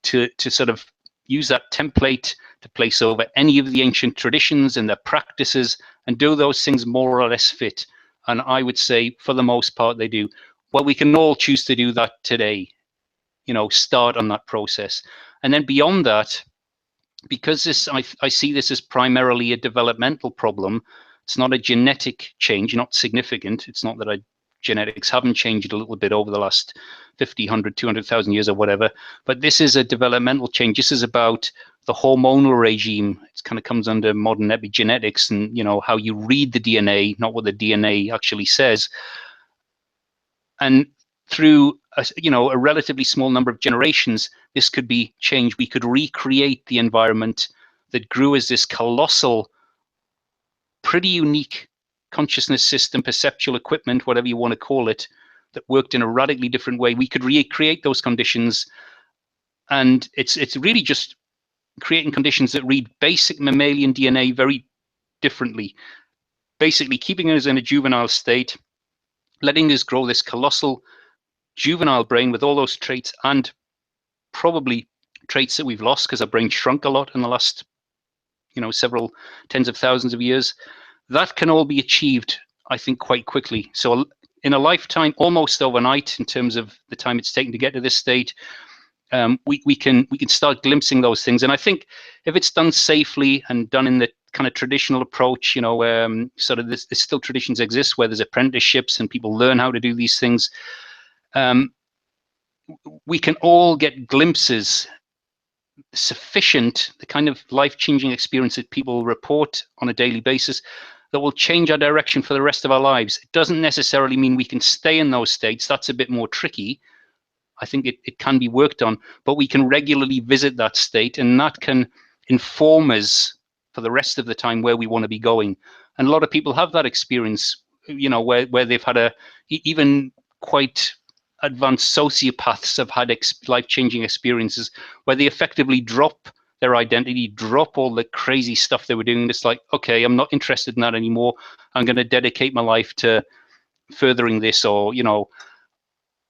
to sort of use that template to place over any of the ancient traditions and their practices and do those things more or less fit. And I would say for the most part they do. Well, we can all choose to do that today, start on that process. And then beyond that, because I see this as primarily a developmental problem, it's not a genetic change, not significant. It's not that I genetics haven't changed a little bit over the last 50, 100, 200,000 years or whatever. But this is a developmental change. This is about the hormonal regime. It kind of comes under modern epigenetics, and how you read the DNA, not what the DNA actually says. And through a relatively small number of generations, this could be changed. We could recreate the environment that grew as this colossal, pretty unique consciousness system, perceptual equipment, whatever you want to call it, that worked in a radically different way. We could recreate those conditions, and it's really just creating conditions that read basic mammalian DNA very differently, basically keeping us in a juvenile state, letting us grow this colossal juvenile brain with all those traits, and probably traits that we've lost because our brain shrunk a lot in the last several tens of thousands of years. That can all be achieved, I think, quite quickly. So in a lifetime, almost overnight, in terms of the time it's taken to get to this state, we can start glimpsing those things. And I think if it's done safely and done in the kind of traditional approach, sort of there's still traditions exist where there's apprenticeships and people learn how to do these things. We can all get glimpses sufficient, the kind of life-changing experience that people report on a daily basis, that will change our direction for the rest of our lives. It doesn't necessarily mean we can stay in those states. That's a bit more tricky. I think it can be worked on, but we can regularly visit that state, and that can inform us for the rest of the time where we want to be going. And a lot of people have that experience, where they've had even quite advanced sociopaths have had life-changing experiences where they effectively drop their identity, drop all the crazy stuff they were doing. It's like, okay, I'm not interested in that anymore. I'm going to dedicate my life to furthering this, or,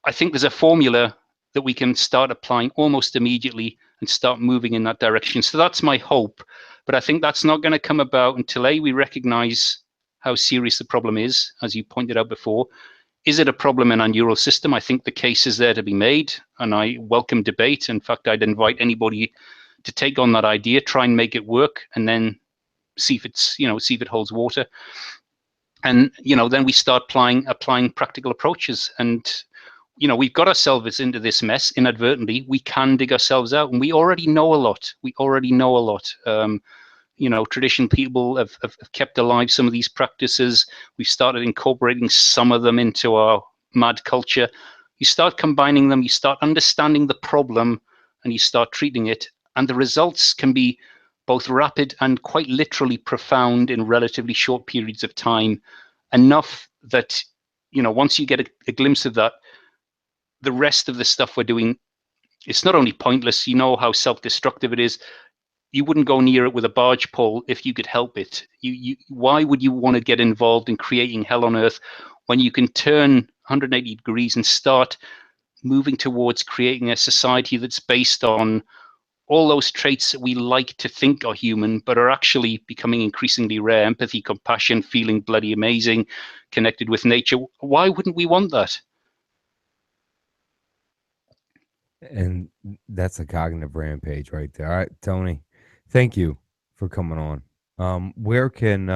I think there's a formula that we can start applying almost immediately and start moving in that direction. So that's my hope. But I think that's not going to come about until we recognize how serious the problem is, as you pointed out before. Is it a problem in our neural system? I think the case is there to be made, and I welcome debate. In fact, I'd invite anybody to take on that idea, try and make it work, and then see if see if it holds water. And then we start applying practical approaches. And we've got ourselves into this mess inadvertently. We can dig ourselves out, and we already know a lot. Traditional people have kept alive some of these practices. We've started incorporating some of them into our mad culture. You start combining them, you start understanding the problem, and you start treating it. And the results can be both rapid and quite literally profound in relatively short periods of time. Enough that, once you get a glimpse of that, the rest of the stuff we're doing, it's not only pointless, how self-destructive it is. You wouldn't go near it with a barge pole if you could help it. Why would you want to get involved in creating hell on earth when you can turn 180 degrees and start moving towards creating a society that's based on all those traits that we like to think are human, but are actually becoming increasingly rare? Empathy, compassion, feeling bloody amazing, connected with nature. Why wouldn't we want that? And that's a cognitive rampage right there. All right, Tony, thank you for coming on. Where can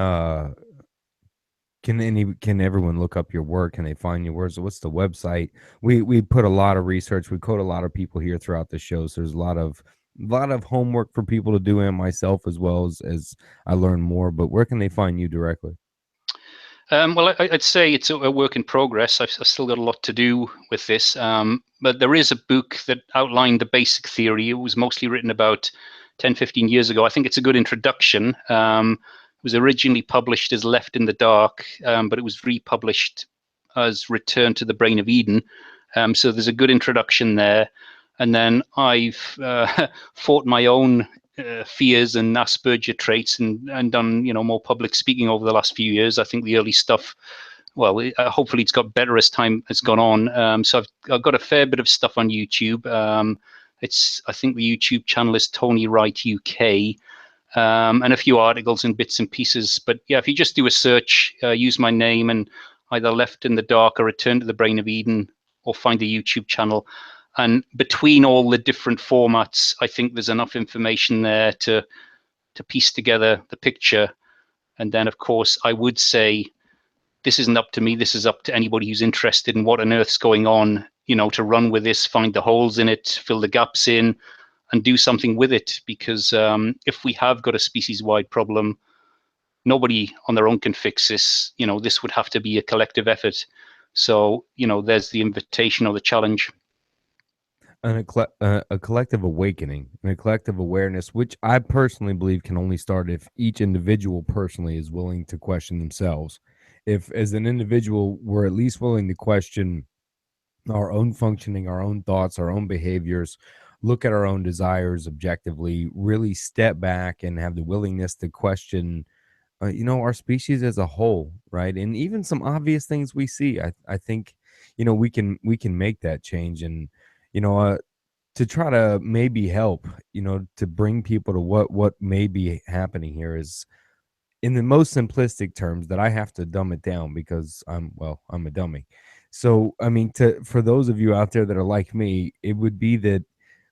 everyone look up your work? Can they find your work? So what's the website? We put a lot of research. We quote a lot of people here throughout the show. So there's a lot of homework for people to do, and myself as well as I learn more. But where can they find you directly? Well, I'd say it's a work in progress. I've still got a lot to do with this. But there is a book that outlined the basic theory. It was mostly written about 10, 15 years ago. I think it's a good introduction. It was originally published as Left in the Dark, but it was republished as Return to the Brain of Eden. So there's a good introduction there. And then I've fought my own fears and Asperger traits and done more public speaking over the last few years. I think the early stuff, well, hopefully it's got better as time has gone on. So I've got a fair bit of stuff on YouTube. I think the YouTube channel is Tony Wright UK, and a few articles and bits and pieces. But yeah, if you just do a search, use my name and either Left in the Dark or Return to the Brain of Eden, or find the YouTube channel. And between all the different formats, I think there's enough information there to piece together the picture. And then, of course, I would say this isn't up to me. This is up to anybody who's interested in what on earth's going on, to run with this, find the holes in it, fill the gaps in, and do something with it. Because if we have got a species-wide problem, nobody on their own can fix this. This would have to be a collective effort. So, there's the invitation or the challenge. A collective awakening and a collective awareness, which I personally believe can only start if each individual personally is willing to question themselves. If, as an individual, we're at least willing to question our own functioning, our own thoughts, our own behaviors, look at our own desires objectively, really step back and have the willingness to question, our species as a whole, right? And even some obvious things we see, I think, we can make that change. And, you know, uh, to try to maybe help, to bring people to what may be happening here is in the most simplistic terms that I have to dumb it down because I'm a dummy. So, I mean, for those of you out there that are like me, it would be that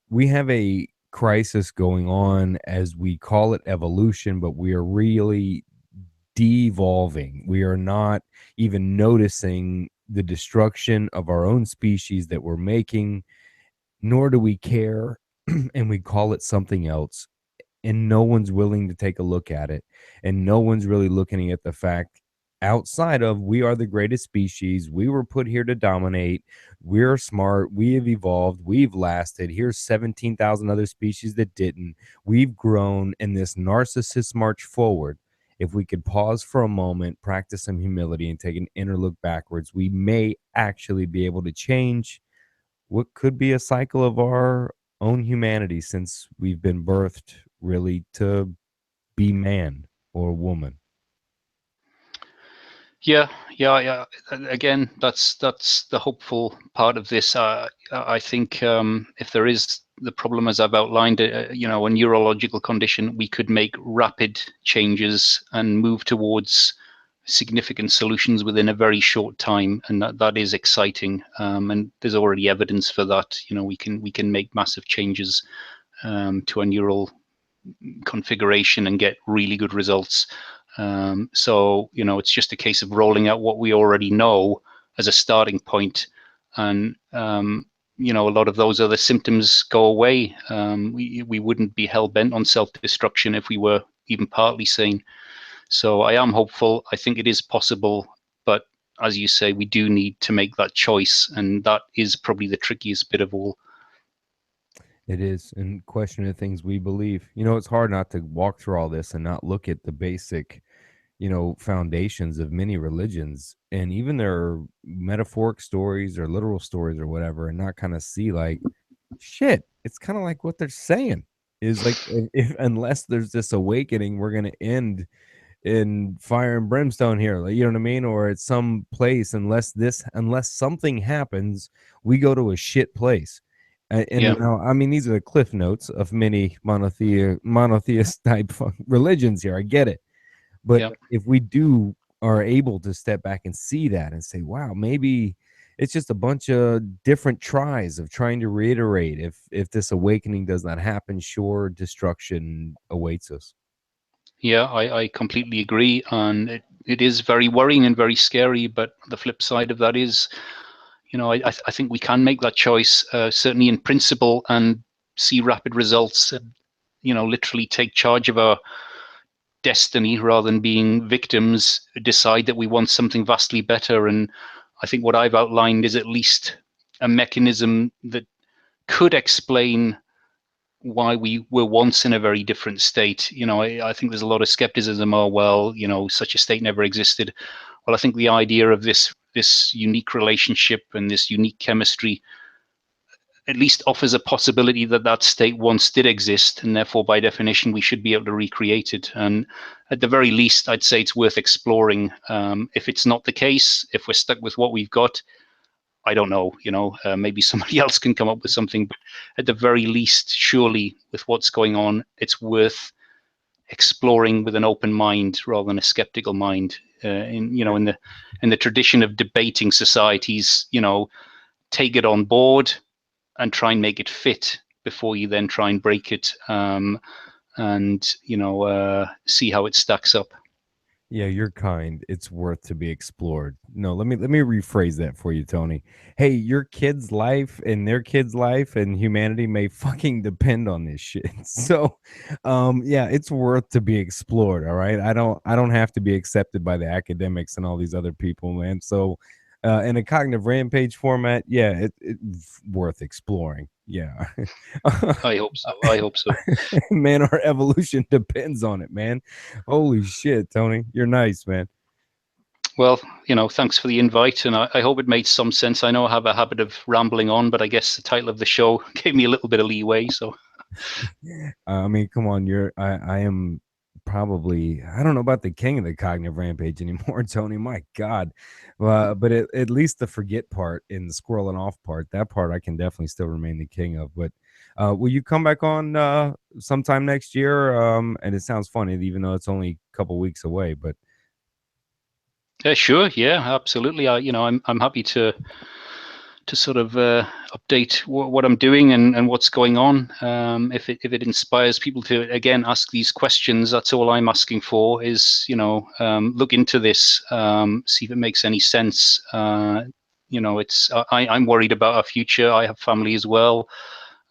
we have a crisis going on as we call it evolution, but we are really devolving. We are not even noticing the destruction of our own species that we're making, nor do we care, and we call it something else, and no one's willing to take a look at it, and no one's really looking at the fact outside of we are the greatest species, we were put here to dominate, we're smart, we have evolved, we've lasted, here's 17,000 other species that didn't, we've grown in this narcissist march forward. If we could pause for a moment, practice some humility, and take an inner look backwards, we may actually be able to change what could be a cycle of our own humanity, since we've been birthed really to be man or woman. Yeah, yeah, yeah. Again, that's the hopeful part of this. I think if there is the problem as I've outlined, a neurological condition, we could make rapid changes and move towards significant solutions within a very short time, and that is exciting. And there's already evidence for that. We can make massive changes to a neural configuration and get really good results. So, it's just a case of rolling out what we already know as a starting point. And, a lot of those other symptoms go away. We wouldn't be hell-bent on self-destruction if we were even partly sane. So I am hopeful. I think it is possible. But as you say, we do need to make that choice. And that is probably the trickiest bit of all. It is, and question the things we believe. It's hard not to walk through all this and not look at the basic, foundations of many religions and even their metaphoric stories or literal stories or whatever, and not kind of see like, shit, it's kind of like what they're saying is like, if unless there's this awakening, we're going to end in fire and brimstone here, like, you know what I mean? Or at some place, unless something happens, we go to a shit place. And Yeah, now, I mean, these are the cliff notes of many monotheist type religions here. I get it. But yeah. if we are able to step back and see that and say, wow, maybe it's just a bunch of different tries of trying to reiterate. If this awakening does not happen, sure, destruction awaits us. Yeah, I completely agree. And it is very worrying and very scary. But the flip side of that is, I think we can make that choice, certainly in principle, and see rapid results and, literally take charge of our destiny rather than being victims, decide that we want something vastly better. And I think what I've outlined is at least a mechanism that could explain why we were once in a very different state. I think there's a lot of skepticism. Oh, well, such a state never existed. Well, I think the idea of this unique relationship and this unique chemistry at least offers a possibility that that state once did exist, and therefore, by definition, we should be able to recreate it. And at the very least, I'd say it's worth exploring. If it's not the case, if we're stuck with what we've got, I don't know, maybe somebody else can come up with something. But at the very least, surely, with what's going on, it's worth exploring with an open mind rather than a skeptical mind. In the tradition of debating societies, take it on board and try and make it fit before you then try and break it, and see how it stacks up. Yeah, you're kind. It's worth to be explored. No, let me rephrase that for you, Tony. Hey, your kid's life and their kid's life and humanity may fucking depend on this shit. So, yeah, it's worth to be explored. All right, I don't have to be accepted by the academics and all these other people, man. So, in a cognitive rampage format, yeah, it's worth exploring. Yeah. I hope so. I hope so. Man, our evolution depends on it, man. Holy shit, Tony. You're nice, man. Well, thanks for the invite, and I hope it made some sense. I know I have a habit of rambling on, but I guess the title of the show gave me a little bit of leeway. So, I mean, come on, I am probably, I don't know about the king of the cognitive rampage anymore, Tony. My God. But at least the forget part and the squirreling off part, that part I can definitely still remain the king of. But will you come back on sometime next year? And it sounds funny, even though it's only a couple weeks away, but yeah, sure, yeah, absolutely. I'm happy to sort of update what I'm doing and what's going on. If it inspires people to again ask these questions, that's all I'm asking for. Is look into this, see if it makes any sense. I'm worried about our future. I have family as well,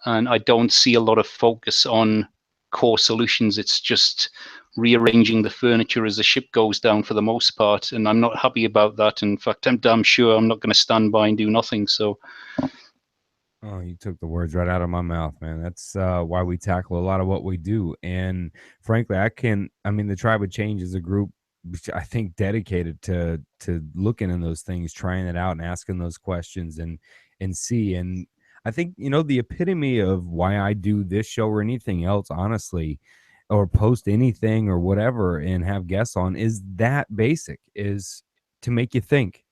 and I don't see a lot of focus on core solutions. It's just rearranging the furniture as the ship goes down for the most part, and I'm not happy about that. In fact, I'm damn sure I'm not going to stand by and do nothing. So oh, you took the words right out of my mouth, man. That's why we tackle a lot of what we do. And frankly, I mean, the Tribe of Change is a group which I think dedicated to looking in those things, trying it out and asking those questions and see. And I think, the epitome of why I do this show or anything else, honestly, or post anything or whatever and have guests on is that basic, is to make you think.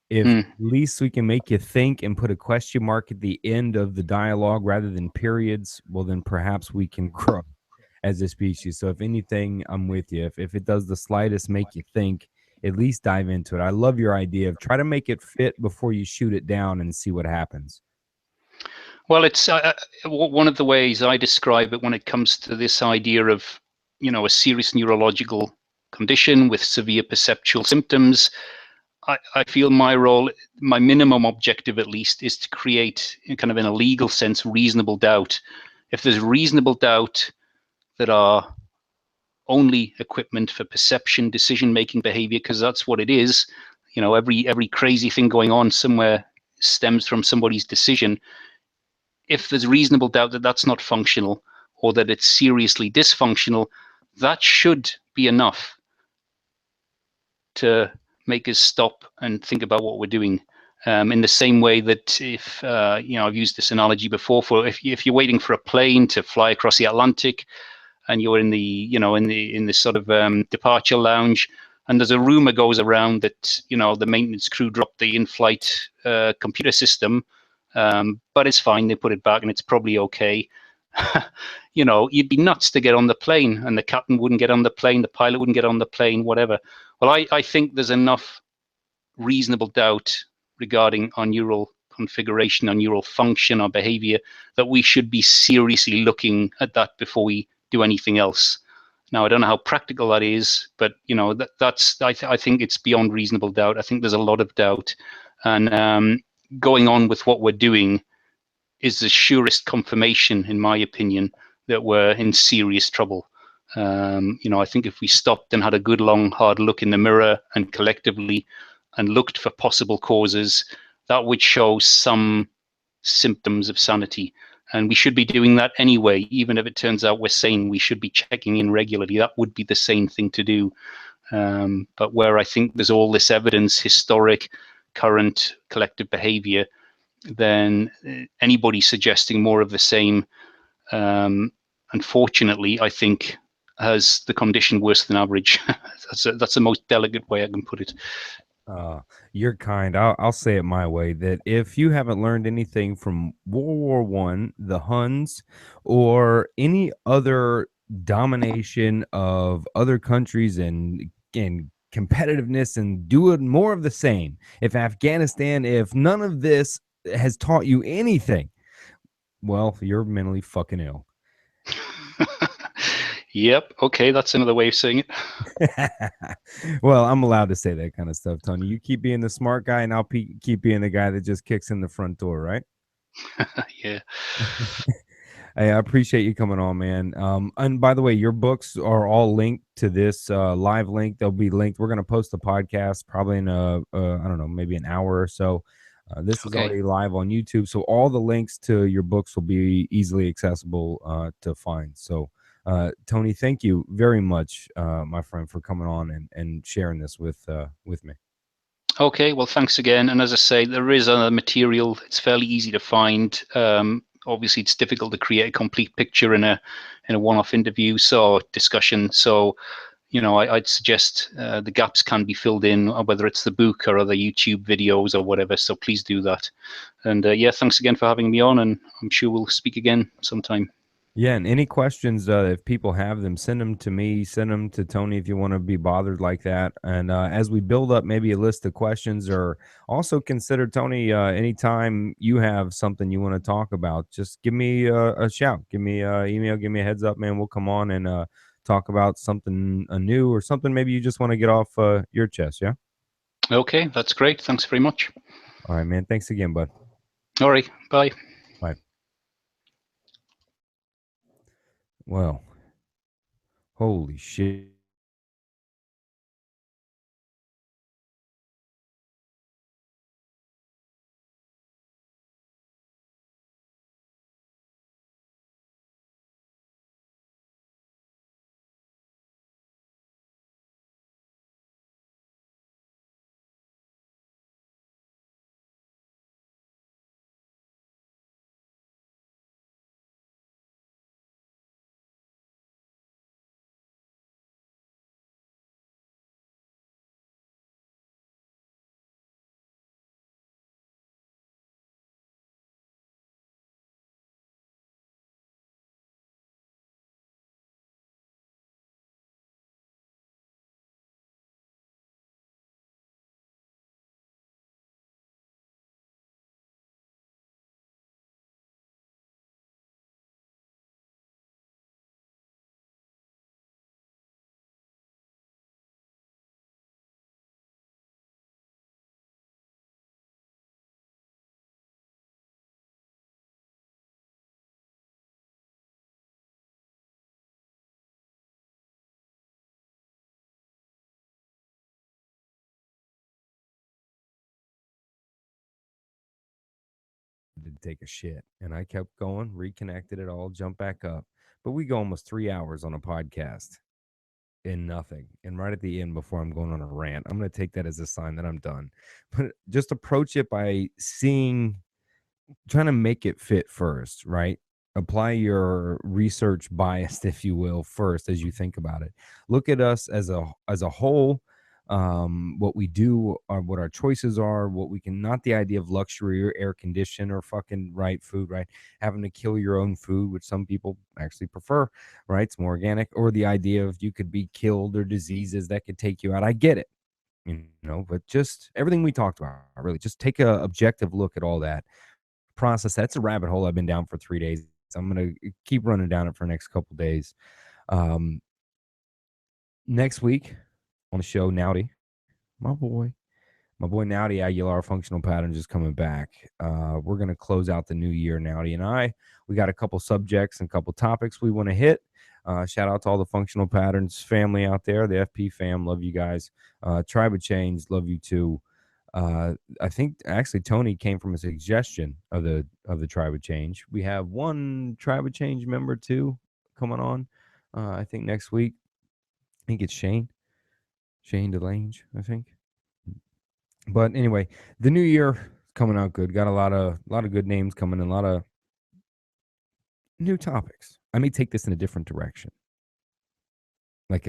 If mm. at least we can make you think and put a question mark at the end of the dialogue rather than periods, well, then perhaps we can grow as a species. So, if anything, I'm with you. If it does the slightest make you think, at least dive into it. I love your idea of try to make it fit before you shoot it down and see what happens. Well, it's one of the ways I describe it when it comes to this idea of, a serious neurological condition with severe perceptual symptoms. I feel my role, my minimum objective at least, is to create, kind of in a legal sense, reasonable doubt. If there's reasonable doubt that our only equipment for perception, decision-making behavior, because that's what it is, every crazy thing going on somewhere stems from somebody's decision. If there's reasonable doubt that that's not functional or that it's seriously dysfunctional, that should be enough to make us stop and think about what we're doing. In the same way that if I've used this analogy before, for if you're waiting for a plane to fly across the Atlantic, and you're in the in the sort of departure lounge, and there's a rumor goes around that the maintenance crew dropped the in-flight computer system, but it's fine, they put it back and it's probably okay. You'd be nuts to get on the plane, and the captain wouldn't get on the plane, the pilot wouldn't get on the plane, whatever. Well, I think there's enough reasonable doubt regarding our neural configuration, our neural function, our behavior, that we should be seriously looking at that before we do anything else. Now, I don't know how practical that is, but I think it's beyond reasonable doubt. I think there's a lot of doubt, and going on with what we're doing is the surest confirmation, in my opinion, that we're in serious trouble. I think if we stopped and had a good, long, hard look in the mirror and collectively and looked for possible causes, that would show some symptoms of sanity. And we should be doing that anyway, even if it turns out we're sane. We should be checking in regularly. That would be the sane thing to do. But where I think there's all this evidence, historic, current, collective behavior, then anybody suggesting more of the same, unfortunately, I think has the condition worse than average. That's the most delicate way I can put it. Uh, you're kind. I'll say it my way that if you haven't learned anything from World War I, the Huns, or any other domination of other countries and competitiveness and doing more of the same, if none of this has taught you anything, well, you're mentally fucking ill. Yep. Okay, that's another way of saying it. Well, I'm allowed to say that kind of stuff, Tony. You keep being the smart guy, and I'll keep being the guy that just kicks in the front door, right? Yeah. Hey, I appreciate you coming on, man. And by the way, your books are all linked to this live link. They'll be linked. We're going to post the podcast probably in I don't know, maybe an hour or so. This is Okay. already live on YouTube, so all the links to your books will be easily accessible to find. So, Tony, thank you very much, my friend, for coming on and sharing this with me. Okay, well, thanks again. And as I say, there is other material. It's fairly easy to find. Obviously, it's difficult to create a complete picture in a one-off interview or discussion. So, I'd suggest the gaps can be filled in, whether it's the book or other YouTube videos or whatever. So please do that. And yeah, thanks again for having me on. And I'm sure we'll speak again sometime. Yeah, and any questions, if people have them, send them to me, send them to Tony if you want to be bothered like that. And as we build up maybe a list of questions, or also consider, Tony, anytime you have something you want to talk about, just give me a shout, give me an email, give me a heads up, man. We'll come on and talk about something new or something maybe you just want to get off your chest. Yeah. Okay, that's great. Thanks very much. All right, man. Thanks again, bud. All right, bye. Bye. Well, holy shit. To take a shit, and I kept going, reconnected it all, jumped back up. But we go almost 3 hours on a podcast and nothing. And right at the end, before I'm going on a rant, I'm going to take that as a sign that I'm done. But just approach it by trying to make it fit first, right? Apply your research bias, if you will, first as you think about it. Look at us as a whole, what we do, or what our choices are, what we can, not the idea of luxury or air condition or fucking right food, right? Having to kill your own food, which some people actually prefer, right? It's more organic, or the idea of you could be killed or diseases that could take you out. I get it, but just everything we talked about, really, just take a objective look at all that. Process. That's a rabbit hole I've been down for 3 days. I'm gonna keep running down it for the next couple days. Next week on the show, Nowdy, my boy, Nowdy Aguilar, Functional Patterns, is coming back. We're gonna close out the new year. Nowdy and I, we got a couple subjects and a couple topics we want to hit. Shout out to all the Functional Patterns family out there, the FP fam. Love you guys. Tribe of Change, love you too. I think actually Tony came from a suggestion of the Tribe of Change. We have one Tribe of Change member too coming on. I think next week. I think it's Shane Delange, I think. But anyway, the new year coming out good. Got a lot of good names coming in, a lot of new topics. I may take this in a different direction. I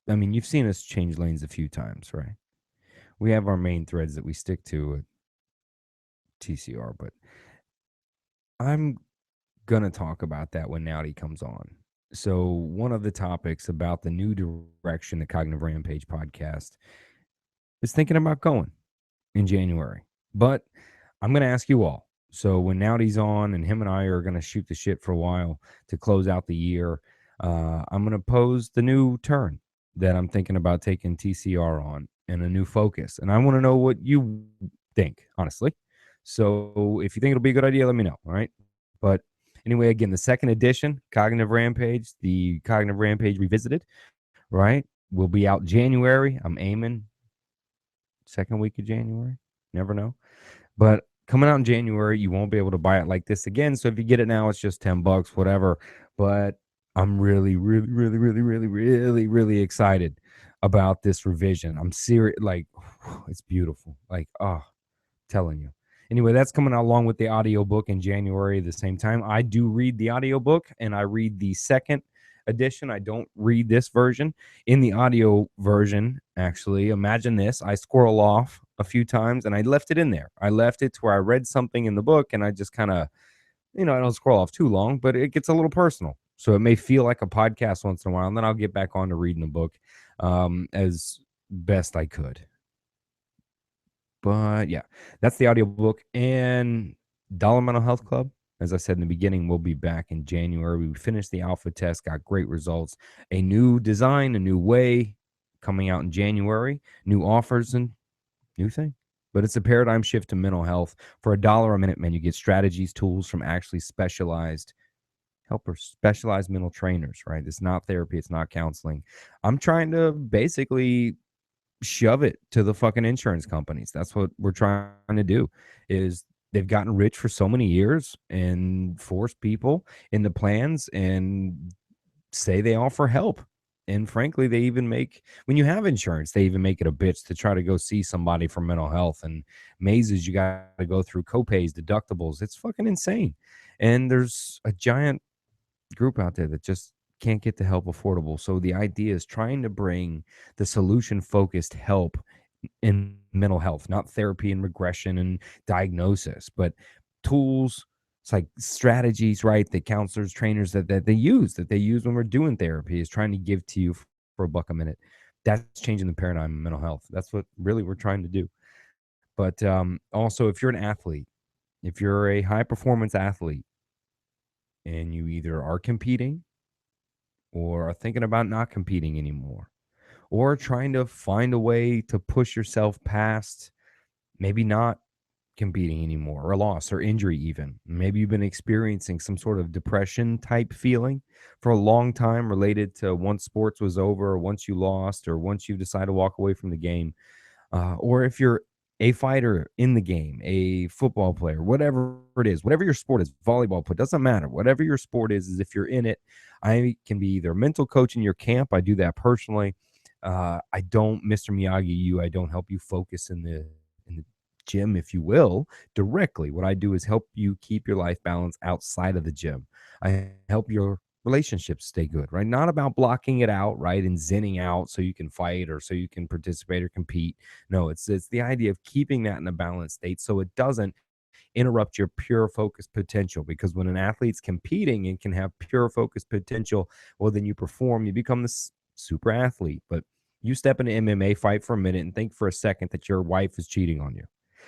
mean, you've seen us change lanes a few times, right? We have our main threads that we stick to at TCR, but I'm gonna talk about that when Nowdy comes on. So one of the topics about the new direction the Cognitive Rampage podcast is thinking about going in January. But I'm gonna ask you all. So when Nowdy's on and him and I are gonna shoot the shit for a while to close out the year, I'm going to pose the new turn that I'm thinking about taking TCR on and a new focus. And I want to know what you think, honestly. So if you think it'll be a good idea, let me know. All right. But anyway, again, the second edition, Cognitive Rampage, the Cognitive Rampage Revisited, right, will be out January. I'm aiming second week of January. Never know. But coming out in January, you won't be able to buy it like this again. So if you get it now, it's just $10, whatever. But I'm really, really, really, really, really, really, really excited about this revision. I'm serious. Like, it's beautiful. Like, oh, telling you. Anyway, that's coming out along with the audiobook in January at the same time. I do read the audiobook and I read the second edition. I don't read this version. In the audio version, actually, imagine this. I squirrel off a few times and I left it in there. I left it to where I read something in the book and I just kind of, I don't scroll off too long, but it gets a little personal. So it may feel like a podcast once in a while, and then I'll get back on to reading the book as best I could. But yeah, that's the audiobook. And Dollar Mental Health Club, as I said in the beginning, we'll be back in January. We finished the alpha test, got great results. A new design, a new way coming out in January, new offers and new thing. But it's a paradigm shift to mental health. For $1 a minute, man, you get strategies, tools from actually specialized helpers, specialized mental trainers, right? It's not therapy, it's not counseling. I'm trying to basically shove it to the fucking insurance companies. That's what we're trying to do. Is they've gotten rich for so many years and force people into plans and say they offer help. And frankly, they even make, when you have insurance, they even make it a bitch to try to go see somebody for mental health, and mazes you got to go through, copays, deductibles. It's fucking insane. And there's a giant group out there that just can't get the help affordable. So the idea is trying to bring the solution focused help in mental health, not therapy and regression and diagnosis, but tools. It's like strategies, right? The counselors, trainers that they use when we're doing therapy, is trying to give to you for $1 a minute. That's changing the paradigm of mental health. That's what really we're trying to do. But also, if you're an athlete, if you're a high performance athlete and you either are competing or are thinking about not competing anymore, or trying to find a way to push yourself past maybe not competing anymore, or loss or injury, even. Maybe you've been experiencing some sort of depression type feeling for a long time related to once sports was over, or once you lost, or once you decide to walk away from the game. Or if you're a fighter in the game, a football player, whatever it is, whatever your sport is, volleyball, it doesn't matter. Whatever your sport is if you're in it, I can be either a mental coach in your camp. I do that personally. I don't, Mr. Miyagi, I don't help you focus in the gym, if you will, directly. What I do is help you keep your life balance outside of the gym. I help your relationships stay good, right? Not about blocking it out, right, and zenning out so you can fight or so you can participate or compete. No, it's the idea of keeping that in a balanced state so it doesn't interrupt your pure focus potential. Because when an athlete's competing and can have pure focus potential, well, then you perform, you become this super athlete. But you step in an MMA fight for a minute and think for a second that your wife is cheating on you,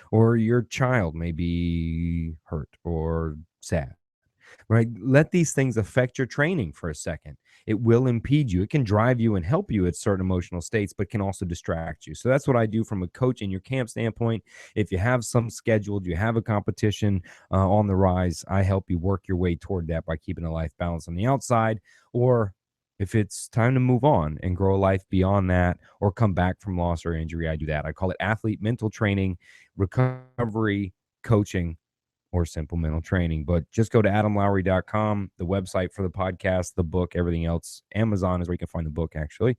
or your child may be hurt or sad, right? Let these things affect your training for a second. It will impede you. It can drive you and help you at certain emotional states, but can also distract you. So that's what I do from a coach in your camp standpoint. If you have some scheduled, you have a competition on the rise, I help you work your way toward that by keeping a life balance on the outside. Or if it's time to move on and grow a life beyond that, or come back from loss or injury, I do that. I call it athlete mental training, recovery, coaching, or simple mental training. But just go to adamlowery.com, the website for the podcast, the book, everything else. Amazon is where you can find the book, actually.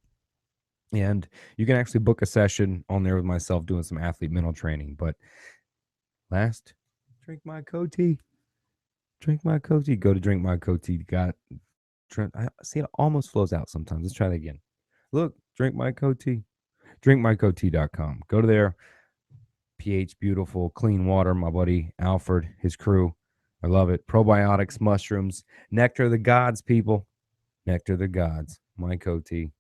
And you can actually book a session on there with myself doing some athlete mental training. But last, drink my coatee. Drink my coatee. Go to drink my coatee. I see it almost flows out sometimes. Let's try that again. Look, drink my coatee. Drinkmycoatee.com. Go to there. pH beautiful, clean water. My buddy Alfred, his crew. I love it. Probiotics, mushrooms, nectar of the gods, people. Nectar of the gods. My coatee.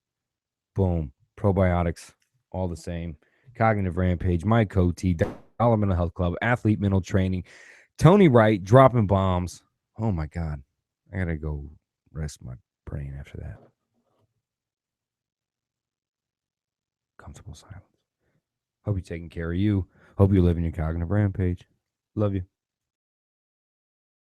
Boom. Probiotics, all the same. Cognitive Rampage, my coatee, Dollar Mental Health Club, athlete mental training. Tony Wright dropping bombs. Oh my God. I gotta go rest my praying after that. Comfortable silence. Hope you're taking care of you. Hope you live in your cognitive rampage. Love you.